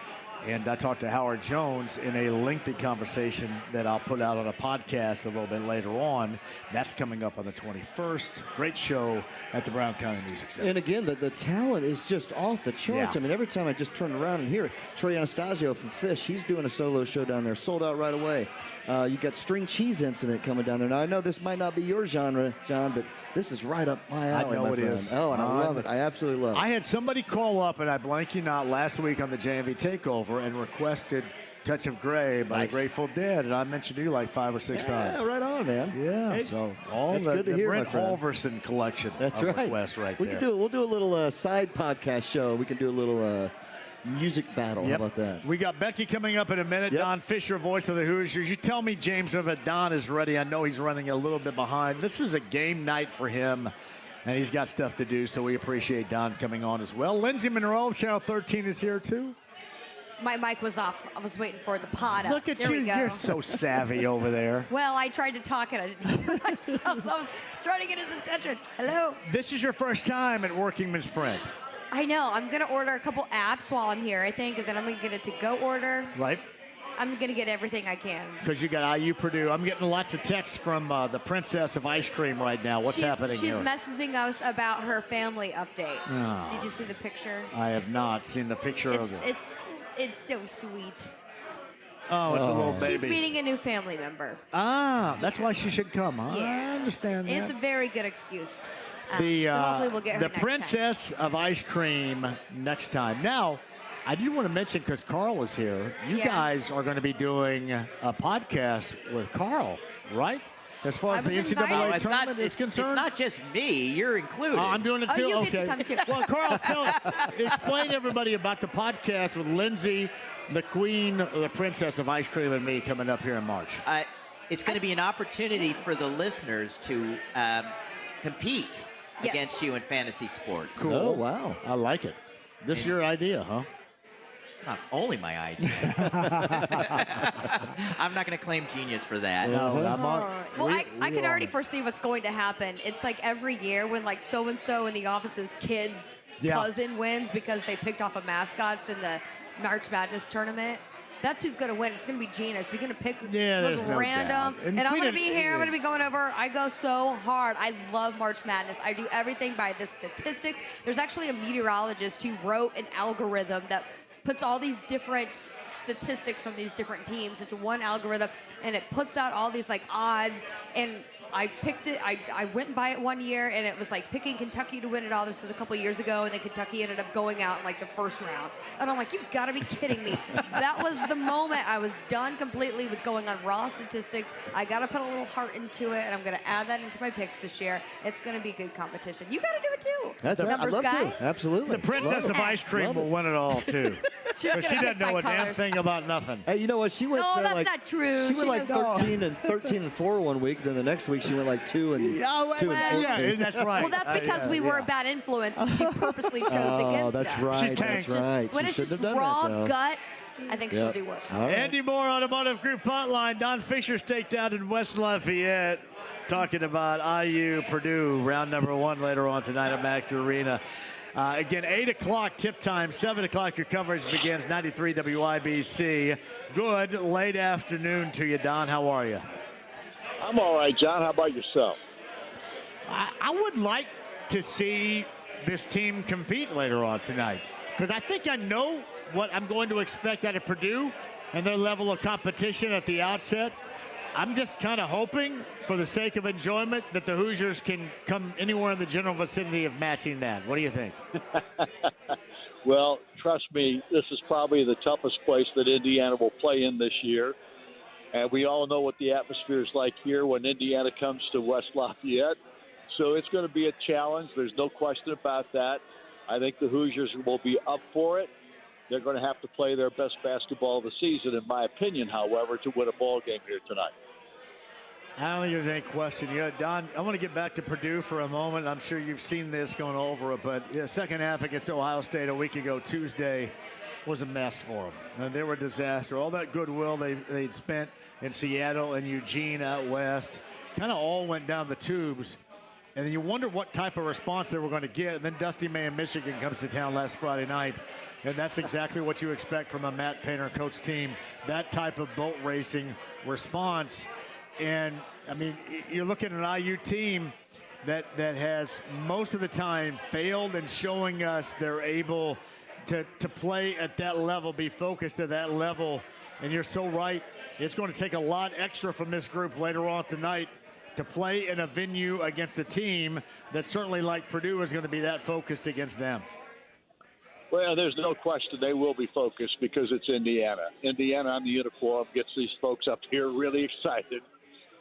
And I talked to Howard Jones in a lengthy conversation that I'll put out on a podcast a little bit later on. That's coming up on the 21st. Great show at the Brown County Music Center. And again, the talent is just off the charts. Yeah. I mean, every time I just turn around and hear it, Trey Anastasio from Fish, he's doing a solo show down there, sold out right away. You got string cheese incident coming down there. Now, I know this might not be your genre, John, but this is right up my alley, I know my it friend. is. Oh, and I love it. I absolutely love it. I had somebody call up, and I blank you not, last week on the JMV Takeover and requested Touch of Gray by Grateful Dead, and I mentioned you like 5 or 6 times. Yeah, right on, man. Yeah, Hey, so all that's the, good to the hear, Brent my friend. Halverson collection That's of right. requests right we there. We'll do a little side podcast show. We can do a little music battle. Yep. How about that? We got Becky coming up in a minute. Yep. Don Fisher, voice of the Hoosiers. You tell me, James, if Don is ready. I know he's running a little bit behind. This is a game night for him, and he's got stuff to do, so we appreciate Don coming on as well. Lindsay Monroe, Channel 13, is here, too. My mic was off. I was waiting for the pod up. Look at there you. We go. You're so savvy over there. Well, I tried to talk and I didn't hear myself, so I was trying to get his attention. Hello. This is your first time at Workingman's Friend. I know. I'm going to order a couple apps while I'm here, I think, and then I'm going to get a to-go order. Right. I'm going to get everything I can. Because you got IU Purdue. I'm getting lots of texts from the Princess of Ice Cream right now. What's happening She's here? messaging us about her family update. Oh. Did you see the picture? I have not seen the picture of it. It's so sweet. Oh, it's a little baby. She's meeting a new family member. Ah, that's why she should come, huh? Yeah. I understand that. It's a very good excuse. So The hopefully we'll get her the next Princess of Ice Cream next time. Now, I do want to mention, because Carl is here, you guys are going to be doing a podcast with Carl, right? As far as the NCAA tournament is concerned? It's not just me. You're included. I'm doing it too? you okay. get to come too. Well, Carl, explain to everybody about the podcast with Lindsay, the queen, the princess of ice cream, and me coming up here in March. It's going to be an opportunity for the listeners to compete against you in fantasy sports. Cool. Oh, wow. I like it. This is your idea, huh? Not only my idea. I'm not going to claim genius for that. No, Well, I can already foresee what's going to happen. It's like every year when like so-and-so in the office's kid's cousin wins because they picked off a mascots in the March Madness tournament. That's who's going to win. It's going to be Gina. She's going to pick there's no random. doubt. And I'm going to be here. I'm going to be going over. I go so hard. I love March Madness. I do everything by the statistics. There's actually a meteorologist who wrote an algorithm that puts all these different statistics from these different teams into one algorithm, and it puts out all these like odds. And I picked it. I went by it one year, and it was like picking Kentucky to win it all. This was a couple years ago, and then Kentucky ended up going out in like the first round. And I'm like, you've got to be kidding me. That was the moment I was done completely with going on raw statistics. I got to put a little heart into it, and I'm going to add that into my picks this year. It's going to be good competition. You got to do it too. That's it. I'd Numbers love guy. to. Absolutely. The princess of ice cream will win it all, too. She's So gonna she doesn't pick know my a damn colors. thing about nothing. Hey, you know what? She went No, that's like, not true. She went like knows. 13 and 4 one week. Then the next week she went like 2 and 14. Yeah, that's right. Well, that's because we were a bad influence, and she purposely chose against that's us. right. tanked. That's right. When She it's shouldn't just have done raw that, though. gut, I think she'll Yep. do well. All right. Andy Moore, Automotive Group Hotline. Don Fisher staked out in West Lafayette, talking about IU Purdue, round number 1 later on tonight at Mack Arena. Again, 8 o'clock tip time, 7 o'clock your coverage begins, 93 WIBC. Good late afternoon to you, Don. How are you? I'm all right, John. How about yourself? I would like to see this team compete later on tonight, because I think I know what I'm going to expect out of Purdue and their level of competition at the outset. I'm just kind of hoping, for the sake of enjoyment, that the Hoosiers can come anywhere in the general vicinity of matching that. What do you think? Well, trust me, this is probably the toughest place that Indiana will play in this year. And we all know what the atmosphere is like here when Indiana comes to West Lafayette. So it's going to be a challenge. There's no question about that. I think the Hoosiers will be up for it. They're going to have to play their best basketball of the season, in my opinion, however, to win a ball game here tonight. I don't think there's any question. Don, I want to get back to Purdue for a moment. I'm sure you've seen this going over it, but second half against Ohio State a week ago, Tuesday, was a mess for them. And they were a disaster. All that goodwill they'd spent in Seattle and Eugene out west kind of all went down the tubes. And then you wonder what type of response they were going to get. And then Dusty May in Michigan comes to town last Friday night. And that's exactly what you expect from a Matt Painter coach team, that type of boat racing response. And, I mean, you're looking at an IU team that has most of the time failed in showing us they're able to play at that level, be focused at that level And you're so right. It's going to take a lot extra from this group later on tonight to play in a venue against a team that certainly, like Purdue, is going to be that focused against them. Well, there's no question they will be focused because it's Indiana. Indiana on the uniform gets these folks up here really excited.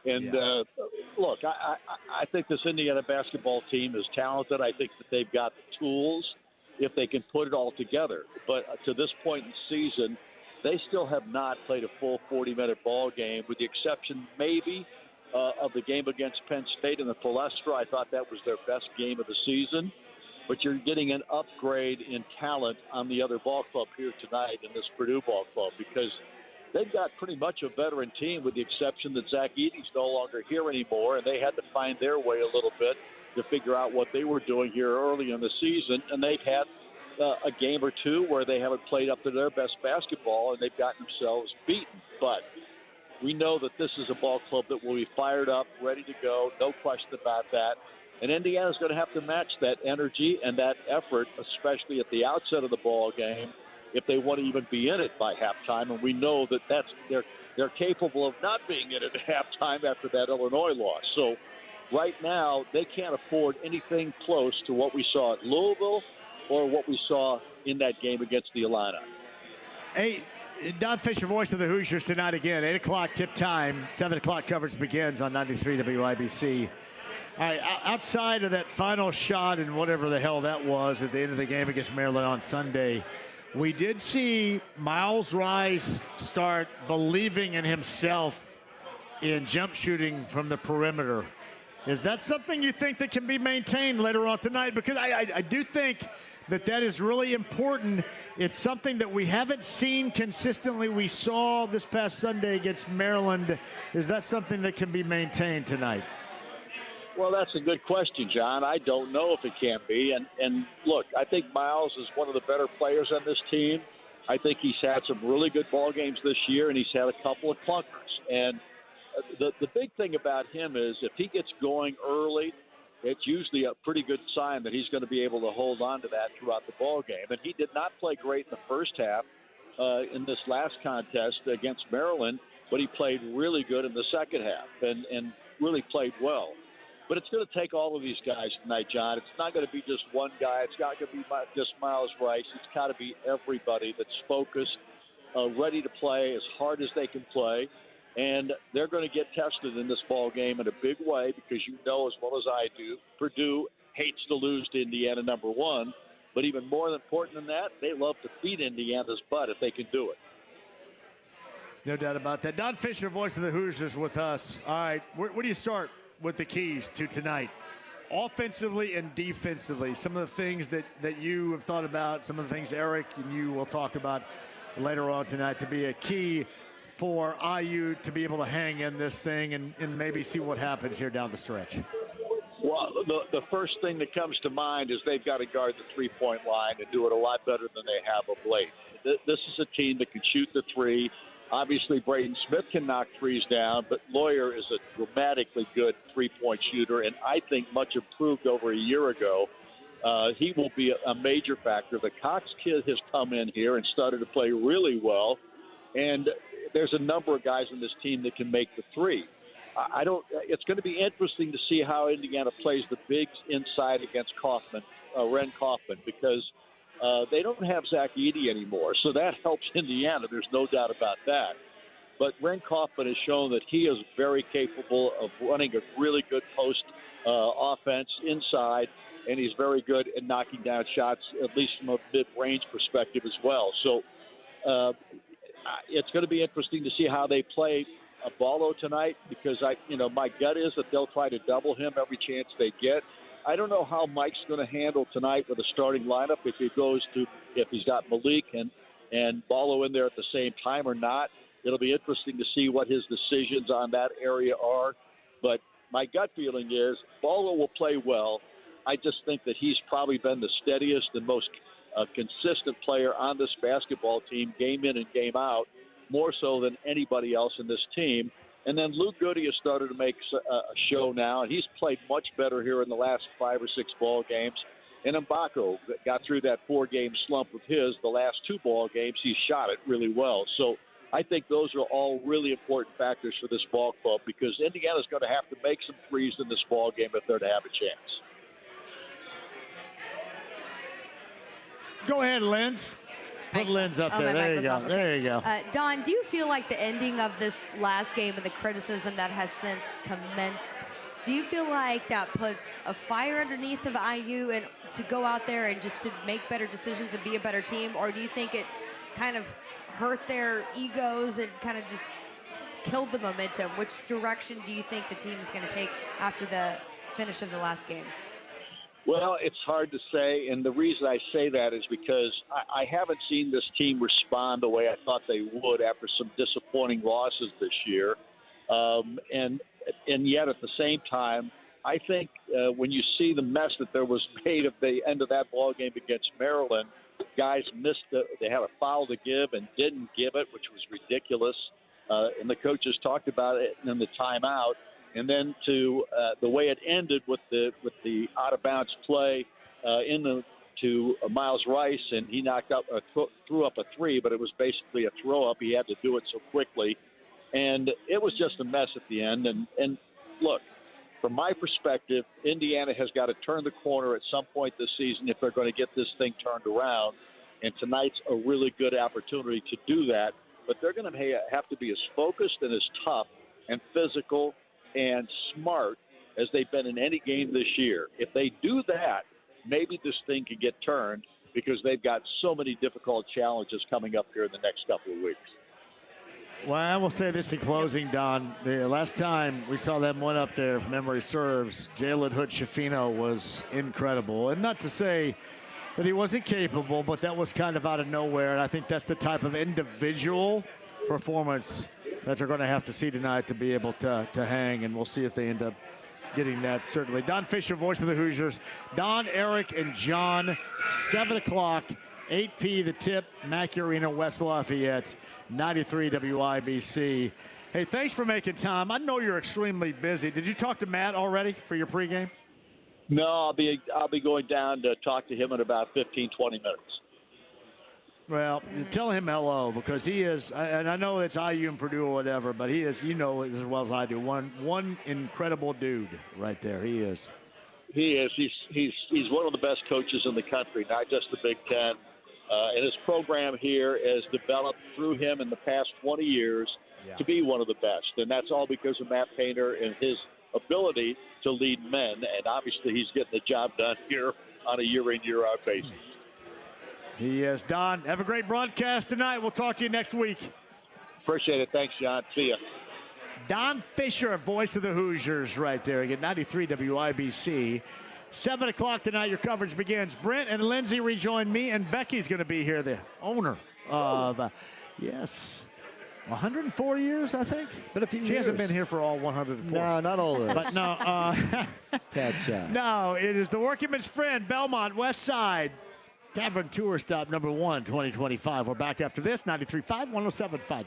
And, look, I think this Indiana basketball team is talented. I think that they've got the tools if they can put it all together. But to this point in the season, they still have not played a full 40-minute ball game, with the exception maybe of the game against Penn State in the Palestra. I thought that was their best game of the season. But you're getting an upgrade in talent on the other ball club here tonight in this Purdue ball club, because they've got pretty much a veteran team, with the exception that Zach Edey's no longer here anymore, and they had to find their way a little bit to figure out what they were doing here early in the season. And they've had a game or two where they haven't played up to their best basketball, and they've gotten themselves beaten. But we know that this is a ball club that will be fired up, ready to go, no question about that. And Indiana's going to have to match that energy and that effort, especially at the outset of the ball game, if they want to even be in it by halftime. And we know that they're capable of not being in it at halftime after that Illinois loss. So right now, they can't afford anything close to what we saw at Louisville or what we saw in that game against the Illini. Hey, Don Fisher, voice of the Hoosiers, tonight again. 8 o'clock tip time. 7 o'clock coverage begins on 93 WIBC. All right, outside of that final shot and whatever the hell that was at the end of the game against Maryland on Sunday, we did see Miles Rice start believing in himself in jump shooting from the perimeter. Is that something you think that can be maintained later on tonight? Because I do think that is really important. It's something that we haven't seen consistently. We saw this past Sunday against Maryland. Is that something that can be maintained tonight? Well, that's a good question, John. I don't know if it can be. And look, I think Miles is one of the better players on this team. I think he's had some really good ball games this year, and he's had a couple of clunkers. And the big thing about him is if he gets going early, it's usually a pretty good sign that he's going to be able to hold on to that throughout the ball game. And he did not play great in the first half in this last contest against Maryland, but he played really good in the second half and really played well. But it's going to take all of these guys tonight, John. It's not going to be just one guy. It's not going to be just Miles Rice. It's got to be everybody that's focused, ready to play as hard as they can play. And they're going to get tested in this ball game in a big way, because you know as well as I do, Purdue hates to lose to Indiana, number one. But even more important than that, they love to beat Indiana's butt if they can do it. No doubt about that. Don Fisher, voice of the Hoosiers, with us. All right, where do you start with the keys to tonight? Offensively and defensively, some of the things that you have thought about, some of the things Eric and you will talk about later on tonight to be a key for IU to be able to hang in this thing and maybe see what happens here down the stretch. Well, the first thing that comes to mind is they've got to guard the three-point line and do it a lot better than they have of late. This is a team that can shoot the three. Obviously, Braden Smith can knock threes down, but Lawyer is a dramatically good three-point shooter, and I think much improved over a year ago. He will be a major factor. The Cox kid has come in here and started to play really well, and there's a number of guys on this team that can make the three. It's going to be interesting to see how Indiana plays the bigs inside against Ren Kaufman, because they don't have Zach Edey anymore, so that helps Indiana. There's no doubt about that. But Ren Kaufman has shown that he is very capable of running a really good post offense inside, and he's very good at knocking down shots, at least from a mid-range perspective as well. So it's going to be interesting to see how they play Ballo tonight, because my gut is that they'll try to double him every chance they get. I don't know how Mike's going to handle tonight with a starting lineup, if he's got Malik and Ballo in there at the same time or not. It'll be interesting to see what his decisions on that area are. But my gut feeling is Ballo will play well. I just think that he's probably been the steadiest and most consistent player on this basketball team, game in and game out, more so than anybody else in this team. And then Luke Goody has started to make a show now, and he's played much better here in the last 5 or 6 ball games. And Mbako got through that 4-game slump with the last 2 ball games. He shot it really well. So I think those are all really important factors for this ball club because Indiana's going to have to make some threes in this ball game if they're to have a chance. Go ahead, Linz. Put Linz up there. There you go. Okay. There you go. Don, do you feel like the ending of this last game and the criticism that has since commenced, do you feel like that puts a fire underneath of IU and to go out there and just to make better decisions and be a better team? Or do you think it kind of hurt their egos and kind of just killed the momentum? Which direction do you think the team is going to take after the finish of the last game? Well, it's hard to say, and the reason I say that is because I haven't seen this team respond the way I thought they would after some disappointing losses this year. And yet at the same time, I think when you see the mess that there was made at the end of that ball game against Maryland, guys they had a foul to give and didn't give it, which was ridiculous. And the coaches talked about it in the timeout. And then to the way it ended with the out of bounds play to Miles Rice, and he knocked up threw up a three, but it was basically a throw up. He had to do it so quickly, and it was just a mess at the end. And look, from my perspective, Indiana has got to turn the corner at some point this season if they're going to get this thing turned around. And tonight's a really good opportunity to do that. But they're going to have to be as focused and as tough and physical and smart as they've been in any game this year. If they do that, maybe this thing can get turned because they've got so many difficult challenges coming up here in the next couple of weeks. Well, I will say this in closing, Don. The last time we saw them one up there, if memory serves, Jalen Hood-Schifino was incredible. And not to say that he wasn't capable, but that was kind of out of nowhere. And I think that's the type of individual performance that they're going to have to see tonight to be able to hang, and we'll see if they end up getting that, certainly. Don Fisher, voice of the Hoosiers. Don, Eric, and John, 7 o'clock, 8P, the tip, Mackey Arena, West Lafayette, 93 WIBC. Hey, thanks for making time. I know you're extremely busy. Did you talk to Matt already for your pregame? No, I'll be going down to talk to him in about 15, 20 minutes. Well, tell him hello because he is, and I know it's IU and Purdue or whatever, but he is, you know as well as I do, one incredible dude right there. He is. He is. He's one of the best coaches in the country, not just the Big Ten. And his program here has developed through him in the past 20 years to be one of the best. And that's all because of Matt Painter and his ability to lead men. And obviously he's getting the job done here on a year-in, year-out basis. He is. Don, have a great broadcast tonight. We'll talk to you next week. Appreciate it. Thanks, John. See ya. Don Fisher, voice of the Hoosiers right there. Again, 93 WIBC. 7 o'clock tonight, your coverage begins. Brent and Lindsay rejoin me, and Becky's going to be here, the owner of, 104 years, I think. But a few She years. hasn't been here for all 104. No, not all of it. But no. Tad shy. No, it is the Workingman's Friend, Belmont, West Side. Tavern Tour Stop number 1, 2025. We're back after this, 93.5, 107.5 The Fan.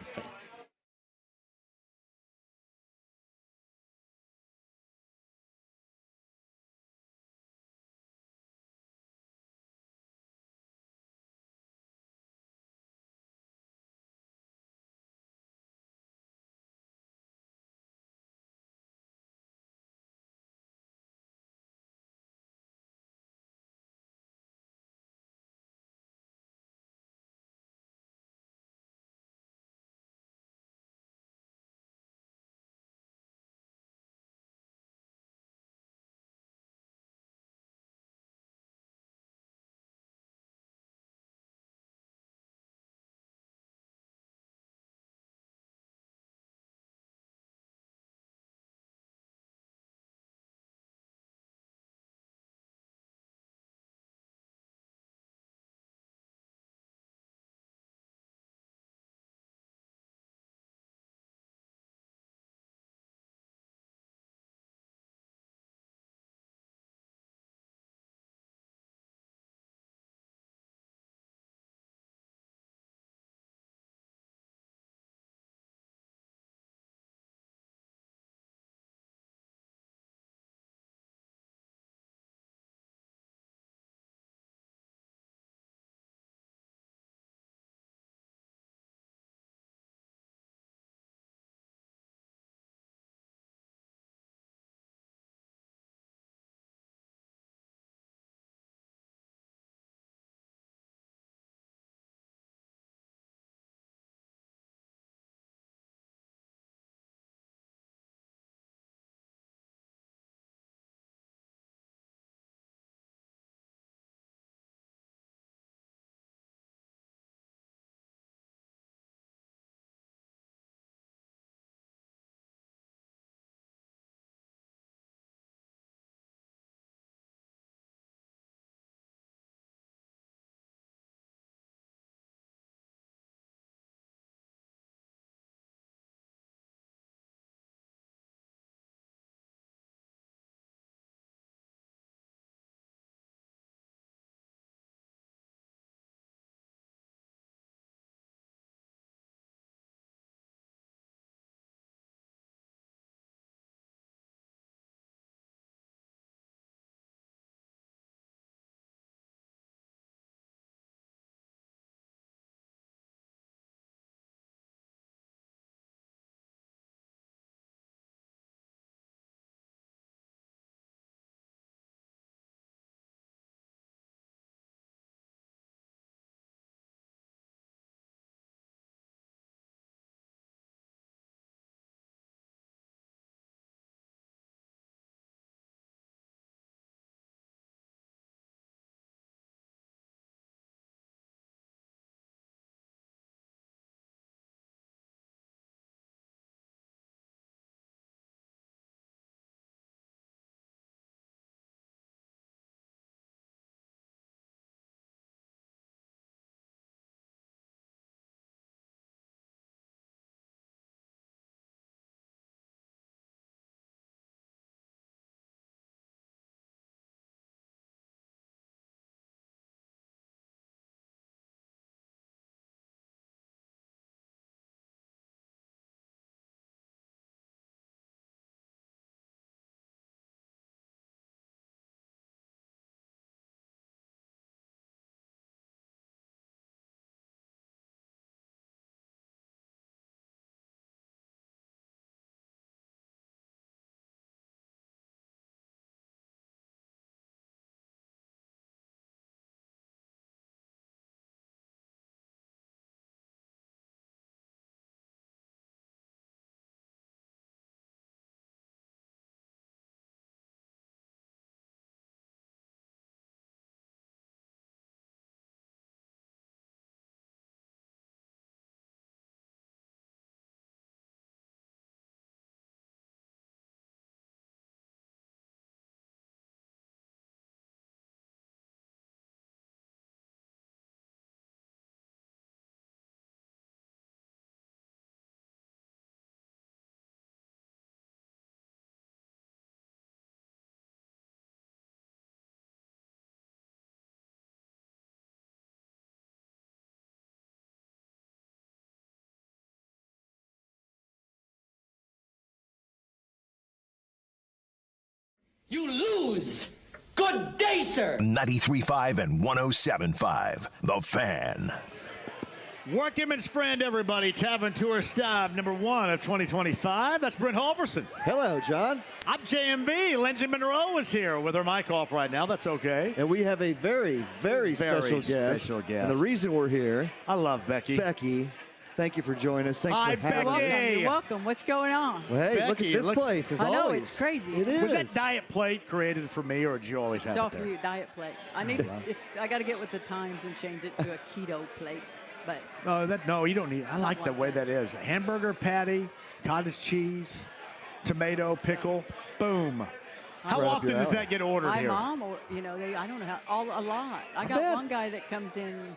You lose. Good day, sir. 93.5 and 107.5. The Fan. Workingman's friend, everybody. Tavern Tour Stop, number 1 of 2025. That's Brent Halverson. Hello, John. I'm JMV. Lindsay Monroe is here with her mic off right now. That's okay. And we have a very, very special guest. And the reason we're here. I love Becky. Becky, thank you for joining us. Thanks for having us. You're welcome. What's going on? Well, hey, Becky, look at this place. As I know, always. it's crazy. It is. Was that diet plate created for me, or did you always have It's all it there? for you, diet plate. I got to get with the times and change it to a keto plate. But No, you don't need. I like the way that is. Hamburger patty, cottage cheese, tomato, pickle, boom. How right up often your does alley. that get ordered my here? mom, or I don't know how, a lot. I got bet. one guy that comes in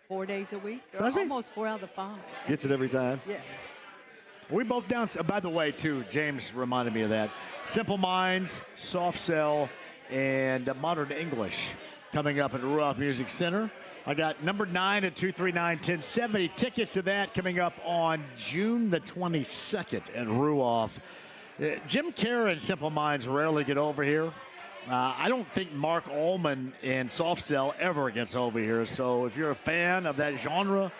4 days a week, or Does he? almost 4 out of the 5. Gets it every time. Yes. We both down. By the way, too, James reminded me of that. Simple Minds, Soft Cell, and Modern English coming up at Ruoff Music Center. I got number 9 at 239-1070. Tickets to that coming up on June the 22nd at Ruoff. Jim Kerr and Simple Minds rarely get over here. I don't think Mark Ullman and Soft Cell ever gets over here. So if you're a fan of that genre,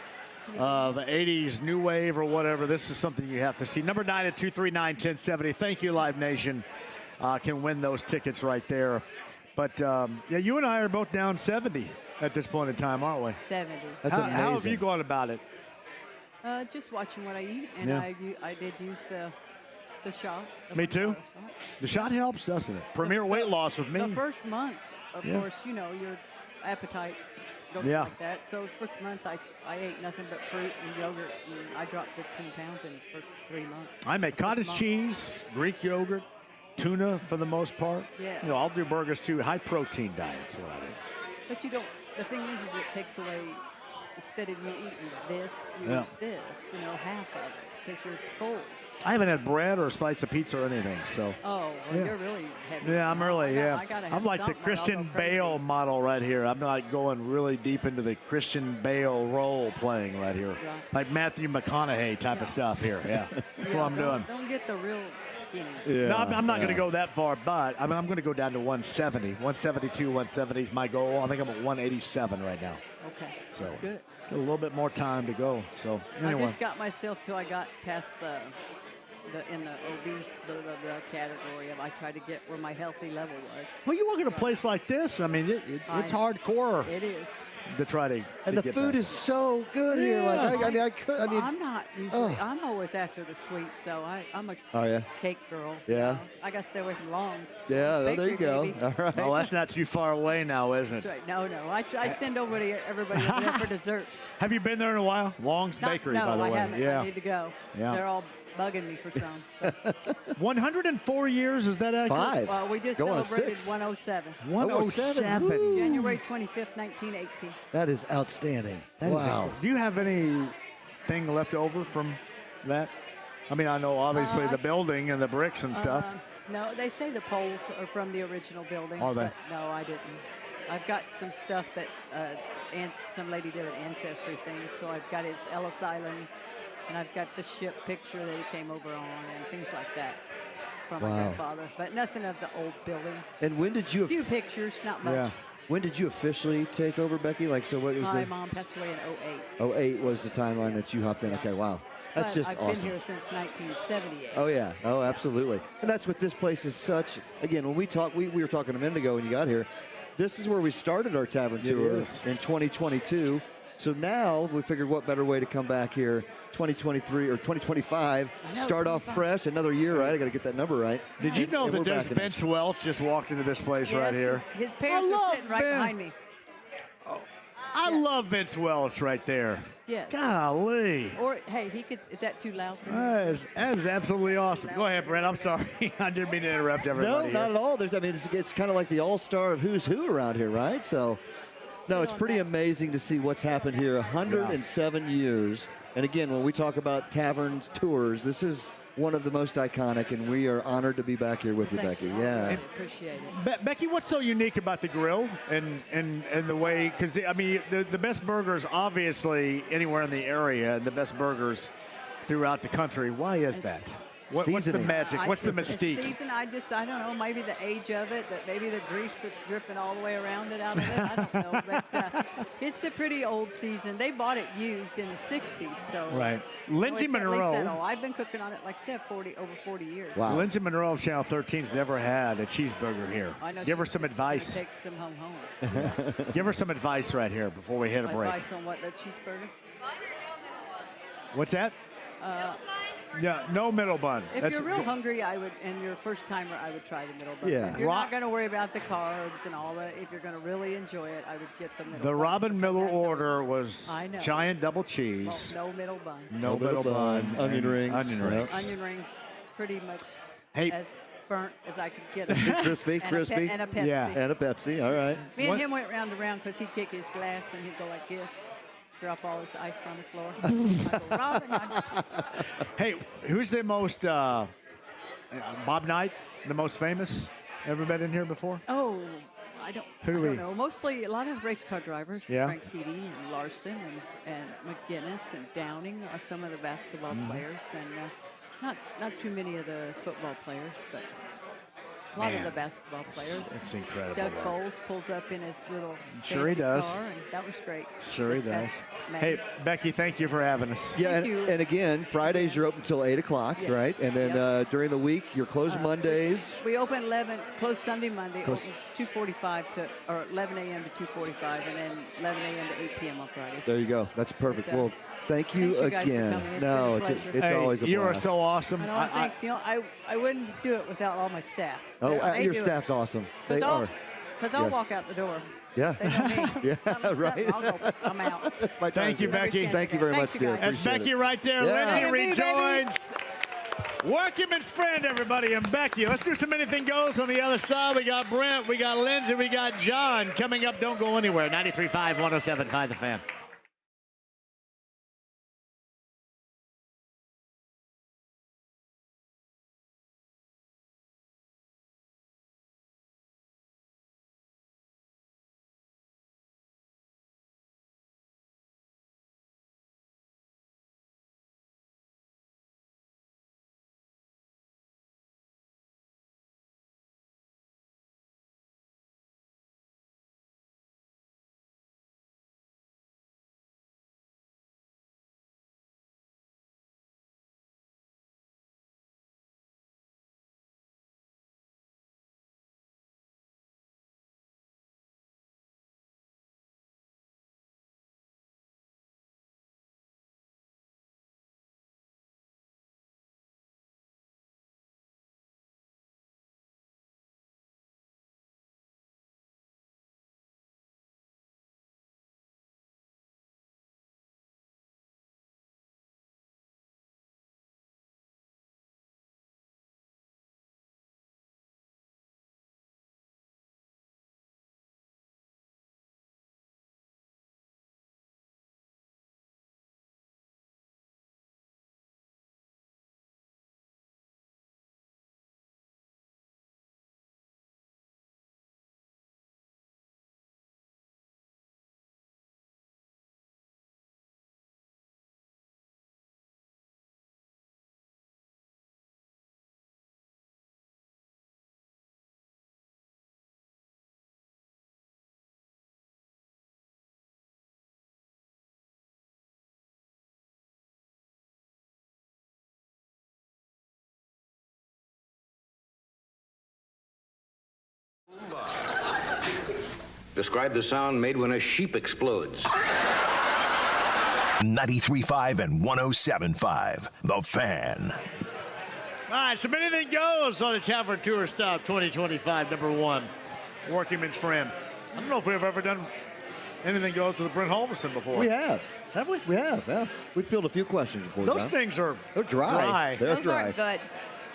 of 80s new wave or whatever, this is something you have to see. Number 9 at 239-1070. Thank you, Live Nation. Can win those tickets right there. But, yeah, you and I are both down 70 at this point in time, aren't we? 70. That's amazing. How have you gone about it? Just watching what I eat, and Yeah. I did use the shot. Me too. The shot helps, doesn't it? Premier weight loss with me. The first month, of Yeah. course, your appetite goes Yeah. like that. So first month, I ate nothing but fruit and yogurt, and I dropped 15 pounds in the first 3 months. I make cottage cheese, Greek yogurt, tuna for the most part. Yeah. I'll do burgers too. High protein diets, what I do. But you don't. The thing is it takes away. Instead of you eating this, you Yeah. eat this. Half of it because you're full. I haven't had bread or a slice of pizza or anything, so. Oh, well, Yeah. you're really heavy. Yeah, I'm really, I gotta have I'm like the something or I'll Christian go crazy. Bale model right here. I'm like going really deep into the Christian Bale role playing right here. Like Matthew McConaughey type of stuff here. Yeah, that's what I'm doing. Don't get the real skinny. No, I'm not going to go that far, but I'm going to go down to 170. 172, 170 is my goal. I think I'm at 187 right now. Okay, So that's good. got a little bit more time to go. So anyway. I just got myself till I got past in the obese the category of I tried to get where my healthy level was. Well, you work at a place like this. I mean, it's hardcore. It is. To try to. And the food is so good here. Like I'm not usually. I'm always after the sweets, though. I'm a Oh, yeah? cake girl. Yeah. I got to stay away from Long's. Yeah, well, there Bakery, you go. baby. All right. Oh, that's not too far away now, is That's it? right. No. I send everybody over there for dessert. Have you been there in a while? Long's Not- Bakery, no, by the I way. haven't. Yeah. I need to go. Yeah. They're all bugging me for some. 104 years, is that accurate? Well, we just Going on celebrated 6. 107. 107. Woo. January 25th, 1918. That is outstanding. That is Wow. Do you have anything left over from that? I mean, I know obviously the building and the bricks and stuff. No, they say the poles are from the original building. Are they? But no, I didn't. I've got some stuff that some lady did an ancestry thing, so I've got his Ellis Island, and I've got the ship picture that he came over on, and things like that from my Wow. grandfather. But nothing of the old building. And when did you? A few pictures, not much. Yeah. When did you officially take over, Becky? Like, so what was My the? mom passed away in 08. 08 was the timeline that you hopped in. Okay, wow. That's But just I've awesome. been here since 1978. Oh, yeah. Oh, absolutely. And that's what this place is such. Again, when we talk, we were talking a minute ago when you got here. This is where we started our Tavern It tour is. in 2022. So now we figured what better way to come back here 2023 or 2025, I know, start off 25. fresh, another year, right? I got to get that number right. Did you know And that we're there's back in it. Vince Welch just walked into this place right here? His parents I are love sitting right Vince. behind me. I love Vince Welch right there. Yes. Golly. Or, hey, he could, is that too loud for you? That is absolutely awesome. Go ahead, Brent. I'm sorry. I didn't mean to interrupt everybody. No, not at all. There's, I mean, it's kind of like the all-star of who's who around here, right? So, no, it's pretty amazing to see what's happened here. 107 years. And again, when we talk about Taverns tours, this is one of the most iconic, and we are honored to be back here with you, Becky. Yeah. I appreciate it. Becky, what's so unique about the grill and the way, because, I mean, the best burgers, obviously, anywhere in the area, and the best burgers throughout the country. Why is that? What's the seasoning. magic? What's the The mystique? season, I don't know, maybe the age of it, that maybe the grease that's dripping all the way around it out of it. I don't know, but it's a pretty old season. They bought it used in the 60s, so. Right. you know, Lindsay it's at least that Monroe. old. I've been cooking on it, like I said, over 40 years. Wow. Lindsay Monroe of Channel 13's never had a cheeseburger here. I know Give her she's some gonna advice. Take some home. Give her some advice right here before we hit a break. Advice on what, the cheeseburger? What's that? No middle bun. If you're real hungry, I would, and you're a first timer, I would try the middle bun. Yeah. If you're not going to worry about the carbs and all that, if you're going to really enjoy it, I would get the middle The bun. Robin Miller order was I know. giant double cheese. No middle bun. No middle bun. Onion and rings. Onion Yep. rings. Onion ring, pretty much Hey. as burnt as I could get it. Crispy, And crispy. And a Pepsi. Yeah. And a Pepsi. All right. Me and him went round and round because he'd kick his glass and he'd go like this, drop all his ice on the floor. I go, Robin, Hey, who's the most, Bob Knight, the most famous? Ever been in here before? Oh, I don't we- know. Mostly a lot of race car drivers. Yeah. Frank Keedy and Larson and McGinnis and Downing are some of the basketball Mm-hmm. players. And not too many of the football players, but a lot of Man, the basketball players. It's incredible. Doug work. Bowles pulls up in his little Sure he fancy does. car, and that was great. Sure he This does. past May. Hey, Becky, thank you for having us. Yeah, Thank you. and again, Fridays you're open till 8 o'clock, Yes. right? And then Yep. during the week you're closed Mondays. We open 11, close Sunday, Monday, Close- open 2:45 to, or 11 a.m. to 2:45, and then 11 a.m. to 8 p.m. on Fridays. There you go. That's perfect. But, Well, thank you thanks you guys for again. coming. It's No, been a it's pleasure. it's Hey, always a you are blast. so awesome. And I want to thank, I wouldn't do it without all my staff. Oh, They your do it. staff's awesome. They 'Cause I'll- are. Because I'll Yeah. walk out the door. Yeah. They know me. Yeah, Tell them right. something, I'll go, I'm out. My Thank time's you, up. Becky. Thank you very Thanks, much, you dear. guys. That's Appreciate Becky it. right there. Yeah. Lindsay JMV, baby. rejoins. Workingman's friend, everybody, and Becky. Let's do some Anything Goes on the other side. We got Brent, we got Lindsay, we got John coming up. Don't go anywhere. 93.5, 107.5 The Fan. Describe the sound made when a sheep explodes. 93.5 and 107.5. The Fan. All right, so Anything Goes on the Tavern Tour Stop 2025, #1. Workingman's friend. I don't know if we've ever done Anything Goes with Brent Holverson before. We have. Have we? We have, yeah. We filled a few questions before. Those John. things are They're dry. They're Those dry. aren't good.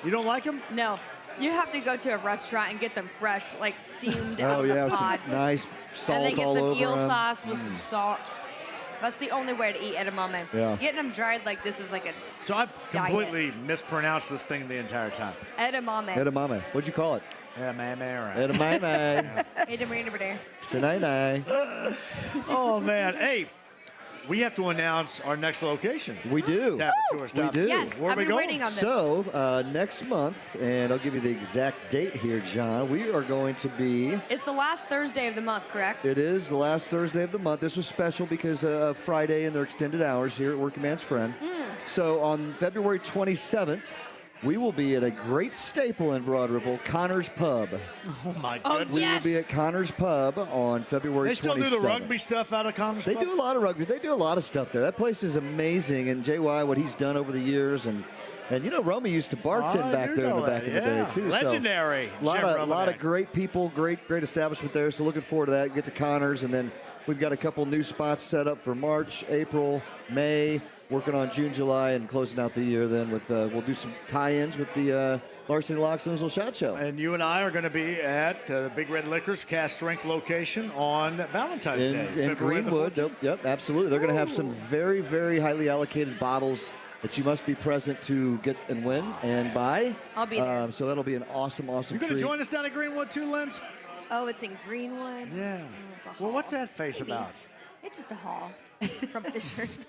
You don't like them? No. You have to go to a restaurant and get them fresh, like steamed out Oh, of yeah, the some pod. nice salt and then get all some over eel 'em. sauce with some salt. That's the only way to eat edamame. Yeah. Getting them dried like this is like a So I've diet. completely mispronounced this thing the entire time. edamame. Edamame. What'd you call it? Edamame. Edamame. Edamame. Sinai. Oh, man. Hey, we have to announce our next location. We do. Tavern Tour Stop. We do. Yes, Where are I've we been going? waiting on this. So next month, and I'll give you the exact date here, John. We are going to be. It's the last Thursday of the month, correct? It is the last Thursday of the month. This was special because of Friday and their extended hours here at Working Man's Friend. So on February 27th, we will be at a great staple in Broad Ripple, Connor's Pub. Oh, my Oh, goodness. We will yes. be at Connor's Pub on February 27th. They still do the rugby stuff out of Connor's They Pub? do a lot of rugby. They do a lot of stuff there. That place is amazing. And JY, what he's done over the years, and you know, Romy used to bartend I back do there in know the back that, in the day yeah. too. Legendary. So, Jim lot Romanek. of great people, great establishment there. So looking forward to that. Get to Connors, and then we've got a couple new spots set up for March, April, May. Working on June, July, and closing out the year. Then with we'll do some tie-ins with the Larceny Locks and Little Shot Show. And you and I are going to be at Big Red Liquor's cast strength location on Valentine's Day. In February the Greenwood. 14th. Yep, absolutely. They're going to have some very, very highly allocated bottles that you must be present to get and win and buy. I'll be there. So that'll be an awesome You going to treat. join us down at Greenwood too, Linz? Oh, it's in Greenwood. Yeah. It's a Well, what's hall. that face Maybe. about? It's just a hall from Fishers.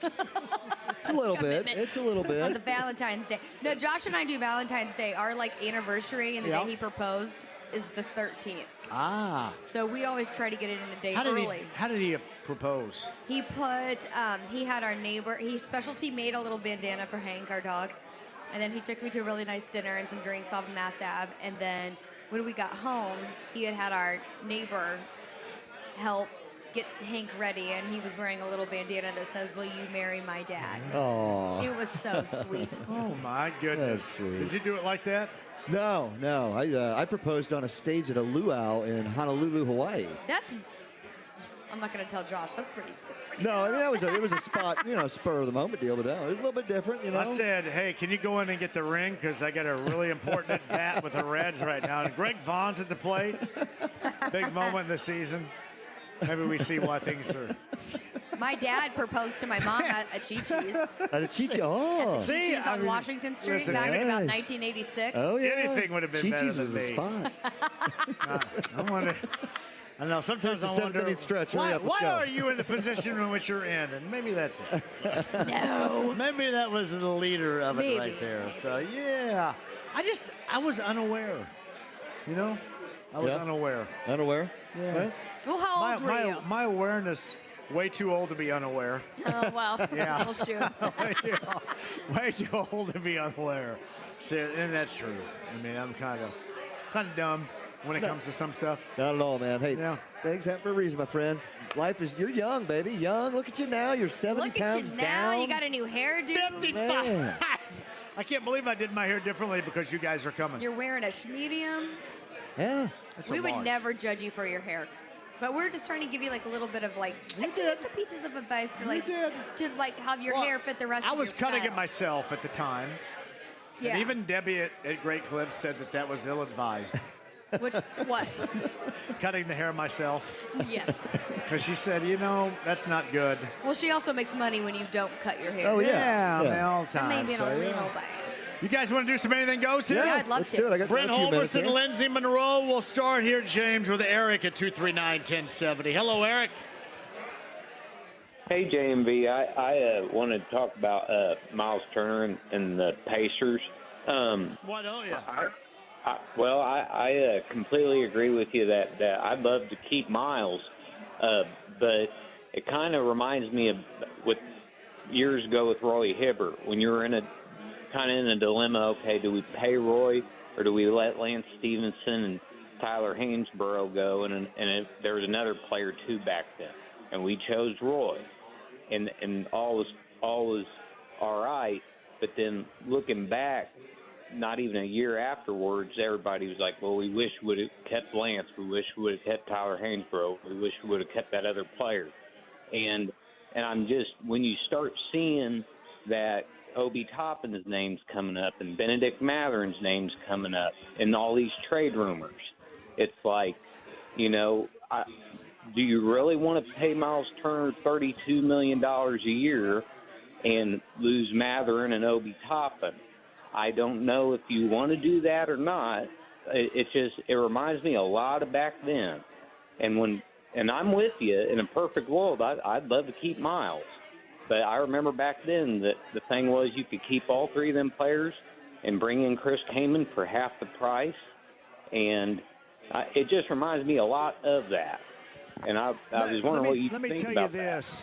It's a little bit. Commitment. It's a little On the bit. Valentine's Day. No, Josh and I do Valentine's Day. Our anniversary and the Yeah. day he proposed is the 13th. Ah. So we always try to get it in a day How early. did he propose? He put, he had our neighbor, he specialty made a little bandana for Hank, our dog. And then he took me to a really nice dinner and some drinks off of Mass Ave. And then when we got home, he had our neighbor help get Hank ready. And he was wearing a little bandana that says, "Will you marry my dad?" Oh. It was so sweet. Oh, my goodness. That's sweet. Did you do it like that? No. I proposed on a stage at a luau in Honolulu, Hawaii. That's, I'm not going to tell Josh. That's pretty. No, I mean, it was a spot, spur of the moment deal, but no, it was a little bit different, I said, hey, can you go in and get the ring? Because I got a really important at bat with the Reds right now. And Greg Vaughn's at the plate. Big moment in the season. Maybe we see why things are. My dad proposed to my mom at Chi-Chi's. At a Chi-Chi, oh. At the Chi-Chi's on Washington Street listen, back in about yes. 1986. Oh, yeah. Anything would have been better Chi-Chi's than was me. a spot. I wonder. I know. Sometimes It's I a wonder. seventh-inning stretch. Hurry Why, up, let's why go. are you in the position in which you're in? And maybe that's it. So, No. maybe that was the leader of it Maybe. right there. So yeah, I was unaware. I was Yeah. unaware. Unaware? Yeah. Well, Well, how old were you? My awareness, way too old to be unaware. Oh, well. Yeah. Well, shoot. way too old to be unaware. So, and that's true. I mean, I'm kind of dumb when it comes to some stuff. Not at all, man. Hey, Yeah. things happen for a reason, my friend. Life is, you're young, baby. Young. Look at you now. You're 70 Look at pounds you now. down. You got a new hairdo. 55. Man. I can't believe I did my hair differently because you guys are coming. You're wearing a medium. Yeah. That's We a would large. never judge you for your hair. But we're just trying to give you like a little bit of like two pieces of advice to like have your Well, hair fit the rest I of was your cutting style. it myself at the time. Yeah. And even Debbie at Great Clips said that was ill-advised. Which what? Cutting the hair myself. Yes. Because she said, that's not good. Well, she also makes money when you don't cut your hair. Oh, yeah. man, all the And time. maybe in so, a yeah. little bit. You guys want to do some Anything Goes here? Yeah, I'd love let's to. do it. I got Brent a few minutes Holmes and here. Lindsay Monroe. We'll start here, James, with Eric at 239-1070. Hello, Eric. Hey, JMV. I want to talk about Miles Turner and the Pacers. Why don't you? I completely agree with you that I'd love to keep Miles, but it kind of reminds me of what years ago with Roy Hibbert when you were in a dilemma. Okay, do we pay Roy or do we let Lance Stevenson and Tyler Hainsborough go? And there was another player too back then, and we chose Roy, and all was all right. But then looking back, not even a year afterwards, everybody was like, well, we wish we would have kept Lance. We wish we would have kept Tyler Hainsborough. We wish we would have kept that other player. And I'm just, when you start seeing that Obi Toppin's name's coming up and Benedict Matherin's name's coming up and all these trade rumors, it's like, do you really want to pay Miles Turner $32 million a year and lose Matherin and Obi Toppin? I don't know if you want to do that or not. It reminds me a lot of back then. And I'm with you. In a perfect world, I'd love to keep Miles. But I remember back then that the thing was you could keep all three of them players and bring in Chris Kaman for half the price. And it just reminds me a lot of that. And I was wondering what you think about that. Let me tell you this,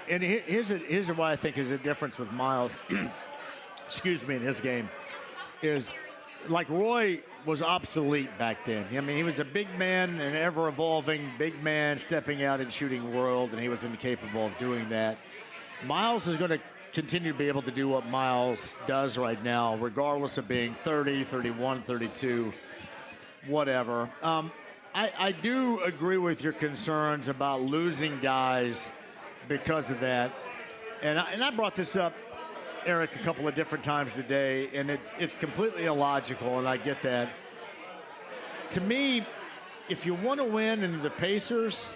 and here's what I think is the difference with Miles, excuse me, in his game, is like Roy was obsolete back then. I mean, he was a big man, an ever-evolving big man stepping out and shooting world, and he was incapable of doing that. Miles is going to continue to be able to do what Miles does right now, regardless of being 30, 31, 32, whatever. I do agree with your concerns about losing guys because of that. And I brought this up, Eric, a couple of different times today, and it's completely illogical, and I get that. To me, if you want to win in the Pacers,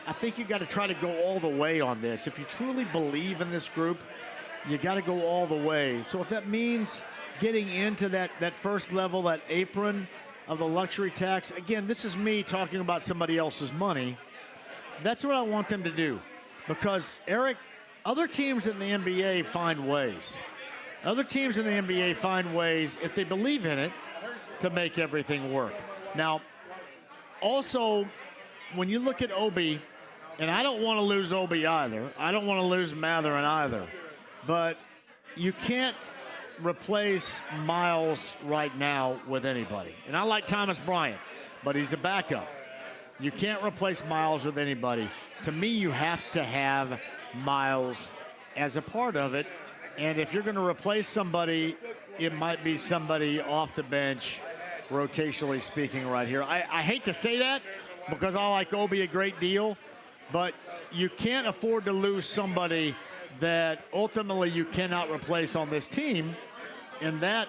I think you got to try to go all the way on this. If you truly believe in this group, you got to go all the way. So if that means getting into that first level, that apron of the luxury tax, again, this is me talking about somebody else's money. That's what I want them to do. Because, Eric, other teams in the NBA find ways. Other teams in the NBA find ways, if they believe in it, to make everything work. Now, also, when you look at Obi, and I don't want to lose Obi either. I don't want to lose Matherin either. But you can't replace Miles right now with anybody. And I like Thomas Bryant, but he's a backup. You can't replace Miles with anybody. To me, you have to have Miles as a part of it. And if you're going to replace somebody, it might be somebody off the bench, rotationally speaking, right here. I hate to say that because I like Obi a great deal, but you can't afford to lose somebody that ultimately you cannot replace on this team. And that,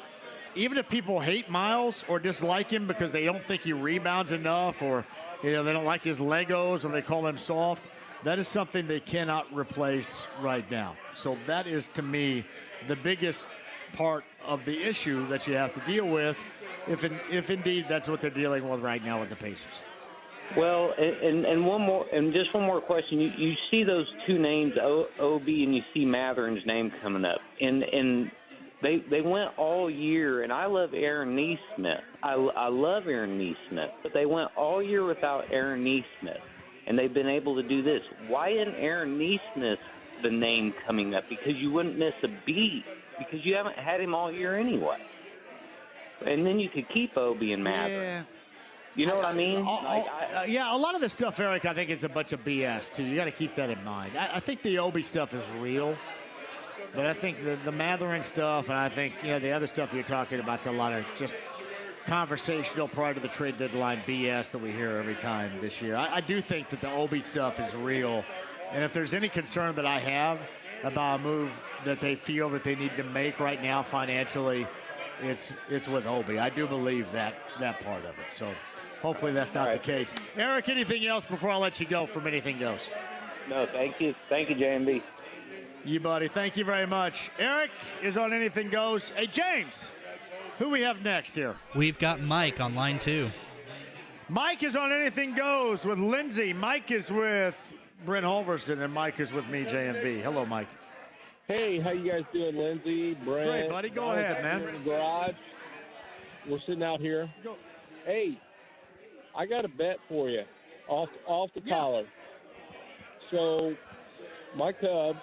even if people hate Miles or dislike him because they don't think he rebounds enough, or they don't like his Legos, or they call him soft, that is something they cannot replace right now. So that is, to me, the biggest part of the issue that you have to deal with, if indeed that's what they're dealing with right now with the Pacers. Well, and just one more question. You see those two names, Obi, and you see Matherin's name coming up, and they went all year, and I love Aaron Nesmith. I love Aaron Nesmith, but they went all year without Aaron Nesmith, and they've been able to do this. Why isn't Aaron Nesmith the name coming up? Because you wouldn't miss a beat, because you haven't had him all year anyway. And then you could keep Obi and Matherin. Yeah. You know what I mean? Yeah, a lot of the stuff, Eric, I think is a bunch of BS, too. You got to keep that in mind. I think the Obi stuff is real, but I think the Matherin stuff, and I think the other stuff you're talking about is a lot of just conversational prior to the trade deadline BS that we hear every time this year. I do think that the Obi stuff is real, and if there's any concern that I have about a move that they feel that they need to make right now financially, it's with Obi. I do believe that part of it. So hopefully that's not the case. Eric, anything else before I let you go from Anything Goes? No, thank you. Thank you, JMV. You, buddy. Thank you very much. Eric is on Anything Goes. Hey, James, who we have next here? We've got Mike on line 2. Mike is on Anything Goes with Lindsay. Mike is with Brent Holverson, and Mike is with me, JMV. Hello, Mike. Hey, how you guys doing, Lindsay, Brent? Great, buddy. Go ahead, man. In the garage. We're sitting out here. Hey, I got a bet for you, off the collar. So, my Cubs,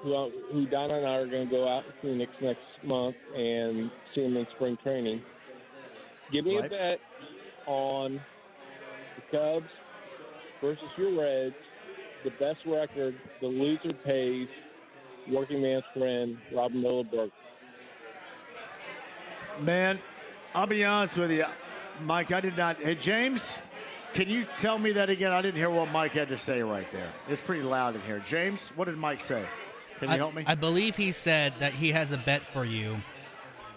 who Donna and I are going to go out to Phoenix next month and see them in spring training. Give me a bet on the Cubs versus your Reds. The best record, the loser pays. Working man's friend, Robin Milleberg. Man, I'll be honest with you, Mike, I did not. Hey, James, can you tell me that again? I didn't hear what Mike had to say right there. It's pretty loud in here. James, what did Mike say? Can you help me? I believe he said that he has a bet for you,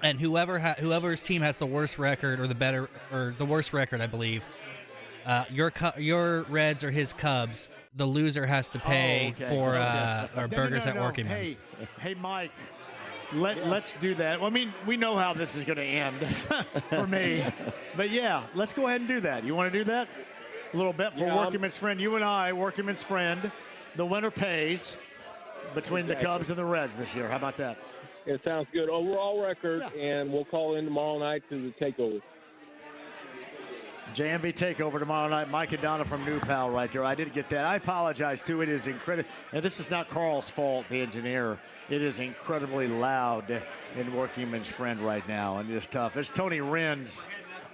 and whoever's team has the worst record or the worst record, I believe, your Reds or his Cubs, the loser has to pay for our burgers at Workingman. Hey, Mike, let's do that. Well, I mean, we know how this is going to end for me. But, yeah, let's go ahead and do that. You want to do that? A little bet for Workingman's friend. You and I, Workingman's friend. The winner pays. between the Cubs and the Reds this year. How about that? It sounds good. Overall record, and we'll call in tomorrow night to the takeover. JMV takeover tomorrow night. Mike and Donna from New Pal right there. I did get that. I apologize, too. It is incredible. And this is not Carl's fault, the engineer. It is incredibly loud in Workingman's friend right now, and it's tough. It's Tony Renz,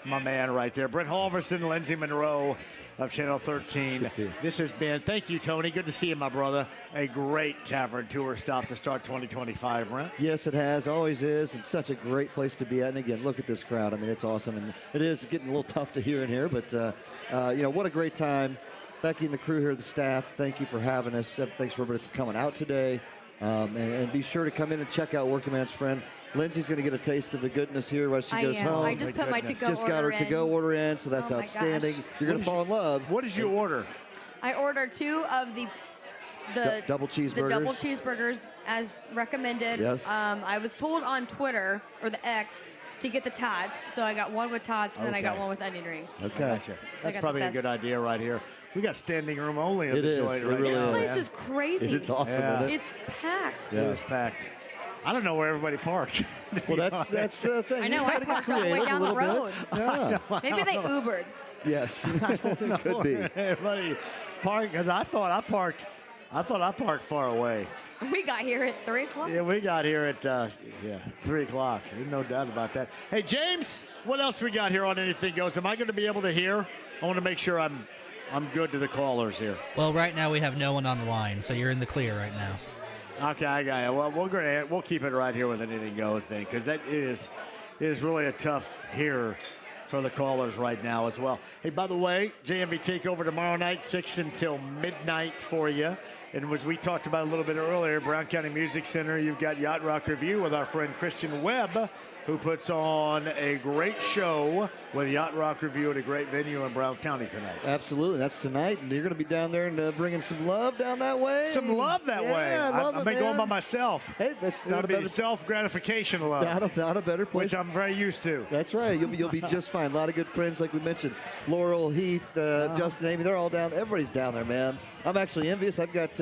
my man right there. Brent Halverson, Lindsey Monroe of Channel 13. This has been, thank you, Tony. Good to see you, my brother. A great Tavern tour stop to start 2025, Brent. Yes, it has. Always is. It's such a great place to be at. And again, look at this crowd. I mean, it's awesome. And it is getting a little tough to hear in here, but, what a great time. Becky and the crew here, the staff, thank you for having us. Thanks for everybody for coming out today. And be sure to come in and check out Workingman's friend. Lindsay's going to get a taste of the goodness here as she goes home. I just put my to-go order Just got her to-go order in, so that's outstanding. You're going to fall in love. What did you order? I ordered 2 of the double cheeseburgers. The double cheeseburgers as recommended. Yes. I was told on Twitter, or the X, to get the tots. So I got one with tots, and then I got one with onion rings. Okay. So That's probably a good idea right here. We got standing room only. It is. It really this is. place is crazy. It's awesome, isn't it? It's packed. Yeah, it's packed. I don't know where everybody parked. Well, that's the thing. I know. I parked all the way down the road. Yeah. Maybe they Ubered. Yes. Could be. Everybody parked because I thought I parked far away. We got here at 3 o'clock. Yeah, we got here at 3 o'clock. There's no doubt about that. Hey, James, what else we got here on Anything Goes? Am I going to be able to hear? I want to make sure I'm good to the callers here. Well, right now we have no one on the line, so you're in the clear right now. Okay, I got you. Well, we'll keep it right here with Anything Goes then, because that is really a tough here for the callers right now as well. Hey, by the way, JMV Takeover tomorrow night, 6 until midnight for you. And as we talked about a little bit earlier, Brown County Music Center, you've got Yacht Rock Review with our friend Christian Webb, who puts on a great show with Yacht Rock Review at a great venue in Brown County tonight. Absolutely. That's tonight. And you're going to be down there and bringing some love down that way. Some love that way. I've been going by myself. Hey, that's not a better self-gratification love. Not a better place. Which I'm very used to. That's right. You'll be just fine. A lot of good friends, like we mentioned. Laurel, Heath, Justin, Amy, they're all down. Everybody's down there, man. I'm actually envious. I've got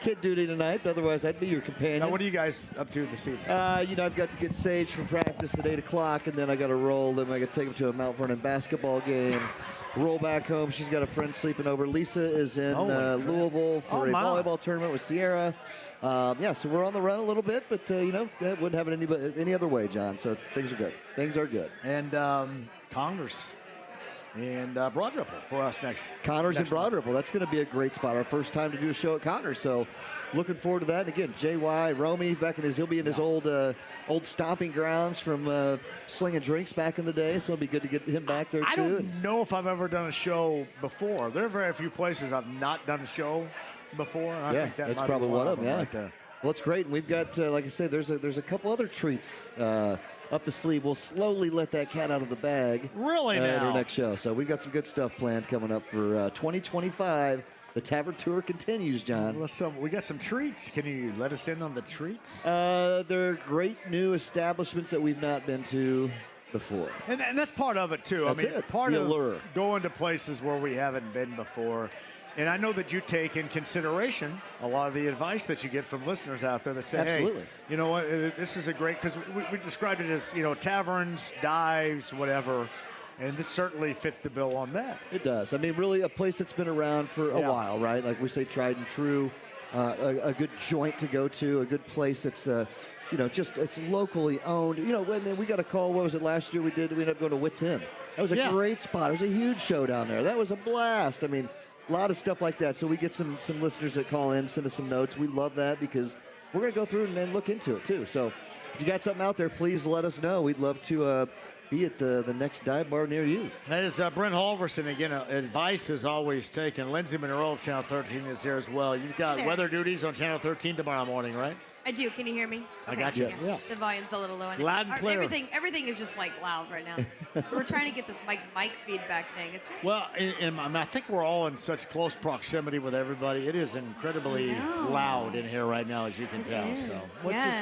kid duty tonight. Otherwise, I'd be your companion. Now, what are you guys up to this evening? I've got to get Sage from practice at 8 o'clock, and then I got to roll. Then I got to take him to a Mount Vernon basketball game. Roll back home. She's got a friend sleeping over. Lisa is in Louisville for a volleyball tournament with Sierra. So we're on the run a little bit, but that wouldn't have it any other way, John. So things are good. Things are good. And Congress and Broad Ripple for us next. Connors and Broad Ripple. That's going to be a great spot. Our first time to do a show at Connors. So looking forward to that. And again, JY, Romy, he'll be in his old stomping grounds from slinging drinks back in the day. So it'll be good to get him back there, too. I don't know if I've ever done a show before. There are very few places I've not done a show before. And I think that's might probably be one of them. Yeah. right there. Well, it's great, and we've got, like I said, there's a couple other treats up the sleeve. We'll slowly let that cat out of the bag. Really at now? our next show. So we've got some good stuff planned coming up for 2025. The Tavern Tour continues, John. We got some treats. Can you let us in on the treats? They're great new establishments that we've not been to before. And that's part of it, too. That's part the of allure. Going to places where we haven't been before. And I know that you take in consideration a lot of the advice that you get from listeners out there that say, Absolutely. hey, you know what, this is a great, because we described it as, taverns, dives, whatever. And this certainly fits the bill on that. It does. I mean, really a place that's been around for a while, right? Like we say, tried and true. A good joint to go to, a good place that's, it's locally owned. We got a call, what was it last year we ended up going to Wits Inn. That was a great spot. It was a huge show down there. That was a blast. I mean, a lot of stuff like that. So we get some listeners that call in, send us some notes. We love that because we're going to go through and look into it too. So if you got something out there, please let us know. We'd love to be at the next dive bar near you. That is Brent Halverson. Again, advice is always taken. Lindsey Monroe of Channel 13 is here as well. You've got weather duties on Channel 13 tomorrow morning, right? I do. Can you hear me? I got you. Yeah. The volume's a little low. Loud and clear. Everything is just loud right now. We're trying to get this mic feedback thing. I think we're all in such close proximity with everybody. It is incredibly loud in here right now, as you can tell. So,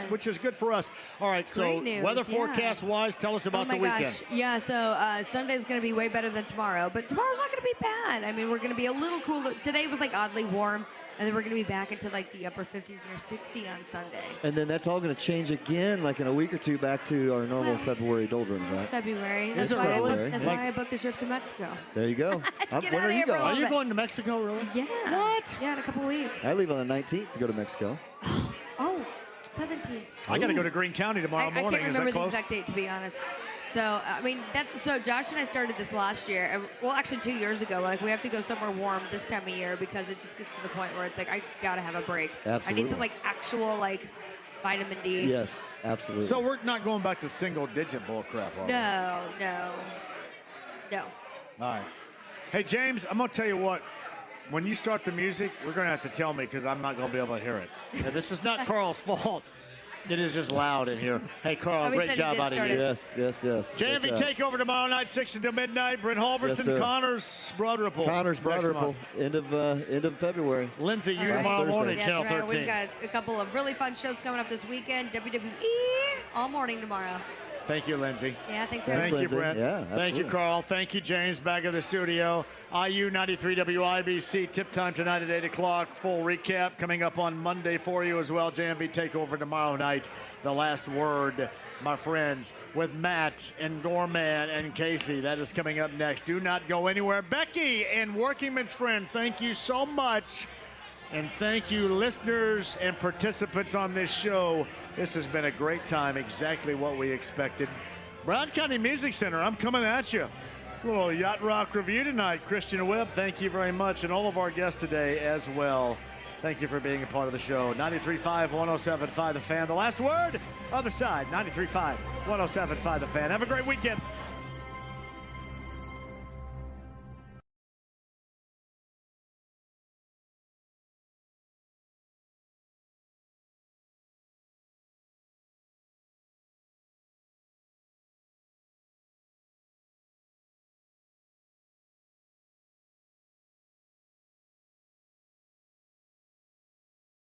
which is good for us. All right. Great news, weather forecast wise, tell us about the weekend. Gosh. Yeah. So Sunday's going to be way better than tomorrow, but tomorrow's not going to be bad. I mean, we're going to be a little cooler. Today was oddly warm. And then we're going to be back into like the upper 50s near 60 on Sunday. And then that's all going to change again, like in a week or two, back to our normal February doldrums, right? It's February. Is That's it why, really? that's why I booked a trip to Mexico. There you go. Get When out are of you here for a going? Are little you bit. going to Mexico, really? Yeah. What? Yeah, in a couple of weeks. I leave on the 19th to go to Mexico. Oh, 17th. I got to go to Greene County tomorrow I morning. can't Is remember that the close? exact date, to be honest. So, I mean, so Josh and I started this last year. Well, actually 2 years ago. Like, we have to go somewhere warm this time of year because it just gets to the point where it's like, I got to have a break. Absolutely. I need some, like, actual, like, vitamin D. Yes, absolutely. So we're not going back to single-digit bull crap, are we? No. All right. Hey, James, I'm going to tell you what. When you start the music, we're going to have to tell me because I'm not going to be able to hear it. Now, this is not Carl's fault. It is just loud in here. Hey, Carl, great job out of you. Yes. JMV Takeover tomorrow night, 6 until midnight. Brent Halverson, sir. Connors Broad Ripple. Connors Broad next Ripple, month. end of February. Lindsay, you Last tomorrow Thursday. morning, That's Channel right. 13. We've got a couple of really fun shows coming up this weekend. WWE all morning tomorrow. Thank you, Lindsay. Yeah, thanks, Thank you, Lindsay. Brent. Yeah, Thank you, absolutely. Carl. Thank you, James. Back in the studio. IU 93 WIBC. Tip time tonight at 8 o'clock. Full recap coming up on Monday for you as well. JMV Takeover tomorrow night. The last word, my friends, with Matt and Gorman and Casey. That is coming up next. Do not go anywhere. Becky and Workingman's friend, thank you so much. And thank you, listeners and participants on this show. This has been a great time, exactly what we expected. Brown County Music Center, I'm coming at you. A little Yacht Rock review tonight. Christian Webb, thank you very much. And all of our guests today as well. Thank you for being a part of the show. 93.5, 107.5 The Fan. The last word, other side, 93.5, 107.5 The Fan. Have a great weekend.